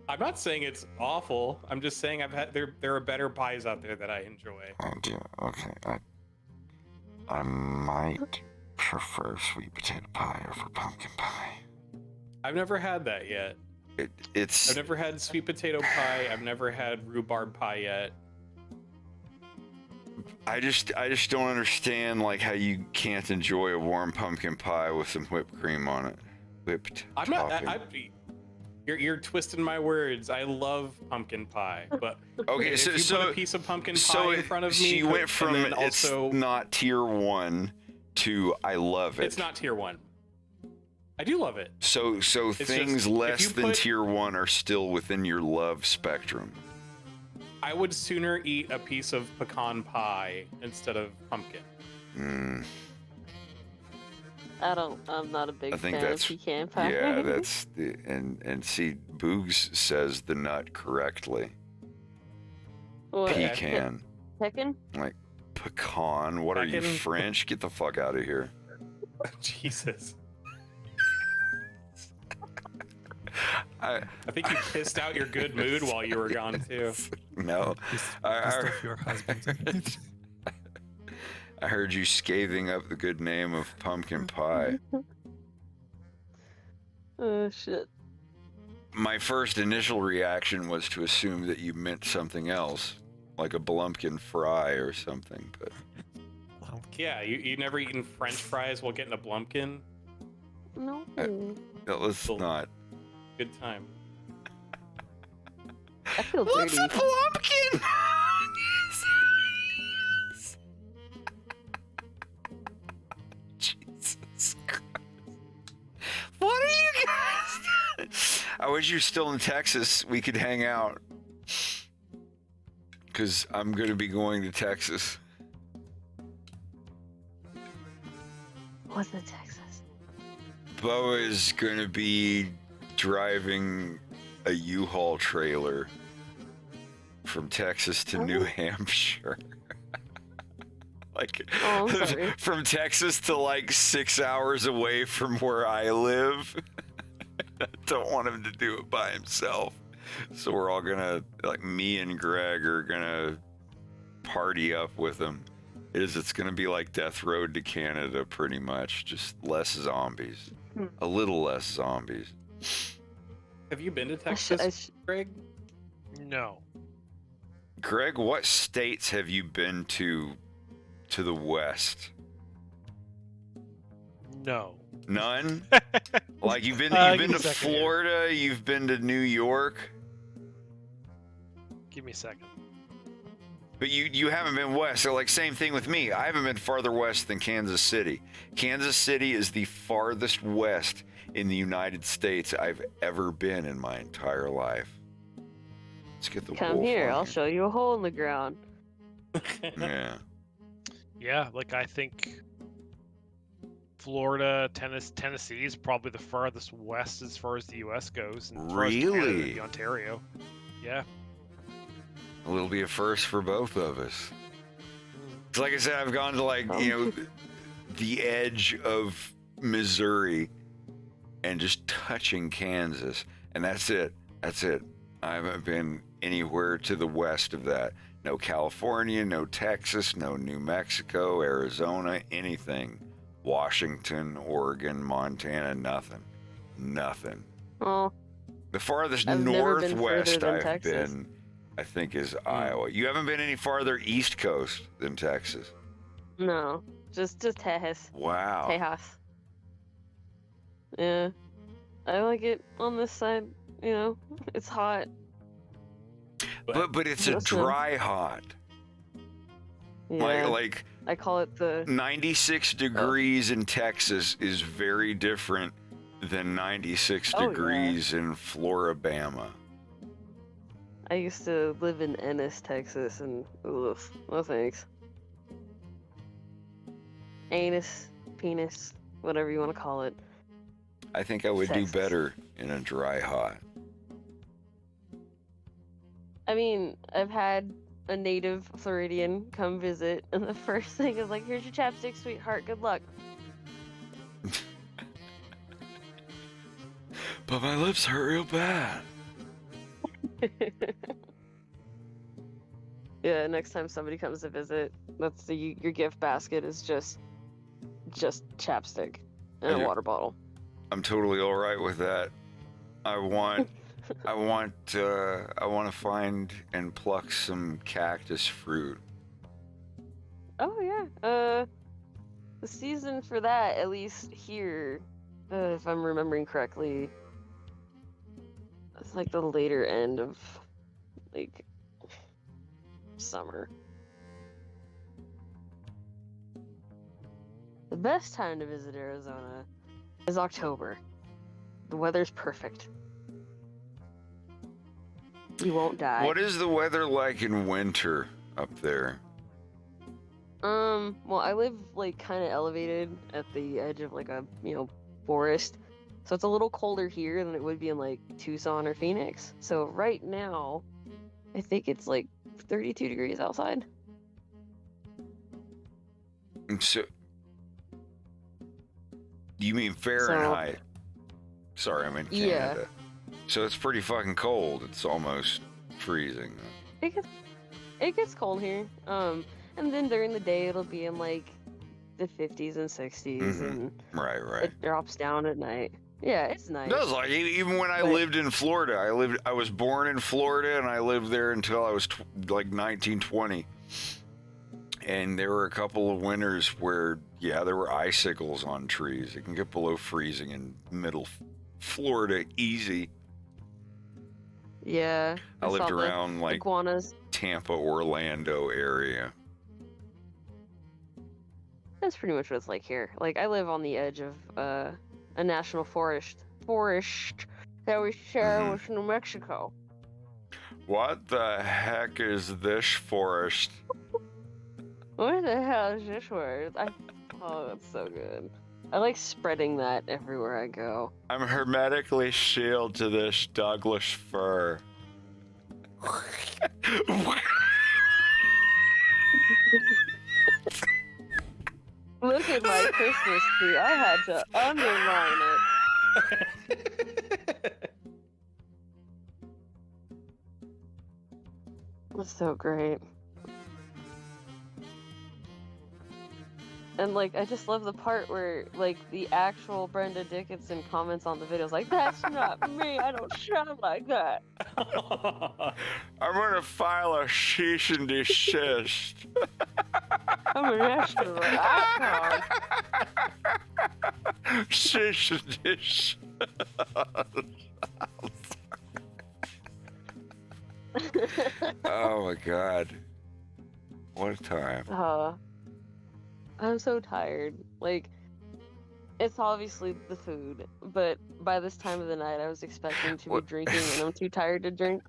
I'm not saying it's awful. I'm just saying there are better pies out there that I enjoy. Oh dear. Okay. I might prefer sweet potato pie over pumpkin pie. I've never had that yet. It's. I've never had sweet potato pie. I've never had rhubarb pie yet. I just don't understand like how you can't enjoy a warm pumpkin pie with some whipped cream on it. Whipped. I'm not. topping. You're twisting my words. I love pumpkin pie, but Okay, if you put a piece of pumpkin pie in front of me, so you went from and then it's also not tier 1 to I love it. it's not tier 1. I do love it. So things just, less if you than put- tier 1 are still within your love spectrum. I would sooner eat a piece of pecan pie instead of pumpkin. I'm not a big I think fan that's of pecan pie. yeah, that's the and see Boogs says the nut correctly. What, Pecan. Pecan? Like pecan. What are you, Pecan. French? Get the fuck out of here. Jesus. I think you pissed out your good mood while you were gone too. no. Pissed I off your husband. I heard you scathing up the good name of pumpkin pie. Oh shit. My first initial reaction was to assume that you meant something else, like a Blumpkin fry or something, but Yeah, you never eaten French fries while getting a Blumpkin? No. let's not. Good time. I feel What's dirty. a Blumpkin? Jesus Christ. What are you guys doing? I wish you were still in Texas. We could hang out. Because I'm going to be going to Texas. What's in Texas? Bo is going to be driving a U-Haul trailer from Texas to New Hampshire. Like, Oh, I'm sorry. from Texas to like 6 hours away from where I live. I don't want him to do it by himself. So we're all gonna, like, me and Greg are gonna party up with him. It's gonna be like Death Road to Canada, pretty much. Just less zombies. A little less zombies. Have you been to Texas, Greg? No. Greg, what states have you been to the west? No. None? Like you've been Give to me a second here. Florida, you've been to New York, Give me a second. but you haven't been west. So like same thing with me. I haven't been farther west than Kansas City. Kansas City is the farthest west in the United States I've ever been in my entire life. Let's get the Come wolf here, on I'll show you a hole in the ground. Yeah. Yeah, like I think Florida, Tennessee is probably the farthest west as far as the U.S. goes. And as far as Canada, it'd Really? be Ontario. Yeah. It'll be a first for both of us. 'Cause like I said, I've gone to like, you know, the edge of Missouri and just touching Kansas. And that's it. That's it. I haven't been anywhere to the west of that. No California, no Texas, no New Mexico, Arizona, anything. Washington, Oregon, Montana, nothing. Nothing. Oh, The farthest I've never been northwest further than I've Texas. been, I think, is Iowa. You haven't been any farther east coast than Texas. no. Just Tejas. Wow. Tejas. Yeah. I like it on this side. You know, it's hot. But it's a Listen. dry hot. Yeah. Like I call it the 96 degrees in Texas is very different than 96 Oh, yeah. degrees in Floribama. I used to live in Ennis, Texas, and ugh, no thanks. Anus, penis, whatever you want to call it. I think I would Texas. do better in a dry hot. I mean, I've had a native Floridian come visit, and the first thing is like, "Here's your chapstick, sweetheart. Good luck." But my lips hurt real bad. Yeah, next time somebody comes to visit, that's your gift basket is just chapstick and a Yeah. water bottle. I'm totally all right with that. I want to find and pluck some cactus fruit. Oh yeah. The season for that, at least here, if I'm remembering correctly, it's like the later end of like summer. The best time to visit Arizona is October. The weather's perfect. You won't die. What is the weather like in winter up there? Well, I live like kind of elevated at the edge of like a, forest. So it's a little colder here than it would be in like Tucson or Phoenix. So right now, I think it's like 32 degrees outside. So, you mean Fahrenheit? Sorry, I mean Canada. Yeah. So it's pretty fucking cold. It's almost freezing. It gets cold here. And then during the day it'll be in like the 50s and 60s, and Right. it drops down at night. Yeah, it's nice. No, it's like even when I lived in Florida, I was born in Florida and I lived there until I was like 19, 20. And there were a couple of winters where, there were icicles on trees. It can get below freezing in middle Florida easy. Yeah. I lived saw the around like iguanas. Tampa, Orlando area. That's pretty much what it's like here. Like I live on the edge of a national forest that we share with New Mexico. What the heck is this forest? What the hell is this word? Oh, that's so good. I like spreading that everywhere I go. I'm hermetically sealed to this Douglas fir. Look at my Christmas tree. I had to underline it. That's so great. And like, I just love the part where like the actual Brenda Dickinson comments on the videos like, "That's not me. I don't sound like that." I'm gonna file a cease and desist. I'm an extra icon. Cease and desist. Oh my god. What a time. I'm so tired. Like, it's obviously the food, but by this time of the night, I was expecting to be drinking, and I'm too tired to drink.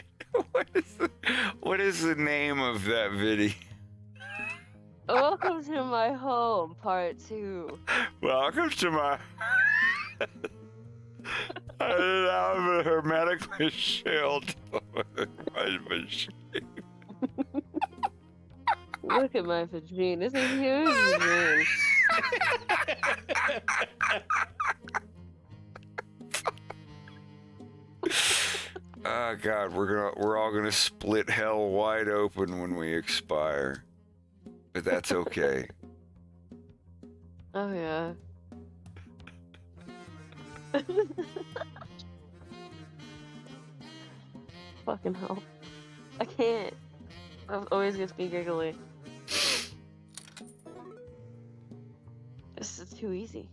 What is the name of that video? Welcome to my home, part 2. Welcome to my... I'm hermetically sealed with my machine. Look at my vagina. It's a huge vagina. Oh god, we're all gonna split hell wide open when we expire. But that's okay. Oh yeah. Fucking hell. I can't. It always gets me giggly. This is too easy.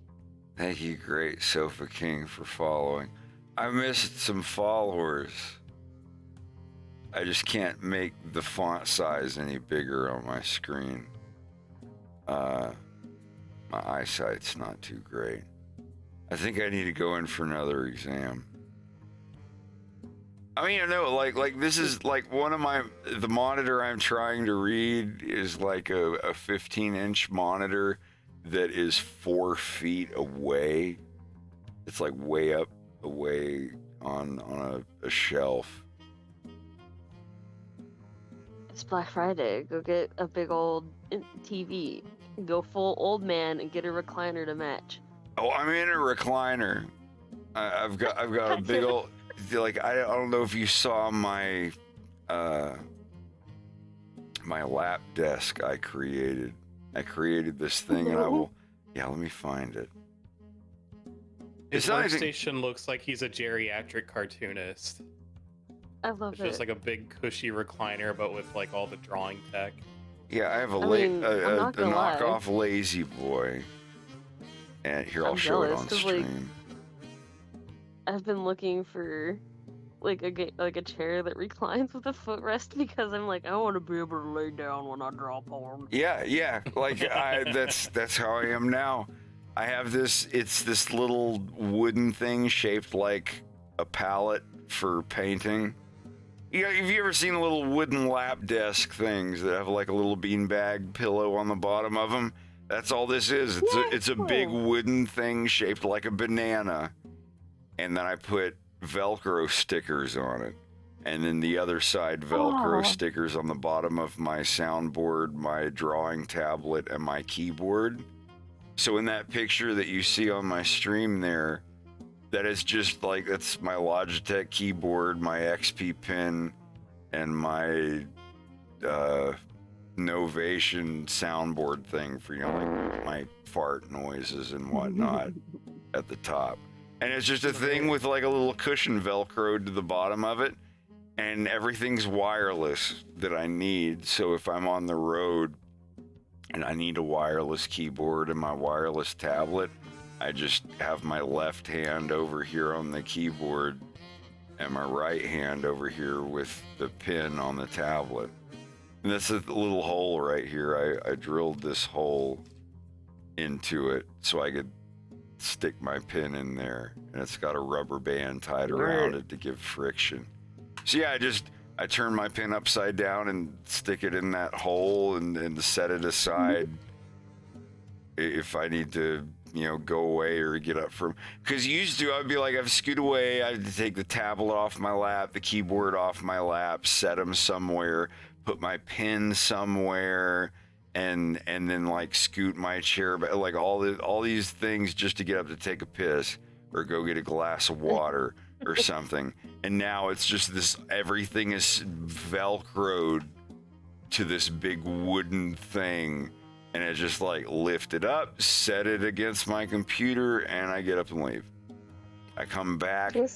Thank you, Great Sofa King, for following. I missed some followers. I just can't make the font size any bigger on my screen. My eyesight's not too great. I think I need to go in for another exam. I mean, I know, like this is like the monitor I'm trying to read is like a 15-inch monitor that is 4 feet away. It's like way up away on a shelf. It's Black Friday. Go get a big old TV. Go full old man and get a recliner to match. Oh, I'm in a recliner. I've got a big old, like, I don't know if you saw my my lap desk I created. I created this thing and I will, yeah, let me find it. His It's not workstation looks like he's a geriatric cartoonist. I love It's it. just like a big cushy recliner, but with like all the drawing tech. Yeah, I have a, I mean, I'm not gonna lie. knockoff Lazy Boy. And here, I'll I'm show it jealous, on 'cause, like, stream. I've been looking for like a chair that reclines with a footrest because I'm like, I want to be able to lay down when I draw porn. Yeah, like that's how I am now. I have this, it's this little wooden thing shaped like a palette for painting. Yeah, have you ever seen little wooden lap desk things that have like a little beanbag pillow on the bottom of them? That's all this is. It's a big wooden thing shaped like a banana. And then I put Velcro stickers on it. And then the other side Velcro stickers on the bottom of my soundboard, my drawing tablet, and my keyboard. So in that picture that you see on my stream there, that is just like, that's my Logitech keyboard, my XP pen, and my Novation soundboard thing for, you know, like my fart noises and whatnot at the top. And it's just a thing with like a little cushion Velcroed to the bottom of it, and everything's wireless that I need. So if I'm on the road and I need a wireless keyboard and my wireless tablet, I just have my left hand over here on the keyboard and my right hand over here with the pin on the tablet. And that's a little hole right here. I drilled this hole into it so I could stick my pin in there, and it's got a rubber band tied around it to give friction. So yeah, I turn my pin upside down and stick it in that hole and set it aside if I need to, you know, go away or get up from, because used to I'd be like, I'd scoot away, I'd take the tablet off my lap, the keyboard off my lap, set them somewhere, put my pin somewhere, and then like scoot my chair, but like all these things just to get up to take a piss or go get a glass of water or something. And now it's just this, everything is Velcroed to this big wooden thing, and it's just like lift it up, set it against my computer, and I get up and leave. I come back, and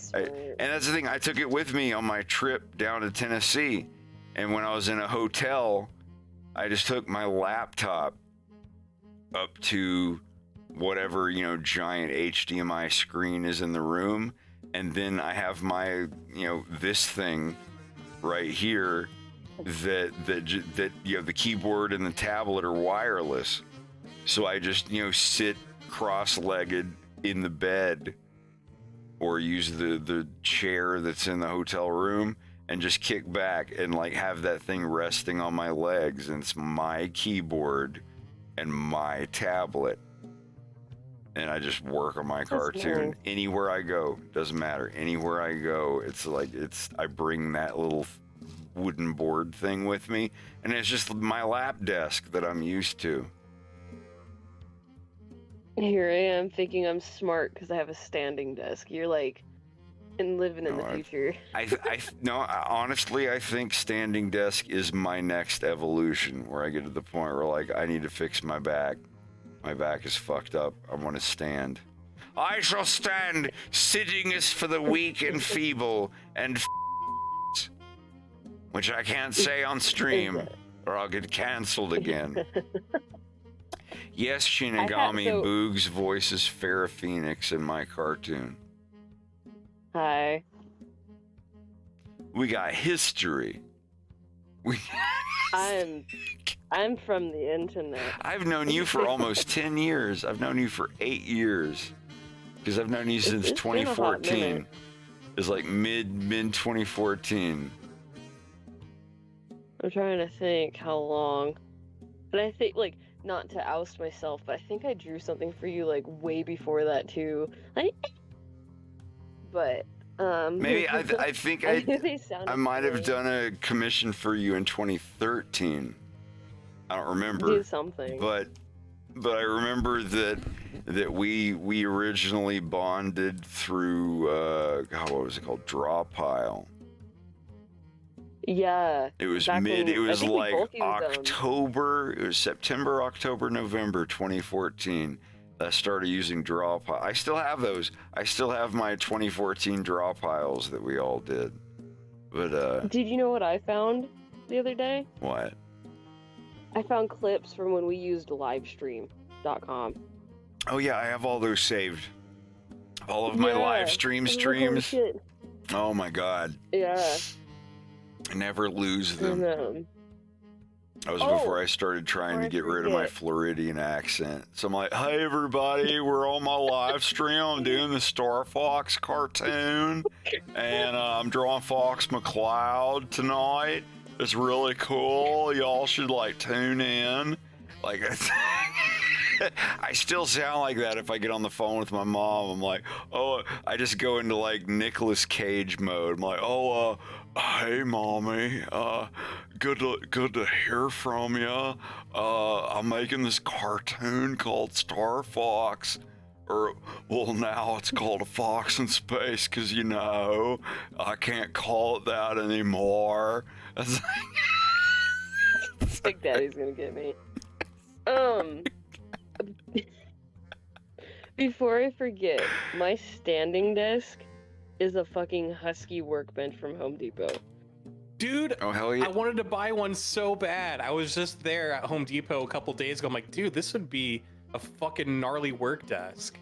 that's the thing, I took it with me on my trip down to Tennessee, and when I was in a hotel, I just took my laptop up to whatever, you know, giant HDMI screen is in the room, and then I have my, you know, this thing right here that you know, the keyboard and the tablet are wireless, so I just, you know, sit cross-legged in the bed or use the chair that's in the hotel room and just kick back and like have that thing resting on my legs, and it's my keyboard and my tablet, and I just work on my cartoon anywhere I go. Doesn't matter, anywhere I go, it's like, I bring that little wooden board thing with me, and it's just my lap desk that I'm used to. Here I am thinking I'm smart because I have a standing desk. You're like, and living in the future. Honestly, I think standing desk is my next evolution, where I get to the point where like I need to fix my back. My back is fucked up. I want to stand. I shall stand. Sitting is for the weak and feeble, and which I can't say on stream, or I'll get canceled again. Yes, Shinigami Boog's voice is Farrah Phoenix in my cartoon. Hi. We got history. I'm from the internet. I've known you for almost 10 years. I've known you for 8 years. Because I've known you since It's been a hot 2014. minute. It's like mid 2014. I'm trying to think how long. And I think, like, not to oust myself, but I think I drew something for you, like, way before that, too. But, Maybe I think they sounded I might have familiar. done a commission for you in 2013. I don't remember. Do something. But I remember that we originally bonded through God, what was it called? Draw Pile. Yeah. It was back mid. when- It I was think we like both used, October. It was September, October, November 2014. I started using draw pile. I still have those. I still have my 2014 draw piles that we all did. But Did you know what I found the other day? what? I found clips from when we used livestream.com. Oh yeah, I have all those saved. All of my Yeah. live stream Holy streams. shit. Oh my god. Yeah. I never lose them. And, That was Oh, before I started trying before to I get rid of my forget. Floridian accent. So I'm like, hey everybody, we're on my live stream. I'm doing the Star Fox cartoon. And I'm drawing Fox McCloud tonight. It's really cool. Y'all should like tune in. Like I still sound like that if I get on the phone with my mom. I'm like, oh, I just go into like Nicolas Cage mode. I'm like, oh, hey mommy, good to hear from you. I'm making this cartoon called Star Fox. Or, well, now it's called A Fox in Space, because, you know, I can't call it that anymore. It's Big Daddy's gonna get me. Before I forget, my standing desk is a fucking Husky workbench from Home Depot. Dude, oh, hell yeah. I wanted to buy one so bad. I was just there at Home Depot a couple days ago. I'm like, dude, this would be a fucking gnarly work desk.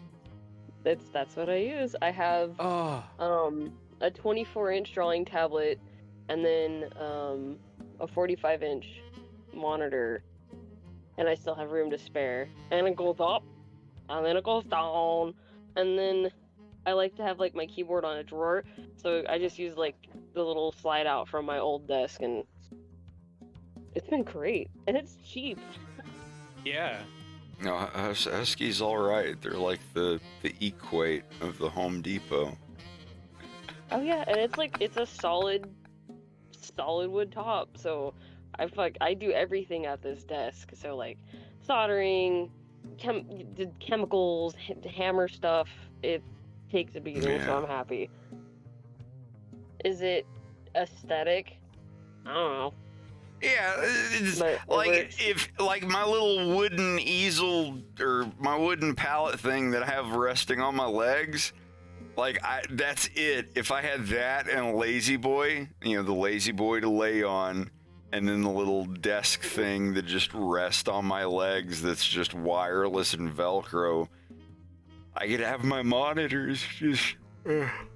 That's what I use. I have Oh, a 24-inch drawing tablet and then a 45-inch monitor, and I still have room to spare. And it goes up, and then it goes down, and then I like to have like my keyboard on a drawer, so I just use like the little slide out from my old desk, and it's been great, and it's cheap. yeah. No, Husky's all right. They're like the equate of the Home Depot. Oh yeah, and it's a solid wood top, so I do everything at this desk. So like soldering, chemicals, hammer stuff. It takes a beating, so Yeah. I'm happy. Is it aesthetic? I don't know. Yeah, it's But it like works. if like my little wooden easel or my wooden pallet thing that I have resting on my legs, like that's it. If I had that and a lazy boy, you know, the lazy boy to lay on, and then the little desk thing that just rests on my legs that's just wireless and Velcro, I could have my monitors just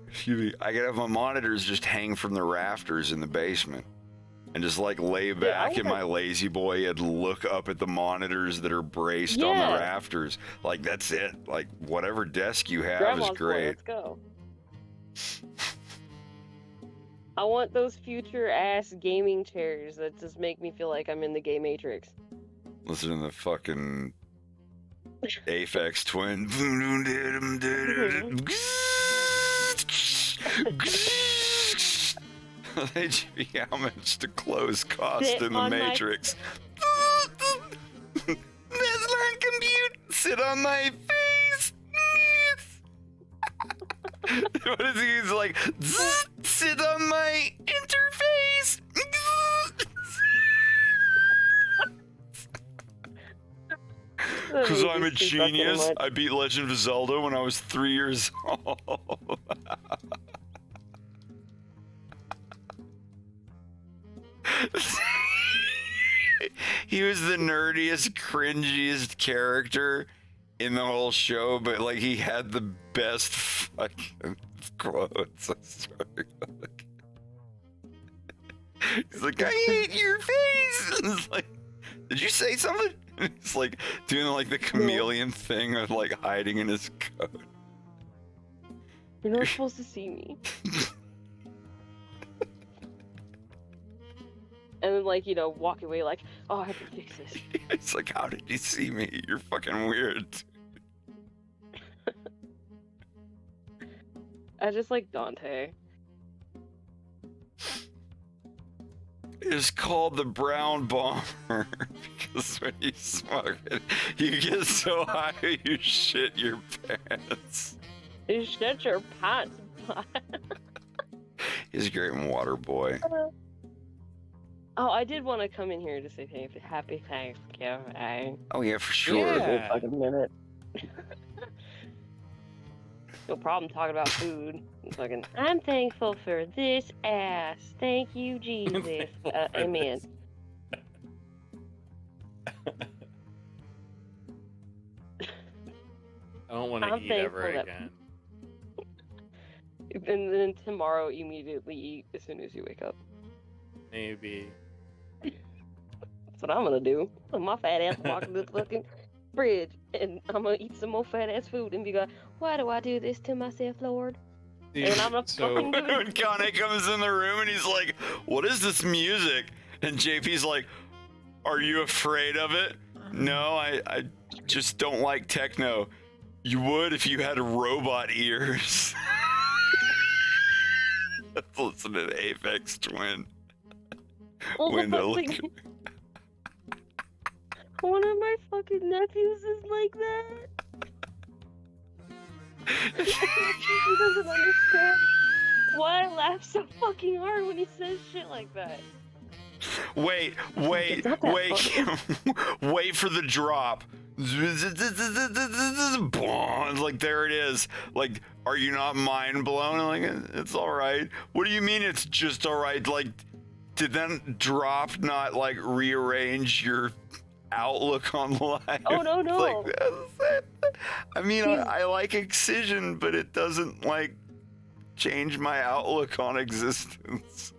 excuse me, I could have my monitors just hang from the rafters in the basement. And just like lay back in my lazy boy and look up at the monitors that are braced on the Yeah. rafters. Like that's it. Like whatever desk you have Grandma's is boy, great. let's go. I want those future ass gaming chairs that just make me feel like I'm in the gay Matrix. Listen to the fucking AFIS twin. HB, how much to close cost Sit in the on my- Matrix? Let's learn compute. Sit on my face. What is he? He's like, sit on my interface. That Because I'm a movie's too fucking genius. much. I beat Legend of Zelda when I was 3 years old. He was the nerdiest, cringiest character in the whole show, but like he had the best fucking quotes. I swear to God. He's like, I hate your face. And it's like, did you say something? He's like doing like the chameleon thing of like hiding in his coat. You're not supposed to see me. And then, like, you know, walk away like, oh, I have to fix this. It's like, how did you see me? You're fucking weird. I just like Dante. It's called the brown bomber because when you smoke it, you get so high you shit your pants. You shut your pants. He's a great water boy. Oh, I did want to come in here to say happy Thanksgiving. Oh yeah, for sure. Wait a fucking minute. No problem talking about food. Fucking, I'm thankful for this ass. Thank you, Jesus. Amen. I don't want to eat ever again. And then tomorrow, immediately eat as soon as you wake up. Maybe. That's what I'm gonna do. My fat ass walk to the fucking fridge, and I'm gonna eat some more fat ass food and be like, why do I do this to myself, Lord? Dude, and I'm gonna fucking do it. When Kanye comes in the room and he's like, what is this music? And JP's like, are you afraid of it? No, I just don't like techno. You would if you had robot ears. Let's listen to the Aphex Twin. Window. One of my fucking nephews is like that. He doesn't understand why I laugh so fucking hard when he says shit like that. Wait wait for the drop. Like, there it is. Like, are you not mind blown? Like, it's all right. What do you mean it's just all right? Like, did that drop not like rearrange your outlook on life? Oh no. Like, I mean, I like Excision, but it doesn't like change my outlook on existence.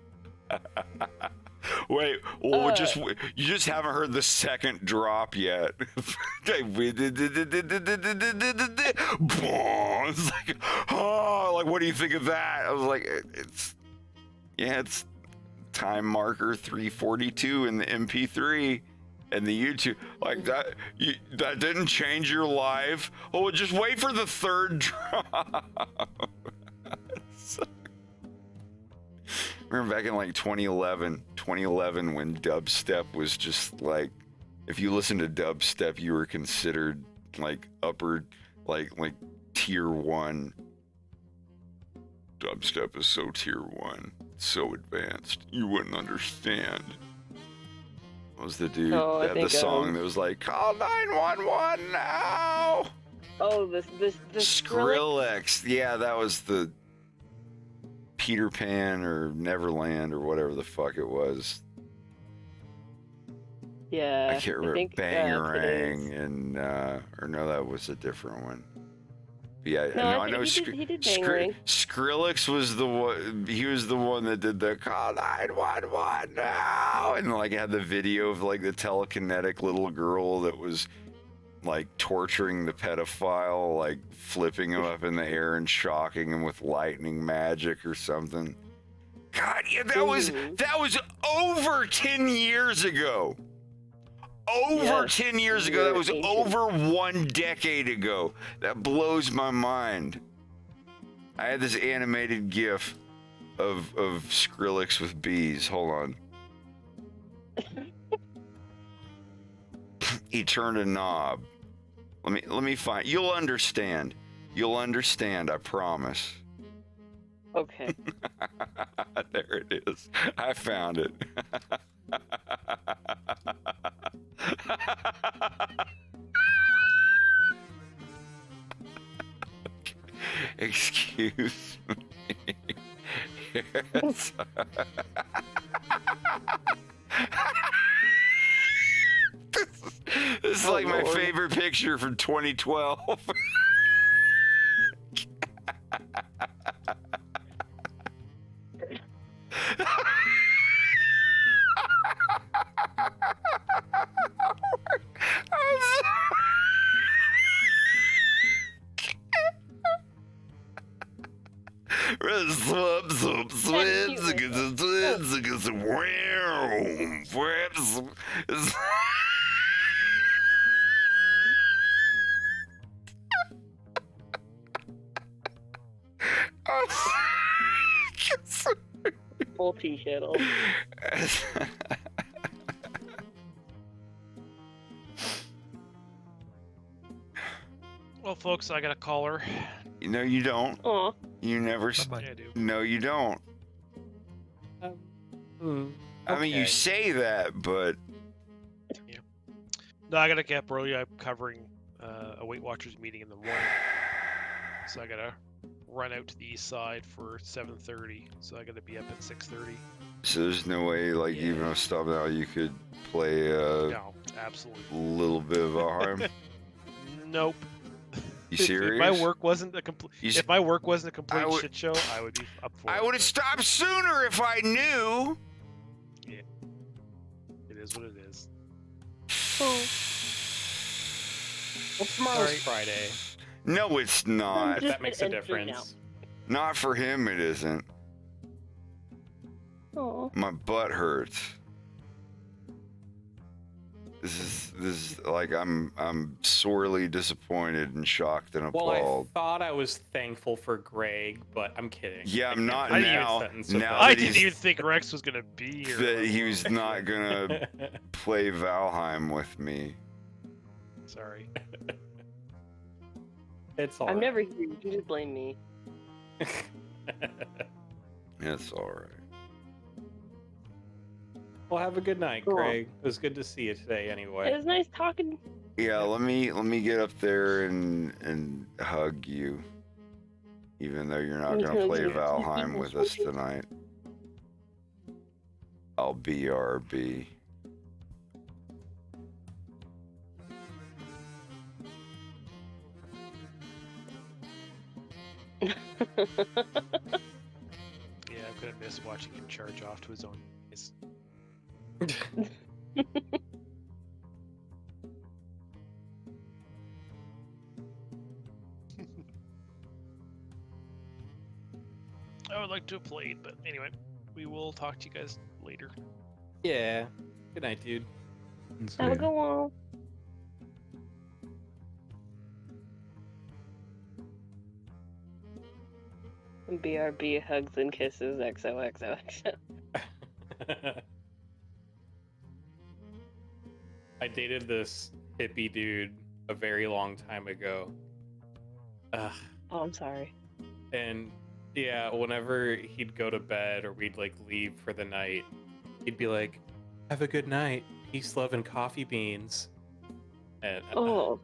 Wait, well, you just haven't heard the second drop yet. It's like, oh, like, what do you think of that? I was like, it's time marker 342 in the MP3 and the YouTube. Like, that didn't change your life. Oh, well, just wait for the third drop. Remember back in like 2011 when dubstep was just like, if you listened to dubstep, you were considered like upper, like tier 1. Dubstep is so tier 1, so advanced, you wouldn't understand. What was the dude that had the song that was like, call 911 now? Oh, this Skrillex. Yeah, that was the Peter Pan or Neverland or whatever the fuck it was. Yeah, I can't remember. Bangarang and or no, that was a different one. But yeah, no, I know. He did Bangarang. Skrillex was the one. He was the one that did the call 911 now, and like had the video of like the telekinetic little girl that was like torturing the pedophile, like flipping him up in the air and shocking him with lightning magic or something. God, yeah, that was over 10 years ago. Over 10 years ago. That was over 1 decade ago. That blows my mind. I had this animated GIF of Skrillex with bees. Hold on. He turned a knob. Let me find. You'll understand. You'll understand, I promise. Okay. There it is. I found it. Excuse me. Yes. This is like my favorite picture from 2012. Full tea kettle. Well, folks, I got a caller. No, you don't. Aw. You never. Yeah, I do. No, you don't. I mean, you Okay. say that, but No, I gotta get up early. I'm covering a Weight Watchers meeting in the morning, so I gotta run out to the east side for 7:30. So I gotta be up at 6:30. so there's no way, like, even if stop now, you could play a No, absolutely. little bit of Valheim. Nope. You If serious? my work wasn't a complete, You s- if my work wasn't a complete would- shit show, I would be up for it. I would have but stopped sooner if I knew. It is what it is. Well, tomorrow's Sorry. Friday. No, it's not. If that makes a difference. Not for him, it isn't. Aw. My butt hurts. This is like I'm sorely disappointed and shocked and Well, I appalled. thought I was thankful for Greg, but I'm kidding. Yeah, I I'm can't not finish my now. sentence Now without- I that didn't he's- even think Rex was gonna be here. that he was not gonna play Valheim with me. Sorry. It's all I'm right. never here. You can just blame me. It's all right. Well, have a good night, Cool. Craig. It was good to see you today, It anyway. was nice talking. Yeah, let me get up there and hug you, even though you're not I'm gonna gonna play do- Valheim with us tonight. I'll BRB. Yeah, I'm gonna miss watching him charge off to his own face. I would like to have played, but anyway, we will talk to you guys later. Yeah. Good night, dude. Have a good one. BRB hugs and kisses XOXOXO. I dated this hippie dude a very long time ago. Ugh. Oh, I'm sorry. And yeah, whenever he'd go to bed or we'd like leave for the night, he'd be like, "Have a good night, peace, love, and coffee beans." And Oh.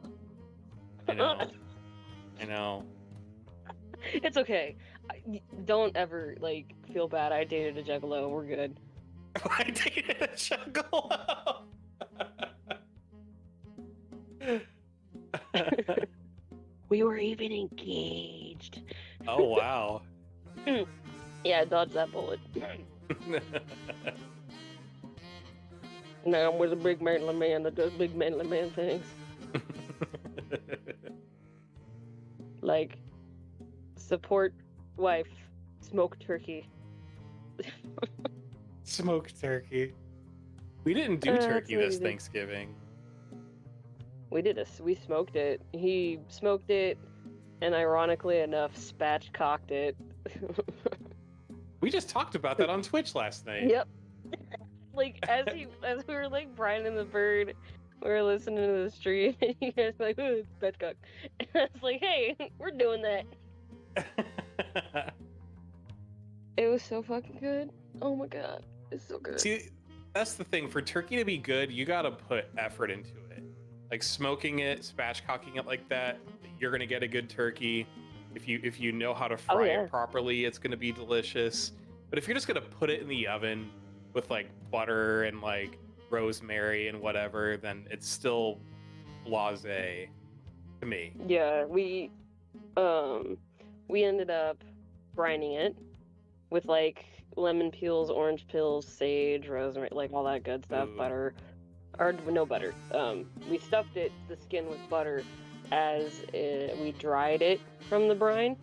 I know, I know. It's okay. Don't ever like feel bad. I dated a juggalo. We're good. I dated a juggalo. We were even engaged. Oh wow. Yeah, dodge that bullet. Now I'm with a big manly man that does big manly man things. Like support wife, smoke turkey. Smoked turkey. We didn't do That's turkey what this we did. Thanksgiving. We smoked it. He smoked it, and ironically enough, spatchcocked it. We just talked about that on Twitch last night. Yep. Like as we were like brining the bird, we were listening to the stream, and you guys were like, "Ooh, it's spatchcock." And I was like, "Hey, we're doing that." It was so fucking good. Oh my god, it's so good. See, that's the thing. For turkey to be good, you gotta put effort into it. Like smoking it, spatchcocking it like that, you're gonna get a good turkey. If you know how to fry yeah. it properly, it's gonna be delicious. But if you're just gonna put it in the oven with like butter and like rosemary and whatever, then it's still blasé to me. Yeah, we ended up brining it with like lemon peels, orange peels, sage, rosemary, like all that good stuff. Ooh. Butter, or no butter. We stuffed the skin with butter as we dried it from the brine,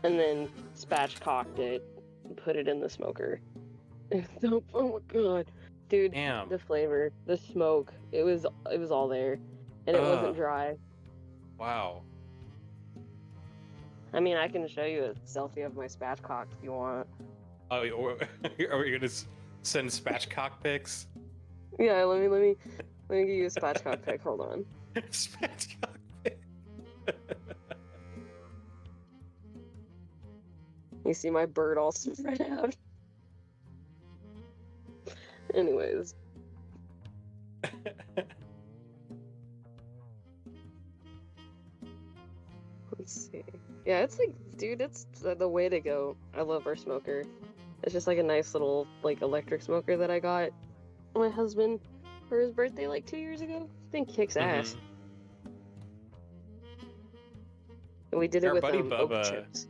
and then spatchcocked it, and put it in the smoker. So, oh my god, dude, Damn. the flavor, the smoke, it was all there, and it wasn't dry. Wow. I mean, I can show you a selfie of my spatchcock if you want. Oh, are we gonna send spatchcock pics? Yeah, let me give you a spatchcock pic. Hold on. Spatchcock pic. You see my bird all spread out. Anyways. Let's see. Yeah, it's like, dude, it's the way to go. I love our smoker. It's just like a nice little like electric smoker that I got my husband for his birthday like 2 years ago. This thing kicks ass. And we did it Our with buddy oak Bubba. chips.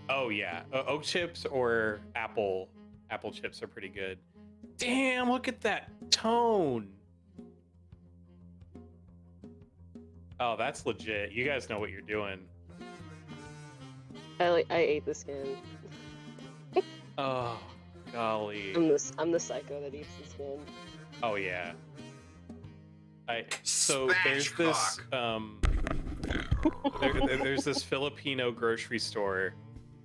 Oh yeah, oak chips or apple chips are pretty good. Damn, look at that tone. Oh, that's legit. You guys know what you're doing. I ate the skin. Oh, golly. I'm the psycho that eats the skin. Oh yeah. So there's this there's this Filipino grocery store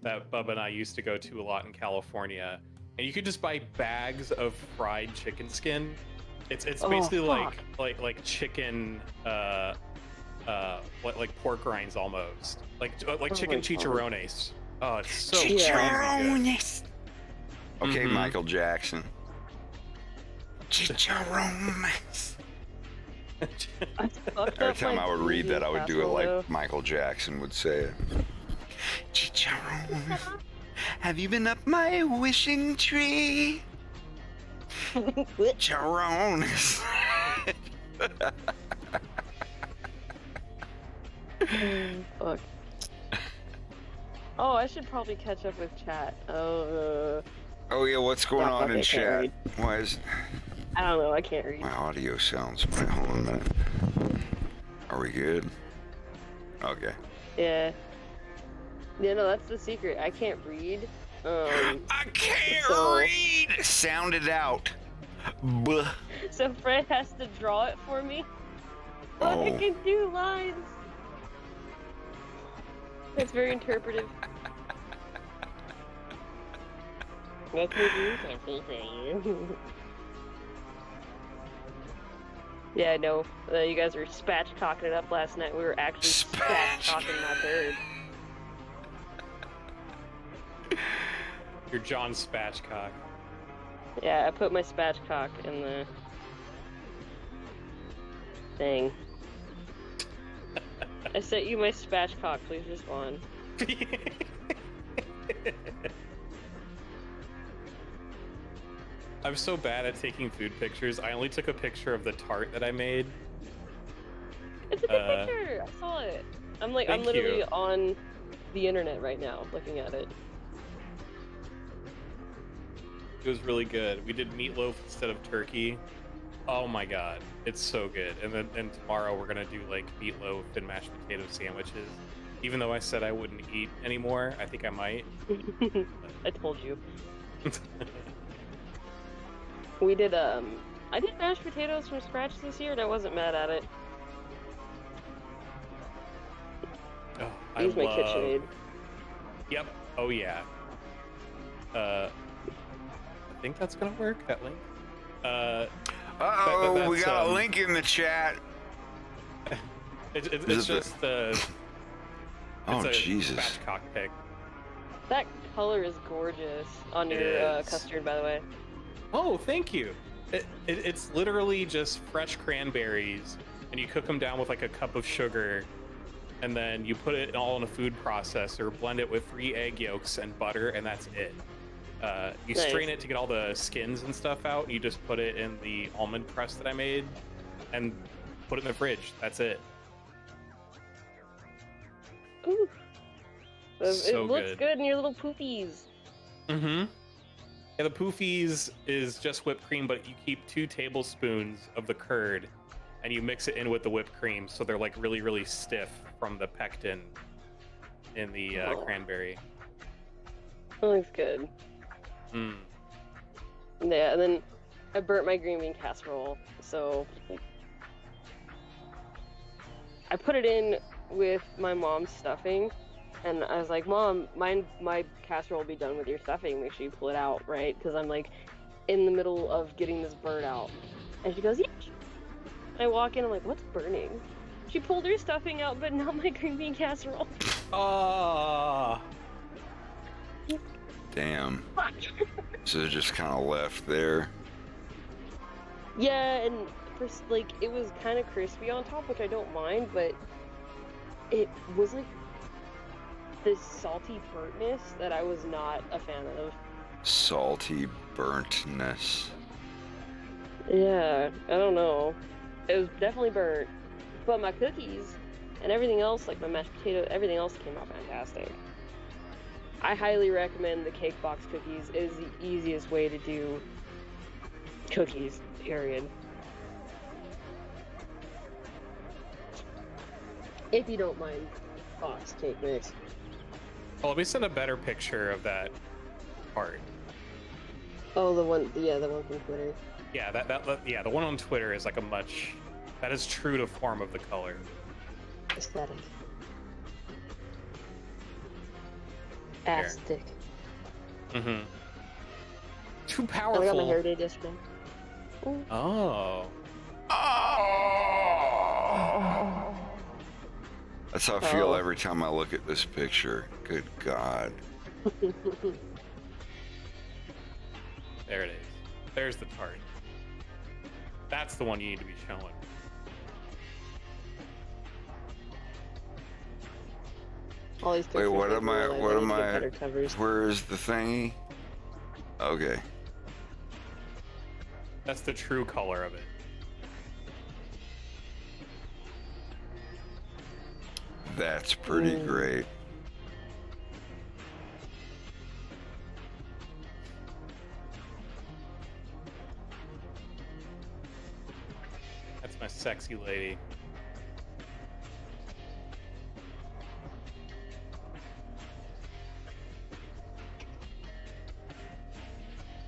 that Bubba and I used to go to a lot in California, and you could just buy bags of fried chicken skin. It's basically like chicken like pork rinds almost, like chicken chicharrones. Oh, it's so Chicharrones. Okay, Mhm. Michael Jackson. Chicharrones. Every time I would read that, I would do it like Michael Jackson would say it. Chicharrones. Have you been up my wishing tree? Chicharrones. Fuck. Oh, I should probably catch up with chat. Oh yeah, what's going Fuck, on in I can't chat? read. Why is I don't know. I can't read. my audio sounds? Wait, hold on a minute. Are we good? Okay. Yeah. Yeah, no, that's the secret. I can't read. I can't so- read. Sound it out. Buh. So Fred has to draw it for me. So I Oh. can do lines. It's very interpretive. That's what you can't see for you. Yeah, no. You guys were spatchcocking it up last night. We were actually spatchcocking my bird. You're John Spatchcock. Yeah, I put my spatchcock in the thing. I sent you my spatchcock. Please respond. I'm so bad at taking food pictures. I only took a picture of the tart that I made. It's a good picture. I saw it. I'm Thank literally you. on the internet right now, looking at it. It was really good. We did meatloaf instead of turkey. Oh my god, it's so good. And tomorrow we're gonna do like meatloaf and mashed potato sandwiches. Even though I said I wouldn't eat anymore, I think I might. I told you. We did I did mashed potatoes from scratch this year, and I wasn't mad at it. Oh, I used my KitchenAid. Yep. Oh yeah. I think that's gonna work. That link. Uh-oh, we got a link in the chat. It's just Oh, it's a Jesus. spatchcock pic. That color is gorgeous on It your is. custard, by the way. Oh, thank you. It's literally just fresh cranberries, and you cook them down with like a cup of sugar, and then you put it all in a food processor, blend it with 3 egg yolks and butter, and that's it. You Nice. strain it to get all the skins and stuff out, and you just put it in the almond press that I made, and put it in the fridge. That's it. Ooh. It So looks good. good in your little poopies. Mm-hmm. Yeah, the poofies is just whipped cream, but you keep 2 tablespoons of the curd, and you mix it in with the whipped cream, so they're like really, really stiff from the pectin in the cranberry. That looks good. Mm. Yeah, and then I burnt my green bean casserole, so like, I put it in with my mom's stuffing, and I was like, Mom, my casserole will be done with your stuffing. Make sure you pull it out, right? Because I'm like in the middle of getting this bird out, and she goes, yeah. I walk in, I'm like, what's burning? She pulled her stuffing out, but not my green bean casserole. Ah. Damn. So it just kind of left there. Yeah, and first, like, it was kind of crispy on top, which I don't mind, but it was like this salty burntness that I was not a fan of. Salty burntness. Yeah, I don't know. It was definitely burnt, but my cookies and everything else, like my mashed potato, everything else came out fantastic. I highly recommend the cake box cookies. It is the easiest way to do cookies, period. If you don't mind box cake mix. Well, let me send a better picture of that part. Oh, the one from Twitter. Yeah, yeah, the one on Twitter is like that is true to form of the color. Aesthetic. Aesthetic. Mm-hmm. Too I powerful. got my hair day yesterday. Oh. That's how I feel every time I look at this picture. Good God. There it is. There's the tart. That's the one you need to be showing. All these Wait, what pictures am I? make me What realize am I need to get I? better covers. Where is the thingy? Okay. That's the true color of it. That's pretty great. That's my sexy lady.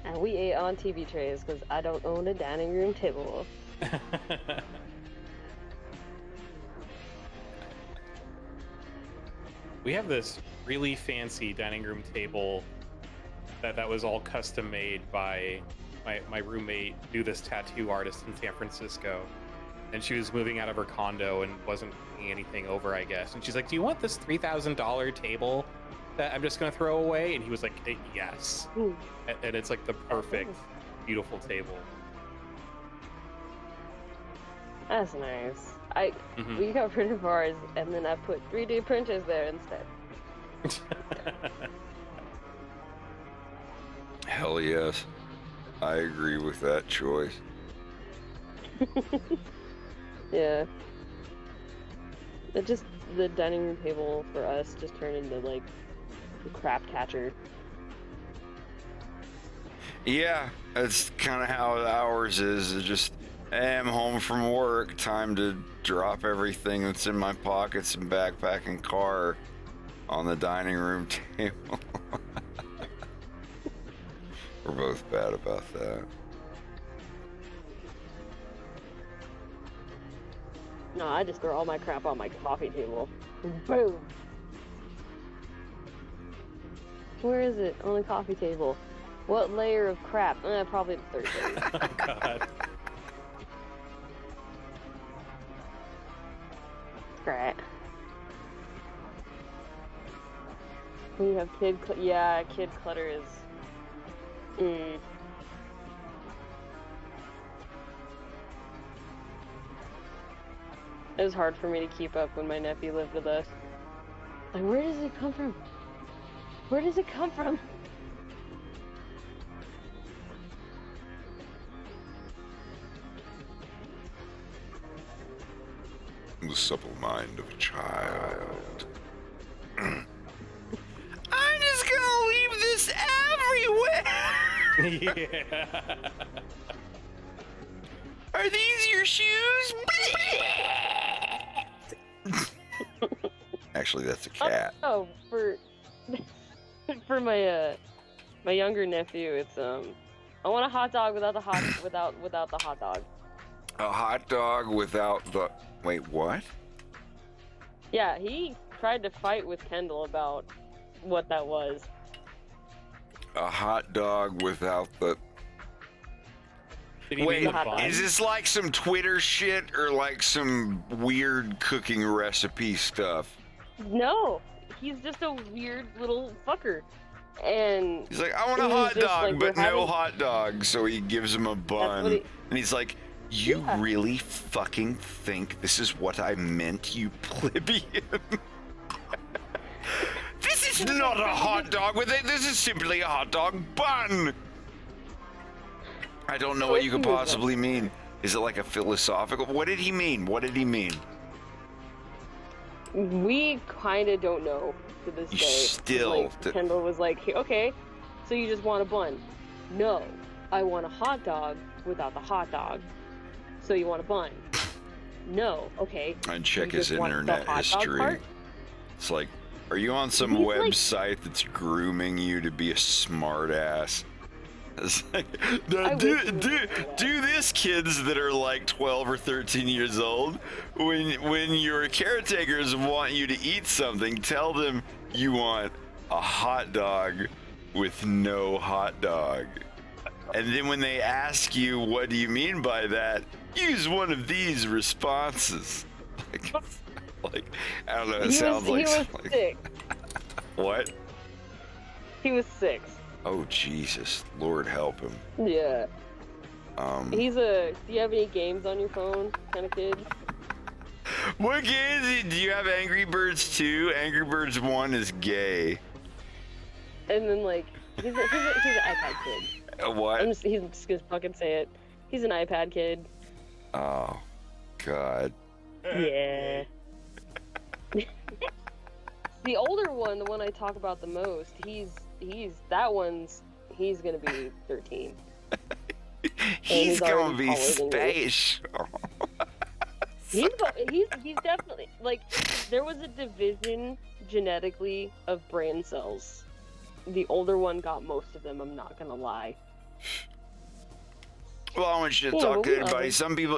And we ate on TV trays because I don't own a dining room table. We have this really fancy dining room table that was all custom made by my roommate, knew this tattoo artist in San Francisco, and she was moving out of her condo and wasn't bringing anything over, I guess. And she's like, "Do you want this $3,000 table that I'm just gonna throw away?" And he was like, "Yes." And it's like the perfect, beautiful table. That's nice. We got rid of ours, and then I put 3D printers there instead. Hell yes. I agree with that choice. Yeah. The dining room table for us just turned into like a crap catcher. Yeah, that's kind of how ours is. It's just, hey, I'm home from work. Time to drop everything that's in my pockets and backpack and car on the dining room table. We're both bad about that. No, I just throw all my crap on my coffee table. Boom. Where is it? On the coffee table. What layer of crap? Probably the third layer. Oh God. Right. When you have kid clutter is. It was hard for me to keep up when my nephew lived with us. Like, where does it come from? Where does it come from? The supple mind of a child. I'm just gonna leave this Yeah. Are these your shoes? Actually, that's a cat. Oh, for for my my younger nephew, it's I want a hot dog without the without the hot dog. A hot dog without the... Wait, what? Yeah, he tried to fight with Kendall about what that was. A hot dog without the... Did he Wait, mean the bun? is this like some Twitter shit or like some weird cooking recipe stuff? No, he's just a weird little fucker. And He's like, I want a he's hot just dog, like, but we're no having- hot dog. So he gives him a bun. what he- And he's like, you Yeah. really fucking think this is what I meant, you plebeian? This is not a hot dog with it. This is simply a hot dog bun. I don't know what you could possibly mean. Is it like a philosophical? What did he mean? What did he mean? We kind of don't know to this You day. still Like, d- Kendall was like, okay, so you just want a bun? No, I want a hot dog without the hot dog. So you want a bun? No, okay. And check you his just want the internet hot dog history. part? It's like, are you on some He's like- website that's grooming you to be a smart ass? It's like, I do wish you would do that. this, kids that are like 12 or 13 years old. When your caretakers want you to eat something, tell them you want a hot dog with no hot dog. And then when they ask you, what do you mean by that? Use one of these responses. Like I don't know, it sounds he like... was like 6. what? He was 6. Oh, Jesus. Lord help him. Yeah. He's Do you have any games on your phone kind of kid? What games? Do you have Angry Birds 2? Angry Birds 1 is gay. And then, like, he's an iPad kid. What? He's just gonna fucking say it. He's an iPad kid. Oh, God. Yeah. The older one, the one I talk about the most, he's gonna be 13. He's gonna already be taller than me. special. He's definitely, like, there was a division genetically of brain cells. The older one got most of them, I'm not gonna lie. Well, I want you to Yeah, talk but to we love everybody. him.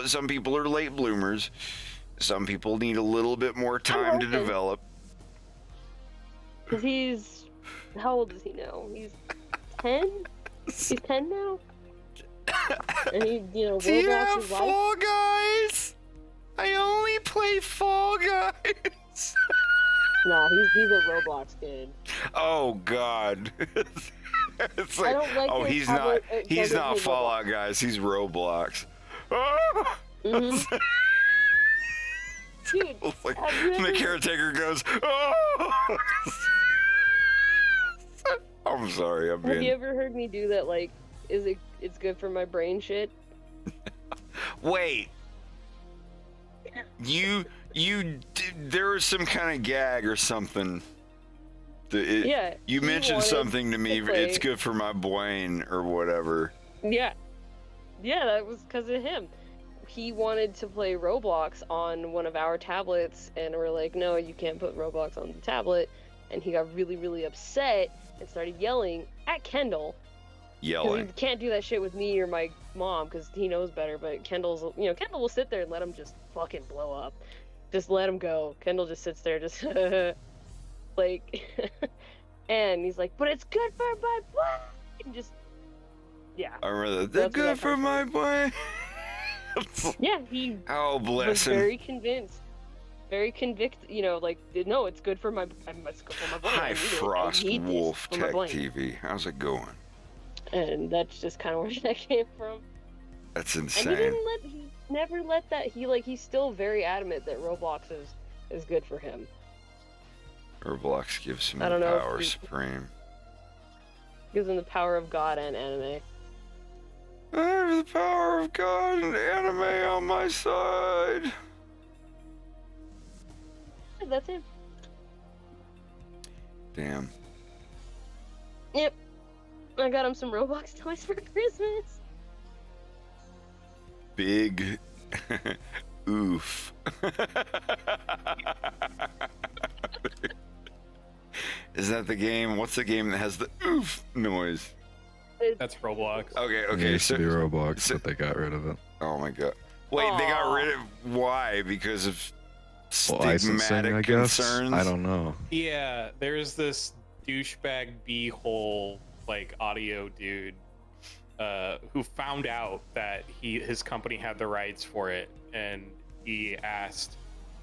Some people are late bloomers. Some people need a little bit more time to hoping. develop. Cause he's, how old is he now? He's 10? He's 10 now? And he, Do you Roblox have is life. Fall Guys? I only play Fall Guys. No, he's a Roblox kid. Oh God. It's I like, don't like oh, his he's not. tablet, it He's doesn't not play Fallout Guys. He's Roblox. Ah! Mhm. Dude, It's like, have you and the ever- caretaker goes, oh! I'm sorry. I'm have you being. ever heard me do that? Like, it's good for my brain shit. Wait. There was some kind of gag or something. Yeah, You he mentioned wanted something to me. to play- It's good for my brain or whatever. Yeah, that was because of him. He wanted to play Roblox on one of our tablets, and we're like, no, you can't put Roblox on the tablet. And he got really, really upset and started yelling at Kendall. 'Cause Yelling. he can't do that shit with me or my mom because he knows better. But Kendall will sit there and let him just fucking blow up. Just let him go. Kendall just sits there, just like, and he's like, but it's good for my brain. Just, yeah. I remember that. They're That's where good that for comes my from. brain. Yeah, he Oh, was bless him. very convinced. Very convicted, like, no, it's good for my, it's good for my brain. Hi, I need it. I Frost need this Wolf for my Tech brain. TV. How's it going? And that's just kind of where that came from. That's And insane. he never let that, he's still very adamant that Roblox is good for him. Roblox gives him I don't know if power he- supreme. Gives him the power of God and anime. I have the power of God and anime on my side. Yeah, that's him. Damn. Yep. I got him some Roblox toys for Christmas. Big oof. Is that the game? What's the game that has the oof noise? That's Roblox. Okay, It okay. used to be Roblox, but they got rid of it. Oh my god. Wait, they got Aw. rid of why? Because of Well, licensing, stigmatic I guess. concerns? I don't know. Yeah, there's this douchebag b-hole like audio dude who found out that his company had the rights for it, and he asked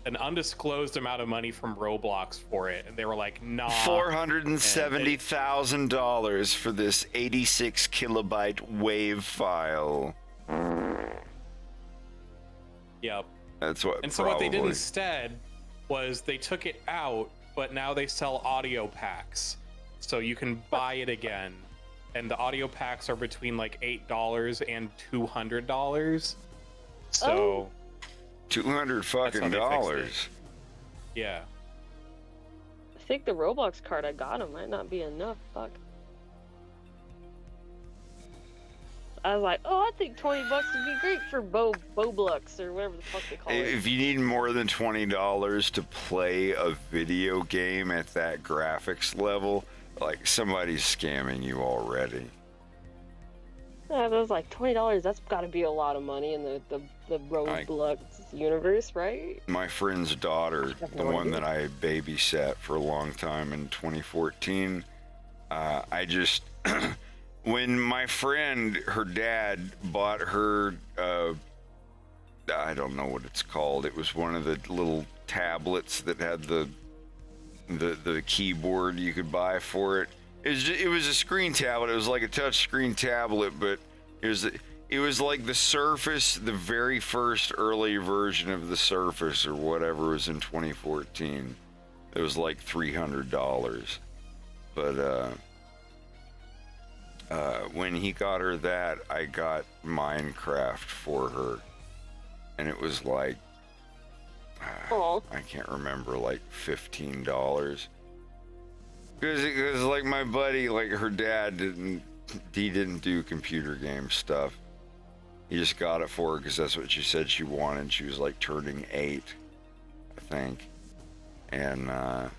an undisclosed amount of money from Roblox for it, and they were like, nah. $470,000 for this 86 kilobyte WAV file. Yep. That's what. And so what they did probably- instead was they took it out, but now they sell audio packs, so you can buy it again. And the audio packs are between like $8 and $200. So Oh. $200 fucking That's how they dollars. fixed yeah. I think the Roblox card I got him might not be enough. Fuck. I was like, oh, I think $20 would be great for Boblux or whatever the fuck they call it. If you need more than $20 to play a video game at that graphics level, like somebody's scamming you already. I was like, $20. That's got to be a lot of money in the Roblox universe, right? My friend's daughter, have the no one idea. that I babysat for a long time in 2014, I just when my friend, her dad, bought her I don't know what it's called. It was one of the little tablets that had the keyboard you could buy for it. It was a screen tablet. It was like a touch screen tablet, but it was like the Surface, the very first early version of the Surface or whatever was in 2014. It was like $300. But when he got her that, I got Minecraft for her, and it was like Oh, I can't remember, like $15. Because like my buddy, like her dad didn't do computer game stuff. He just got it for her because that's what she said she wanted. She was like turning 8, I think. And I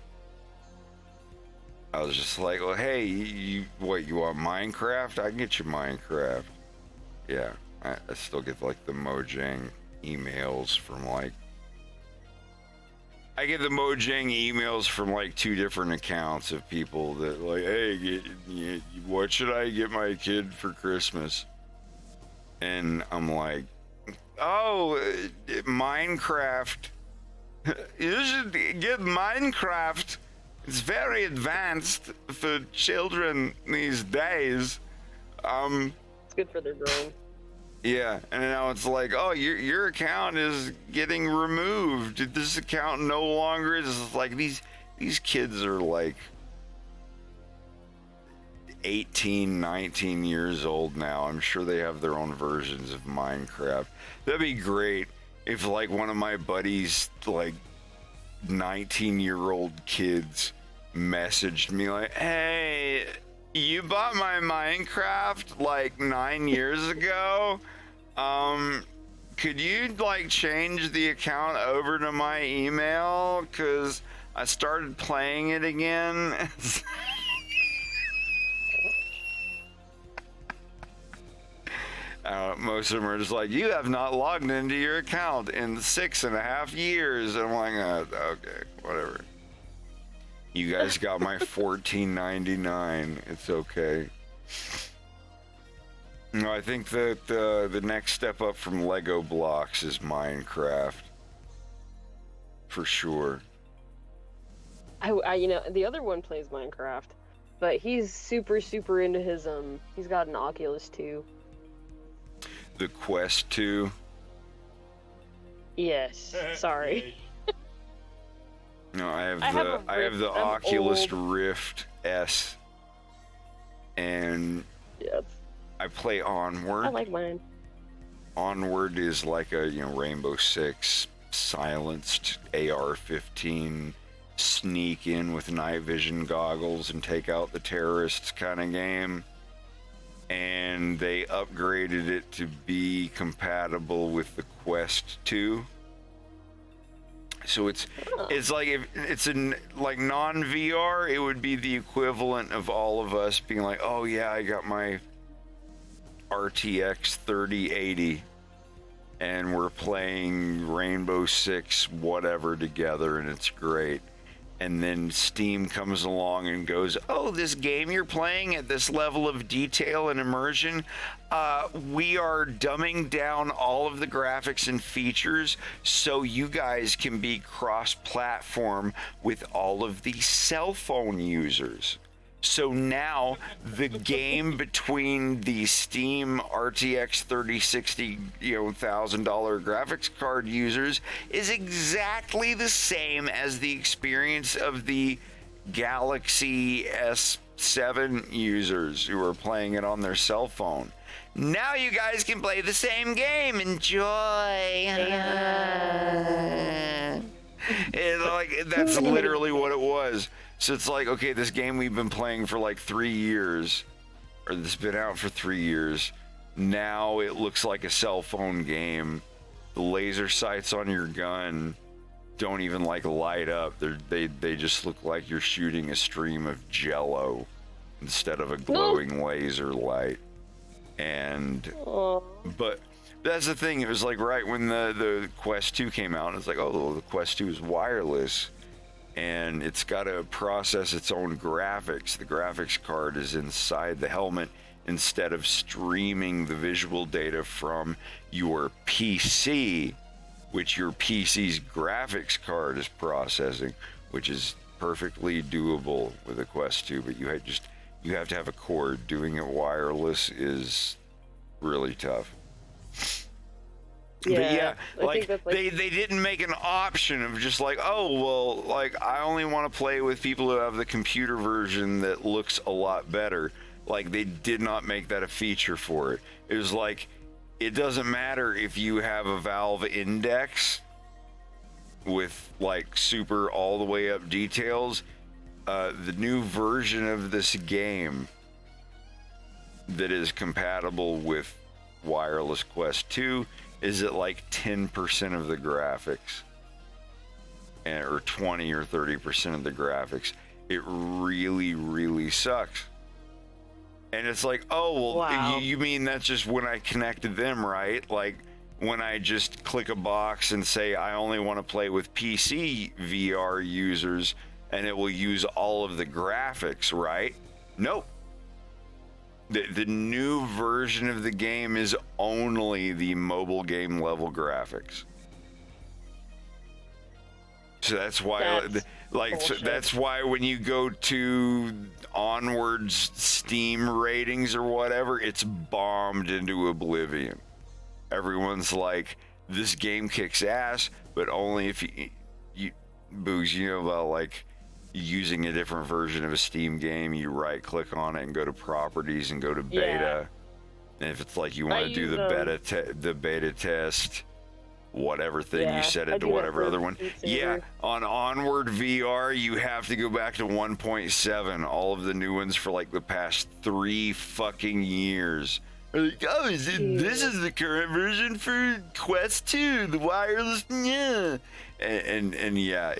was just like, well, hey, you want Minecraft? I can get you Minecraft. Yeah, I still get like the Mojang emails from like, I get the Mojang emails from like 2 different accounts of people that like, hey, what should I get my kid for Christmas? And I'm like, oh, Minecraft. You should get Minecraft. It's very advanced for children these days. it's good for their brain. Yeah, and now it's like, oh, your account is getting removed. This account no longer is. It's like these kids are like 18, 19 years old now. I'm sure they have their own versions of Minecraft. That'd be great if like one of my buddies, like 19-year-old kids, messaged me like, hey, you bought my Minecraft like 9 years ago. Could you like change the account over to my email? Cause I started playing it again. Most of them are just like, you have not logged into your account in 6.5 years. And I'm like, okay, whatever. You guys got my $14.99. It's okay. No, I think that the next step up from Lego blocks is Minecraft. For sure. I you know, the other one plays Minecraft, but he's super into his he's got an Oculus 2. The Quest 2. Yes. Sorry. No, I have I have the a I have the Rift. I'm Oculus old. Rift S, and Yes. I play Onward. I like mine. Onward is like a Rainbow Six silenced AR-15 sneak in with night vision goggles and take out the terrorists kind of game. and they upgraded it to be compatible with the Quest 2. So it's like if it's in like non-VR, it would be the equivalent of all of us being like, oh yeah, I got my RTX 3080 and we're playing Rainbow Six whatever together and it's great. And then Steam comes along and goes, oh, this game you're playing at this level of detail and immersion, we are dumbing down all of the graphics and features so you guys can be cross-platform with all of the cell phone users. So now the game between the Steam RTX 3060, $1,000 graphics card users is exactly the same as the experience of the Galaxy S7 users who are playing it on their cell phone. Now you guys can play the same game. Enjoy. That's literally what it was. So it's like, okay, this game we've been playing for like 3 years, or it's been out for 3 years. Now it looks like a cell phone game. The laser sights on your gun don't even like light up. They just look like you're shooting a stream of jello instead of a glowing laser light. But that's the thing. It was like right when the Quest 2 came out, it's like, oh, the Quest 2 is wireless. And it's got to process its own graphics. The graphics card is inside the helmet instead of streaming the visual data from your PC, which your PC's graphics card is processing, which is perfectly doable with a Quest 2, but you have to have a cord. Doing it wireless is really tough. Yeah, but yeah, they didn't make an option of just like, oh, well, like I only want to play with people who have the computer version that looks a lot better. Like they did not make that a feature for it. It was like, it doesn't matter if you have a Valve Index with like super all the way up details. The new version of this game that is compatible with wireless Quest 2 is at like 10% of the graphics, or 20 or 30% of the graphics. It really, really sucks. And it's like, oh, well, wow. you mean that's just when I connected them, right? Like when I just click a box and say I only want to play with PC VR users, and it will use all of the graphics, right? Nope. The new version of the game is only the mobile game level graphics. So that's why, that's why when you go to Onward's Steam ratings or whatever, it's bombed into oblivion. Everyone's like, this game kicks ass, but only if you Boogs, you know about like using a different version of a Steam game, you right click on it and go to properties and go to beta. And if it's like you want to do the beta test, whatever thing, you set it to whatever other one. Yeah, on Onward VR, you have to go back to 1.7. All of the new ones for like the past 3 fucking years. Like, oh, this is the current version for Quest 2, the wireless, yeah. And yeah,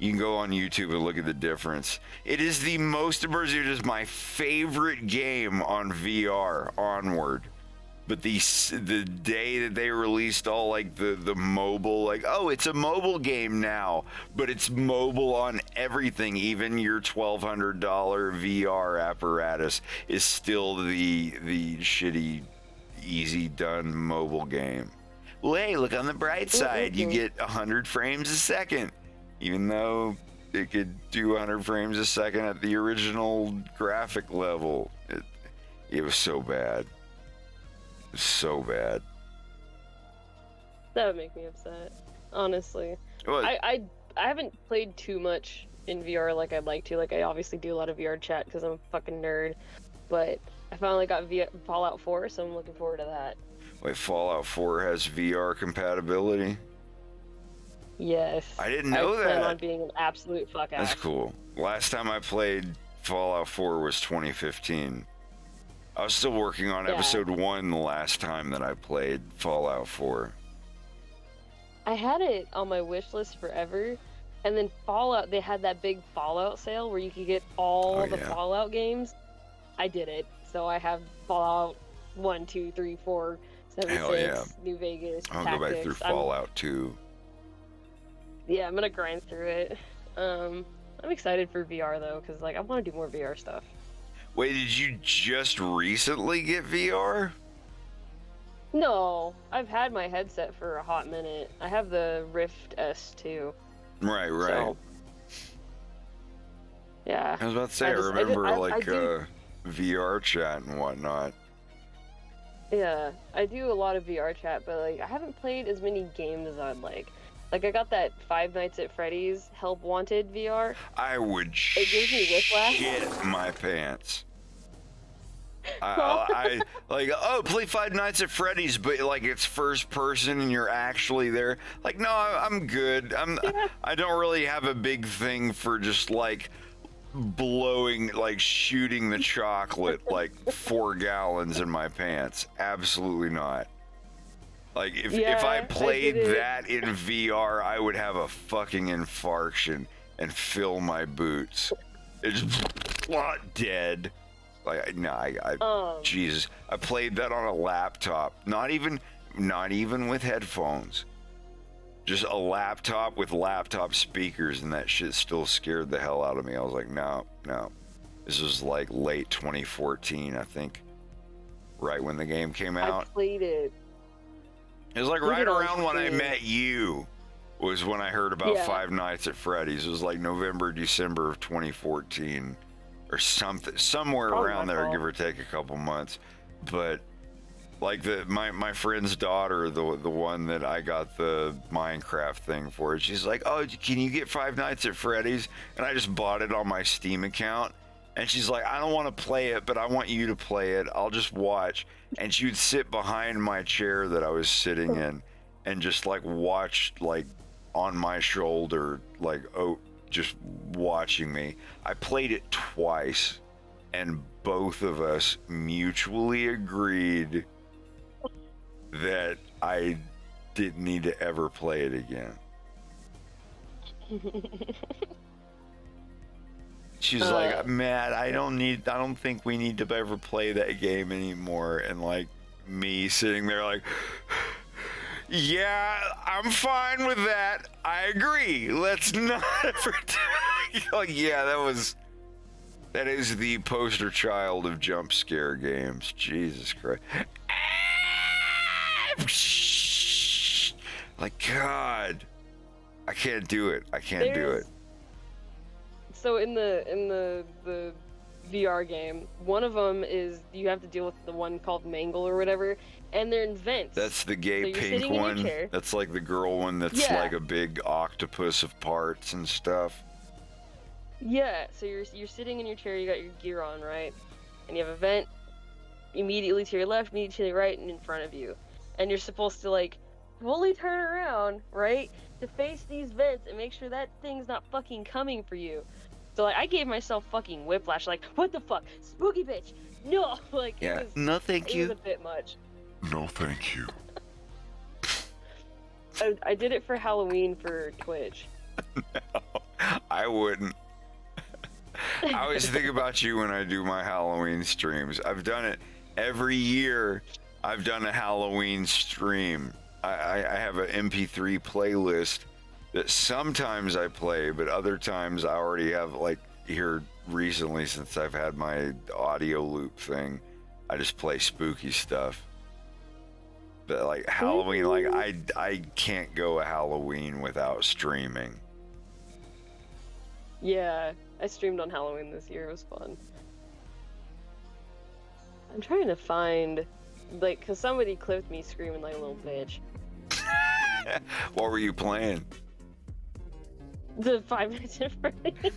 you can go on YouTube and look at the difference. It is the most immersive. It is my favorite game on VR, Onward. But the day that they released all like the mobile, like, oh, it's a mobile game now, but it's mobile on everything. Even your $1,200 VR apparatus is still the shitty, easy done mobile game. Well, hey, look on the bright side. You get 100 frames a second. Even though it could do 100 frames a second at the original graphic level. It was so bad. It was so bad. That would make me upset, honestly. I haven't played too much in VR like I'd like to. Like, I obviously do a lot of VR chat because I'm a fucking nerd. But I finally got Fallout 4, so I'm looking forward to that. Wait, Fallout 4 has VR compatibility? Yes. I didn't know that. I plan on being an absolute fuck ass. That's cool. Last time I played Fallout 4 was 2015. I was still working on Yeah. episode 1 the last time that I played Fallout 4. I had it on my wish list forever, and then Fallout, they had that big Fallout sale where you could get all Oh, the yeah. Fallout games. I did it. So I have Fallout 1, 2, 3, 4, 7, Hell 6, yeah. New Vegas, I'll go back through Tactics. Fallout 2. Yeah, I'm gonna grind through it. I'm excited for VR though, because like I want to do more VR stuff. Wait, did you just recently get VR? No, I've had my headset for a hot minute. I have the Rift S2. Right, right. So, yeah. I was about to say, I just- remember I do- VR chat and whatnot. Yeah, I do a lot of VR chat, but like I haven't played as many games as I'd like. Like I got that Five Nights at Freddy's Help Wanted VR. I would It gives me whiplash. shit my pants. I like, oh, play Five Nights at Freddy's, but like it's first person and you're actually there. Like, no, I'm good. I don't really have a big thing for just like blowing, like shooting the chocolate like 4 gallons in my pants. Absolutely not. Like if I Yeah, played I did it. that in VR, I would have a fucking infarction and fill my boots. It's not dead. Like no, Jesus, I played that on a laptop. Not even with headphones. Just a laptop with laptop speakers, and that shit still scared the hell out of me. I was like, no. This was like late 2014, I think. Right when the game came I out. played it. It was like Played right it on around when I stream. met you was when I heard about Yeah. Five Nights at Freddy's. It was like November, December of 2014 or something, somewhere Probably around my there, fault. give or take a couple months. But like my friend's daughter, the one that I got the Minecraft thing for, she's like, oh, can you get Five Nights at Freddy's? And I just bought it on my Steam account. And she's like, I don't want to play it, but I want you to play it. I'll just watch. And she would sit behind my chair that I was sitting in and just like watch like on my shoulder, like, oh, just watching me. I played it twice and both of us mutually agreed that I didn't need to ever play it again. She's like, Matt, I don't think we need to ever play that game anymore. And like me sitting there like, yeah, I'm fine with that. I agree. Let's not ever do it. Like, yeah, that is the poster child of jump scare games. Jesus Christ. Like, God, I can't do it. I can't do it. So in the VR game, one of them is you have to deal with the one called Mangle or whatever, and they're in vents. That's the gay So you're pink sitting in your one. chair. That's like the girl one that's Yeah. like a big octopus of parts and stuff. Yeah, so you're sitting in your chair, you got your gear on, right? And you have a vent immediately to your left, immediately to your right, and in front of you. And you're supposed to like fully turn around, right? To face these vents and make sure that thing's not fucking coming for you. So like I gave myself fucking whiplash, like, what the fuck? Spooky bitch! No! Like Yeah. it was, No, thank it you. was a bit much. No, thank you. I did it for Halloween for Twitch. I wouldn't. I always think about you when I do my Halloween streams. I've done it every year. I've done a Halloween stream. I have an MP3 playlist that sometimes I play, but other times I already have, like, here recently since I've had my audio loop thing, I just play spooky stuff. But like Halloween, like I can't go a Halloween without streaming. Yeah, I streamed on Halloween this year. It was fun. I'm trying to find, like, cause somebody clipped me screaming like a little bitch. What were you playing? The 5 Nights at Freddy's.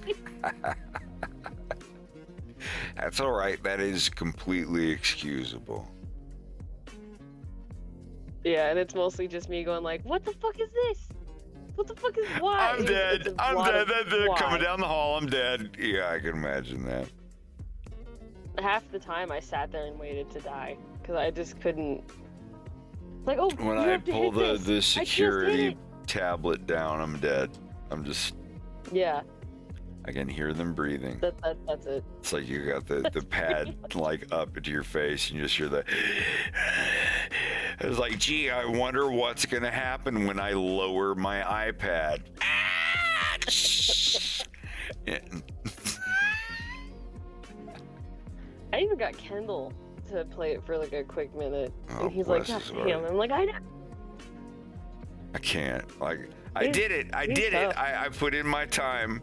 That's all right. That is completely excusable. Yeah, and it's mostly just me going like, what the fuck is this? What the fuck is why? I'm dead. It's a I'm lot dead. of They're why. coming down the hall. I'm dead. Yeah, I can imagine that. half the time I sat there and waited to die because I just couldn't. Like, oh, When you I have to pull hit the this. I just hit security it. tablet down, I'm dead. I'm just, Yeah, I can hear them breathing. that's it. It's like you got the pad like up into your face, and you just hear the. It's like, gee, I wonder what's gonna happen when I lower my iPad. Yeah. I even got Kendall to play it for like a quick minute, Oh, and he's like, bless "God his damn!" heart. I'm like, "I know." I can't. Like, I He's- did it. I he's did it. tough. I put in my time.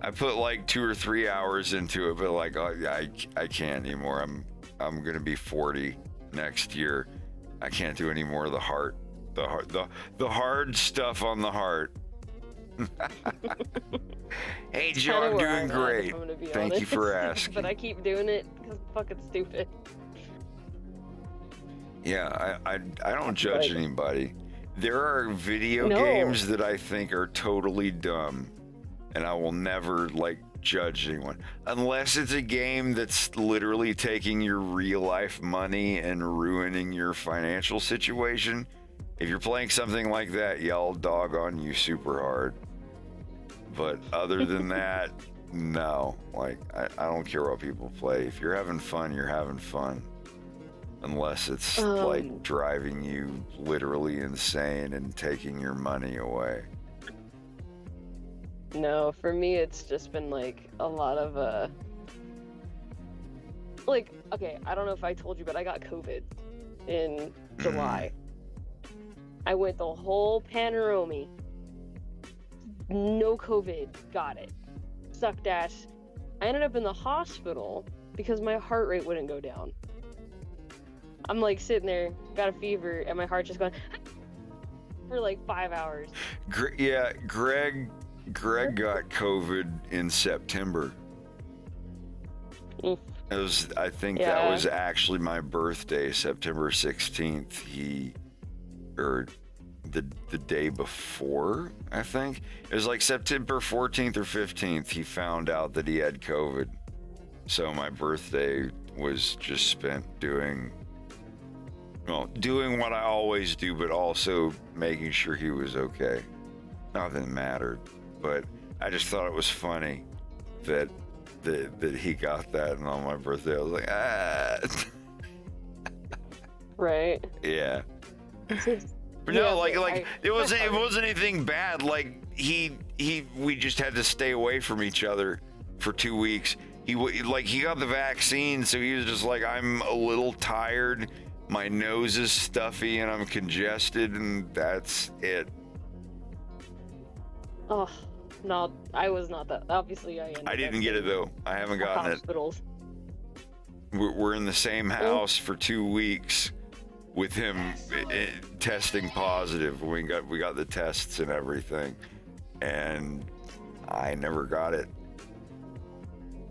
I put like 2 or 3 hours into it, but like, I can't anymore. I'm gonna be 40 next year. I can't do any more of the hard stuff on the heart. Hey Joe, Kinda I'm where doing I'm at, great. if I'm gonna be Thank you honest. for asking. But I keep doing it because I'm fucking stupid. Yeah, I don't judge Like- anybody. There are video No. games that I think are totally dumb, and I will never like judge anyone unless it's a game that's literally taking your real life money and ruining your financial situation. If you're playing something like that, yeah, I'll dog on you super hard. But other than that, no. Like, I don't care what people play. If you're having fun, you're having fun. Unless it's like driving you literally insane and taking your money away. No, for me, it's just been like a lot of like, okay, I don't know if I told you, but I got COVID in July. I went the whole Panaromi. No COVID, got it. Sucked ass. I ended up in the hospital because my heart rate wouldn't go down. I'm like sitting there, got a fever, and my heart just going for like 5 hours. Yeah, Greg got COVID in September. Oof. It was, I think Yeah. that was actually my birthday, September 16th. Or the day before, I think. It was like September 14th or 15th, he found out that he had COVID. So my birthday was just spent doing what I always do, but also making sure he was okay. Not that it mattered, but I just thought it was funny that he got that, and on my birthday I was like, ah. Right. Yeah. But Yeah, no, like but it wasn't anything bad. Like we just had to stay away from each other for 2 weeks. He got the vaccine, so he was just like, I'm a little tired, my nose is stuffy, and I'm congested, and that's it. Oh, no, I was not that. Obviously, I didn't get it though. I haven't gotten it. Hospitals. We're in the same house for 2 weeks with him testing positive. We got the tests and everything, and I never got it.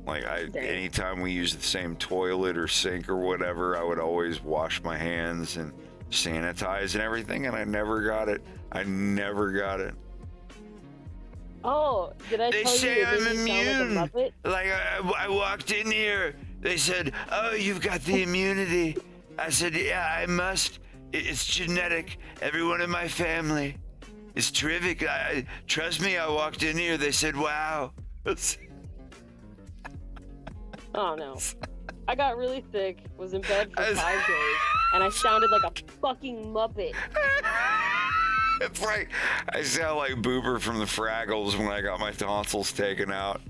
Like, anytime we used the same toilet or sink or whatever, I would always wash my hands and sanitize and everything, and I never got it. Oh, did I They tell say you that I'm made me sound immune. like a Muppet? Like, I walked in here, they said, oh, you've got the immunity. I said, yeah, I must. It's genetic. Everyone in my family. It's terrific. Trust me, I walked in here, they said, wow. Oh no. I got really sick, was in bed for 5 days, and I sounded like a fucking Muppet. It's like, I sound like Boober from the Fraggles when I got my tonsils taken out.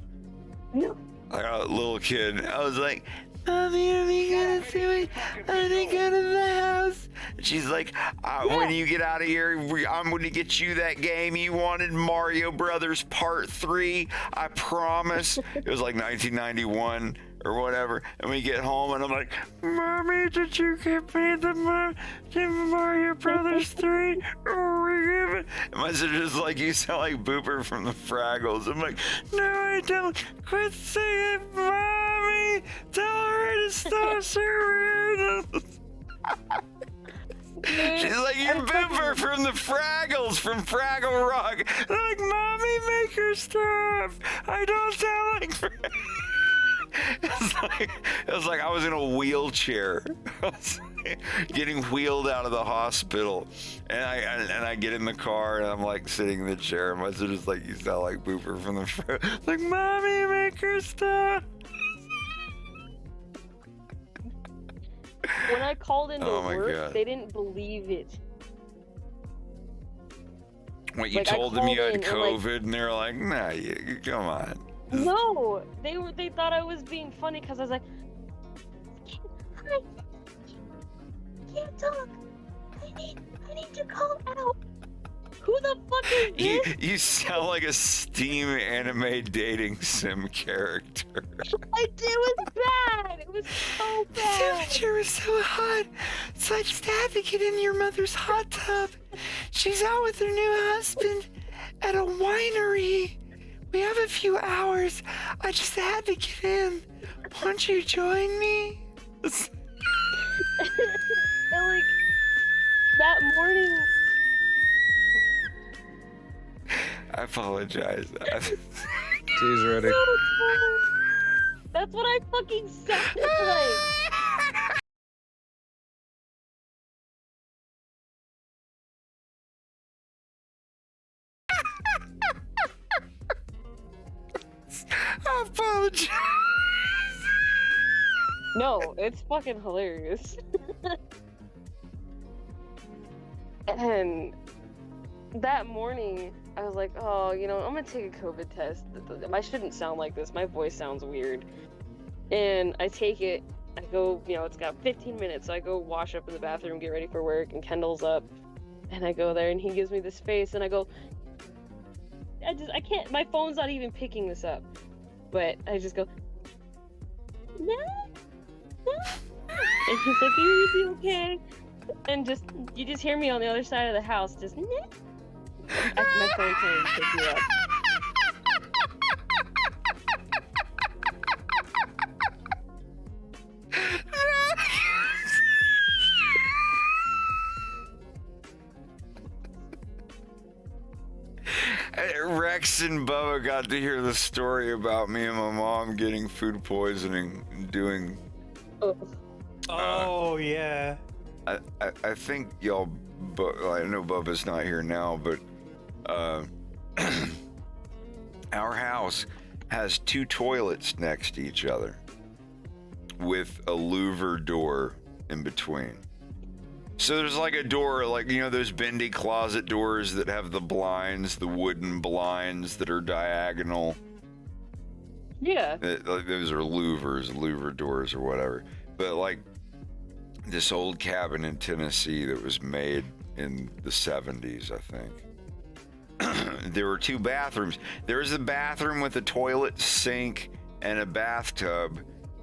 No. Like a little kid. I was like, Mommy, are we gonna do it? Are they go to the house? And she's like, when you get out of here, I'm gonna get you that game you wanted, Mario Brothers Part 3. I promise. It was like 1991 or whatever. And we get home and I'm like, Mommy, did you get me the Mario Brothers 3? Oh, we give it. And my sister's like, you sound like Booper from the Fraggles. I'm like, no, I don't. Quit singing, Mommy. Tell her to stop singing. She's like, you're Booper from the Fraggles, from Fraggle Rock. I'm like, Mommy, make her stop. I don't sound like It was like I was in a wheelchair. I was getting wheeled out of the hospital, and I get in the car and I'm like sitting in the chair, and my sister's just like, you sound like Booper from the front. Like, mommy, make her stop. When I called into Oh my work, God. they didn't believe it. What, you Like, I told them you called had in and, like- COVID, and they're like, nah, you come on. No, they thought I was being funny because I was like, I can't talk. I need to call out. Who the fuck is this? You sound like a Steam anime dating sim character. I did. It was bad. It was so The bad. temperature was so hot, so I just had to get in your mother's hot tub. She's out with her new husband at a winery. We have a few hours. I just had to get in. Won't you join me? And like that morning, I apologize. Tea's ready. that's what I fucking sounded like. I apologize. No, it's fucking hilarious. And that morning, I was like, oh, I'm gonna take a COVID test. I shouldn't sound like this. My voice sounds weird. And I take it. I go, it's got 15 minutes, so I go wash up in the bathroom, get ready for work, and Kendall's up. And I go there, and he gives me this face, and I go, I can't, my phone's not even picking this up. But I just go, no. And he's like, you be okay? And you just hear me on the other side of the house, just, nah. My phone can't even pick me up. Rex and Bubba got to hear the story about me and my mom getting food poisoning and doing. Oh yeah. I think y'all. I know Bubba's not here now, but our house has two toilets next to each other with a louver door in between. So there's like a door, like, those bendy closet doors that have the blinds, the wooden blinds that are diagonal. Yeah. Those are louver doors or whatever. But like this old cabin in Tennessee that was made in the 70s, I think. There were two bathrooms. There was a bathroom with a toilet, sink, and a bathtub.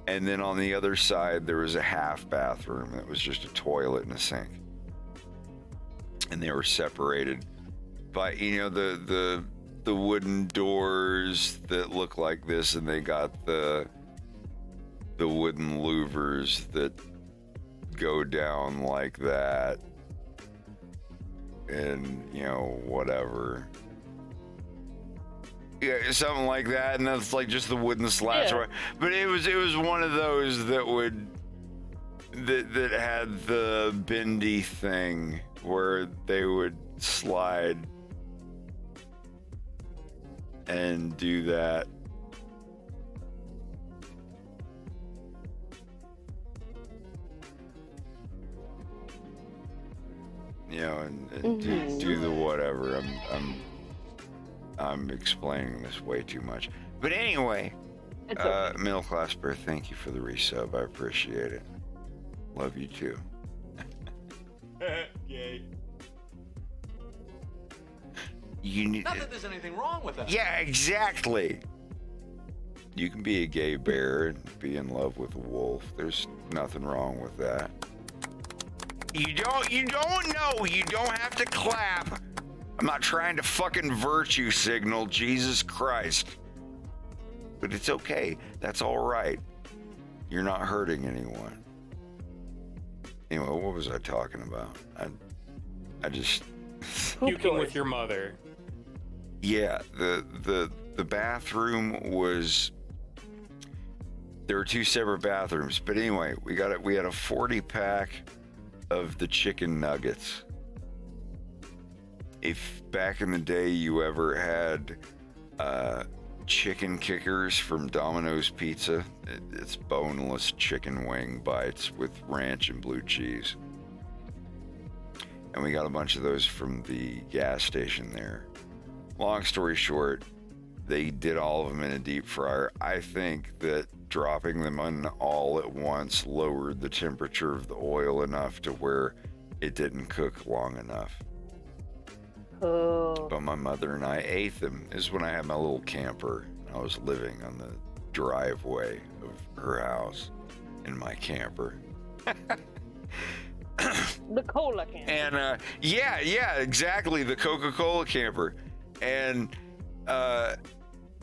And then on the other side, there was a half bathroom that was just a toilet and a sink. And they were separated by, the wooden doors that look like this, and they got the wooden louvers that go down like that. And, whatever. Yeah, something like that, and that's like just the wooden slats. Yeah. But it was one of those that had the bendy thing where they would slide and do that. And do the whatever. I'm explaining this way too much. But anyway, Okay. Middle Class Bear, thank you for the resub. I appreciate it. Love you too. Gay. You need. Not that there's anything wrong with that. Yeah, exactly. You can be a gay bear and be in love with a wolf. There's nothing wrong with that. You don't know. You don't have to clap. I'm not trying to fucking virtue signal, Jesus Christ. But it's okay. That's all right. You're not hurting anyone. Anyway, what was I talking about? I just Puking with your mother. Yeah, the bathroom was. There were 2 separate bathrooms, but anyway, we had a 40-pack of the chicken nuggets. If back in the day you ever had chicken kickers from Domino's Pizza, it's boneless chicken wing bites with ranch and blue cheese. And we got a bunch of those from the gas station there. Long story short, they did all of them in a deep fryer. I think that dropping them on all at once lowered the temperature of the oil enough to where it didn't cook long enough. Oh. But my mother and I ate them. This is when I had my little camper. I was living on the driveway of her house in my camper. The cola can. And yeah, exactly, the Coca-Cola camper. And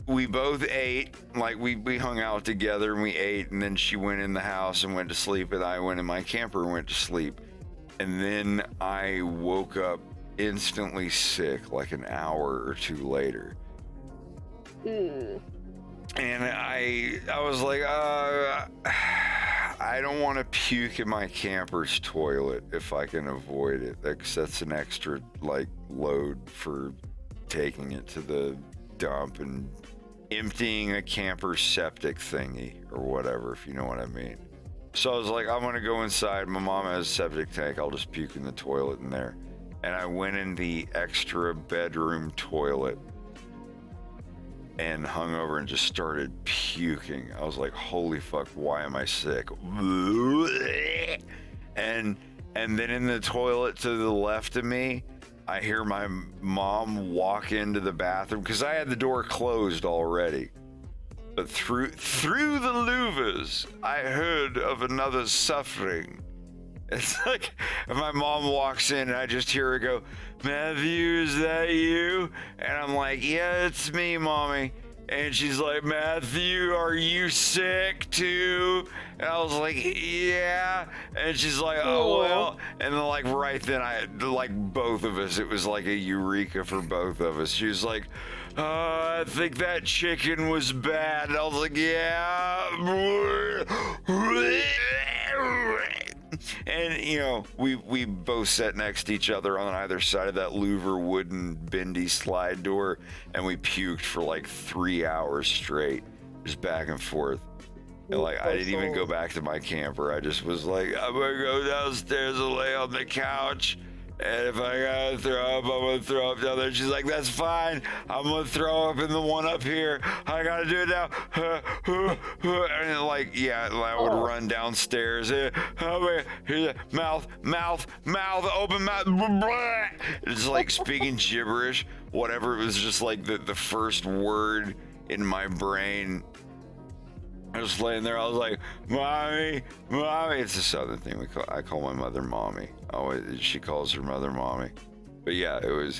we both ate, like we hung out together and we ate, and then she went in the house and went to sleep, and I went in my camper and went to sleep. And then I woke up instantly sick like an hour or 2 later. And I was like, I don't want to puke in my camper's toilet if I can avoid it. That's an extra like load for taking it to the dump and emptying a camper septic thingy or whatever, if you know what I mean. So I was like, I'm gonna go inside. My mom has a septic tank. I'll just puke in the toilet in there. And I went in the extra bedroom toilet and hung over and just started puking. I was like, holy fuck, why am I sick? And then in the toilet to the left of me, I hear my mom walk into the bathroom because I had the door closed already. But through the louvers, I heard of another suffering. It's like my mom walks in and I just hear her go, Matthew, is that you? And I'm like, yeah, it's me, Mommy. And she's like, Matthew, are you sick too? And I was like, yeah. And she's like, oh, well. And then like right then, like both of us, it was like a eureka for both of us. She was like, I think that chicken was bad. And I was like, yeah. And, you know, we both sat next to each other on either side of that louver wooden bendy slide door, and we puked for like 3 hours straight, just back and forth. And like, I didn't even go back to my camper. I just was like, I'm gonna go downstairs and lay on the couch. And if I gotta throw up, I'm gonna throw up down there. She's like, that's fine. I'm gonna throw up in the one up here. I gotta do it now. And like, yeah, I would run downstairs. Mouth, open mouth. It's like speaking gibberish. Whatever, it was just like the first word in my brain. I was laying there. I was like, Mommy. It's a Southern thing. I call my mother Mommy. Always, she calls her mother Mommy. But yeah, I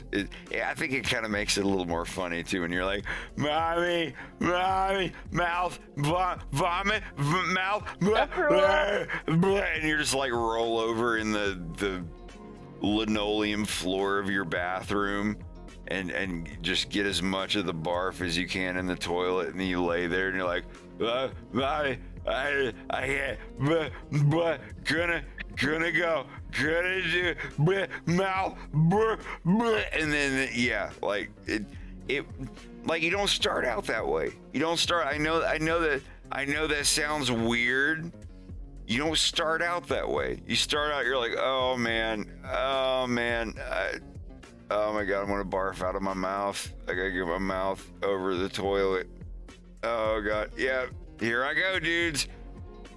think it kind of makes it a little more funny too. When you're like, Mommy, mouth, vomit, mouth, and you're just like roll over in the linoleum floor of your bathroom. And just get as much of the barf as you can in the toilet, and then you lay there and you're like, I can't, gonna go, gonna do, mouth, and then yeah, like it, like you don't start out that way. You don't start. I know that sounds weird. You don't start out that way. You start out, you're like, oh man. Oh my God, I'm gonna barf out of my mouth. I gotta get my mouth over the toilet. Oh God, yeah, here I go, dudes.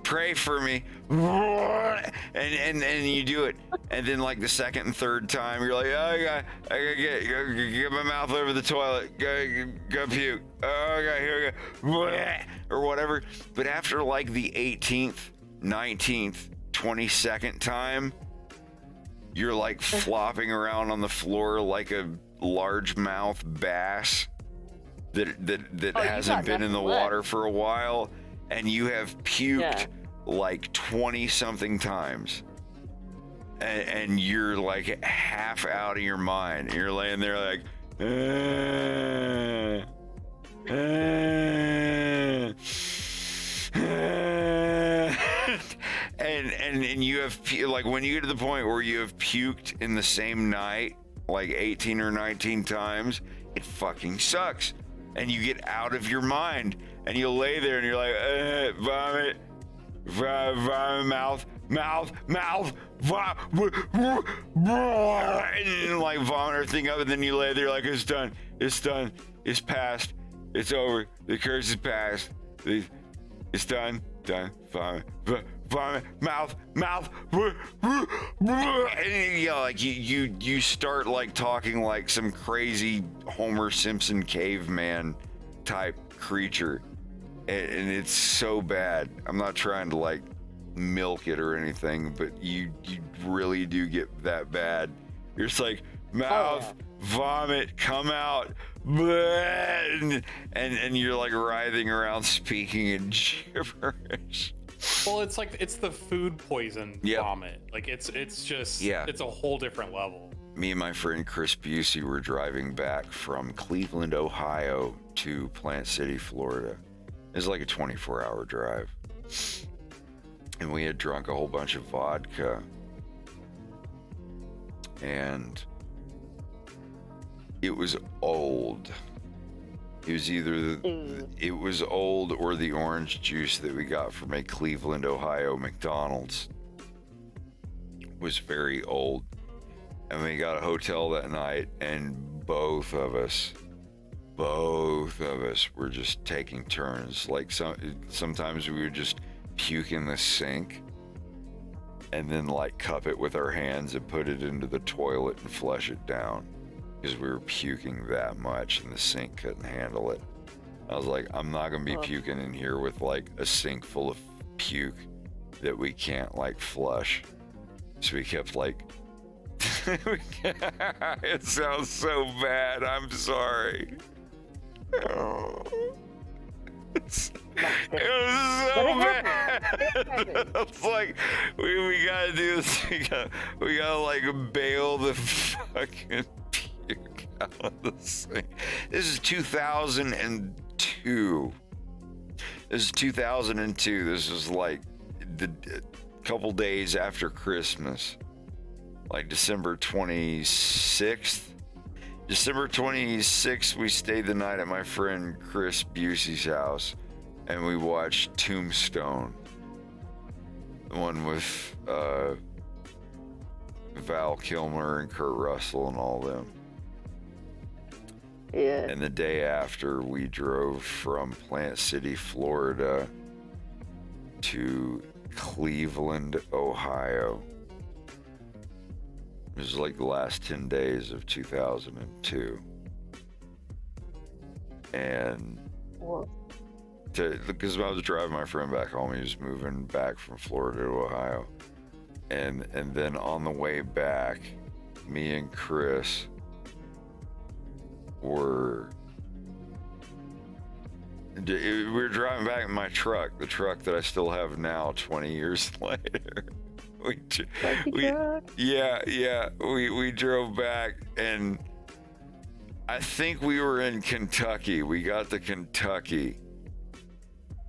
Pray for me. And you do it. And then like the second and third time, you're like, oh, I gotta get my mouth over the toilet. Go puke. Oh God, here we go. Or whatever. But after like the 18th, 19th, 22nd time, you're like flopping around on the floor like a largemouth bass that hasn't been in the water for a while, and you have puked like 20 something times, and you're like half out of your mind. You're laying there like, and you have like when you get to the point where you have puked in the same night like 18 or 19 times, it fucking sucks. And you get out of your mind and you lay there and you're like, vomit, vomit, mouth, and like vomit everything up, and then you lay there like it's done, it's past, it's over, the curse is past, it's done, vomit, mouth, and you know, like you start like talking like some crazy Homer Simpson caveman type creature, and it's so bad. I'm not trying to like milk it or anything, but you really do get that bad. You're just like mouth, vomit, come out, and you're like writhing around speaking in gibberish. Well, it's like it's the food poison vomit. Like it's just it's a whole different level. Me and my friend Chris Busey were driving back from Cleveland, Ohio to Plant City, Florida. It was like a 24-hour drive. And we had drunk a whole bunch of vodka. And it was old. It was either it was old or the orange juice that we got from a Cleveland, Ohio McDonald's was very old. And we got a hotel that night, and both of us were just taking turns. Like sometimes we would just puke in the sink and then like cup it with our hands and put it into the toilet and flush it down because we were puking that much and the sink couldn't handle it. I was like, I'm not gonna be puking in here with like a sink full of puke that we can't like flush. So we kept like it sounds so bad, I'm sorry. It was so bad. It's like we gotta do this. We gotta like bail the fucking puke out of the sink. This is 2002. This is 2002. This was like the couple days after Christmas, like December 26th. December 26th, we stayed the night at my friend Chris Busey's house, and we watched Tombstone, the one with Val Kilmer and Kurt Russell and all them. Yeah. And the day after, we drove from Plant City, Florida to Cleveland, Ohio. It was like the last 10 days of 2002. And because I was driving my friend back home, he was moving back from Florida to Ohio. And then on the way back, me and Chris were driving back in my truck, the truck that I still have now 20 years later. We drove back, and I think we were in Kentucky. We got to Kentucky,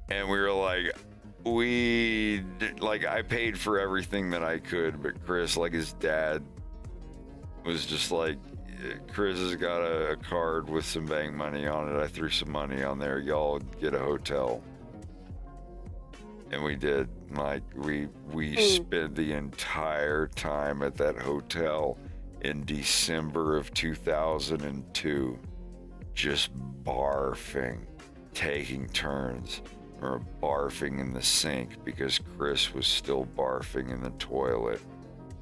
and we were like, I paid for everything that I could, but Chris, like his dad, was just like, Chris has got a card with some bank money on it. I threw some money on there. Y'all get a hotel. And we did. Like we spent the entire time at that hotel in December of 2002, just barfing, taking turns, or barfing in the sink because Chris was still barfing in the toilet,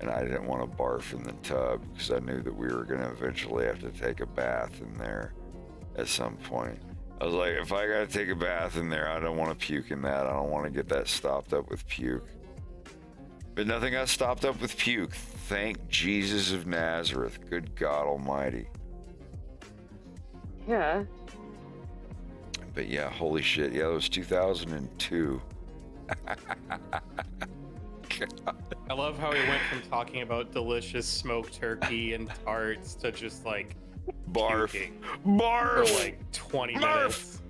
and I didn't want to barf in the tub because I knew that we were going to eventually have to take a bath in there at some point. I was like, if I gotta take a bath in there, I don't want to puke in that. I don't want to get that stopped up with puke. But nothing got stopped up with puke. Thank Jesus of Nazareth. Good God Almighty. Yeah. But yeah, holy shit. Yeah, it was 2002. I love how he went from talking about delicious smoked turkey and tarts to just like barf. puking Barf. for like 20 minutes.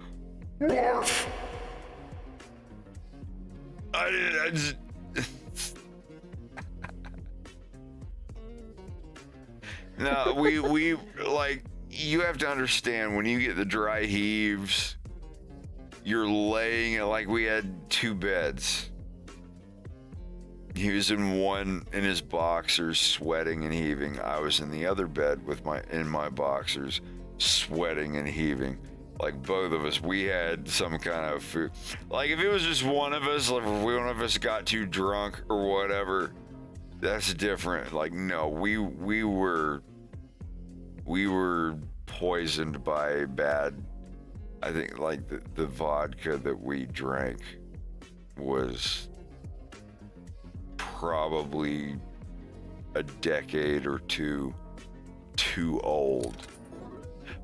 Barf. I just No, we like, you have to understand, when you get the dry heaves, you're laying it like we had 2 beds. He was in one in his boxers, sweating and heaving. I was in the other bed with in my boxers, sweating and heaving. Like, both of us, we had some kind of food. Like, if it was just one of us, like if one of us got too drunk or whatever, that's different. Like, no, we were poisoned by bad. I think like the vodka that we drank was probably a decade or two too old.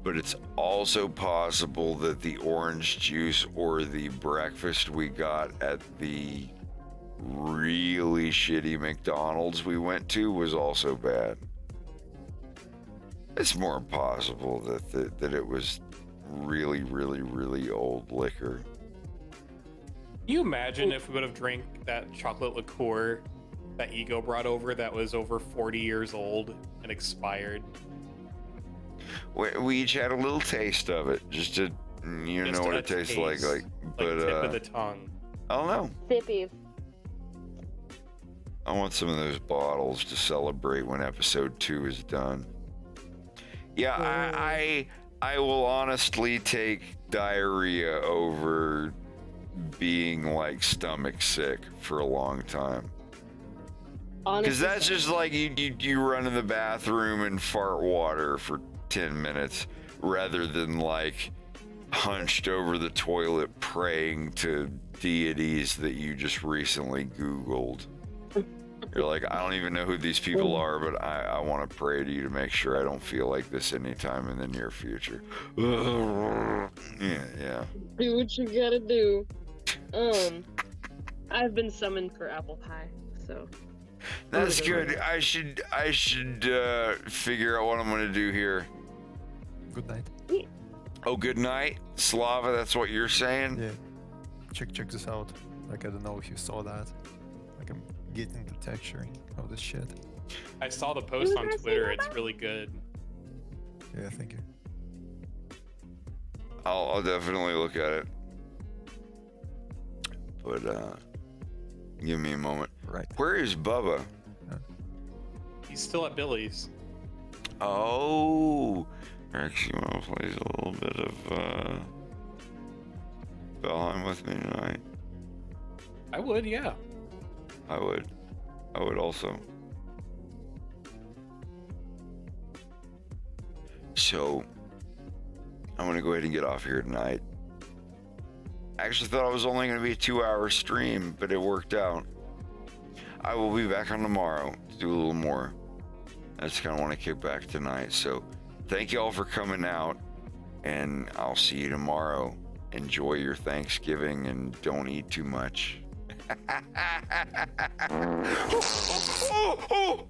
But it's also possible that the orange juice or the breakfast we got at the really shitty McDonald's we went to was also bad. It's more possible that it was really, really, really old liquor. Can you imagine if we would have drank that chocolate liqueur that Ego brought over that was over 40 years old and expired? We each had a little taste of it, just to, you Just know what a it tastes taste, like, but tip of the tongue. I don't know. Sippies. I want some of those bottles to celebrate when episode 2 is done. Yeah, I will honestly take diarrhea over being like stomach sick for a long time. Because that's just like you run in the bathroom and fart water for 10 minutes rather than like hunched over the toilet praying to deities that you just recently Googled. You're like, I don't even know who these people are, but I want to pray to you to make sure I don't feel like this anytime in the near future. Yeah. Do what you gotta do. I've been summoned for apple pie, so. That's good. I should figure out what I'm gonna do here. Good night. Oh, good night, Slava. That's what you're saying. Yeah. Check this out. Like, I don't know if you saw that. Like, I'm getting the texturing of this shit. I saw the post on Twitter. It's really good. Yeah, thank you. I'll definitely look at it. But give me a moment. Right. Where is Bubba? He's still at Billy's. Oh, Rex, you want to play a little bit of Valheim with me tonight? I would, yeah. I would also. So, I'm gonna go ahead and get off here tonight. I actually thought it was only gonna be a 2-hour stream, but it worked out. I will be back on tomorrow to do a little more. I just kind of want to kick back tonight. So, thank you all for coming out, and I'll see you tomorrow. Enjoy your Thanksgiving and don't eat too much. Oh!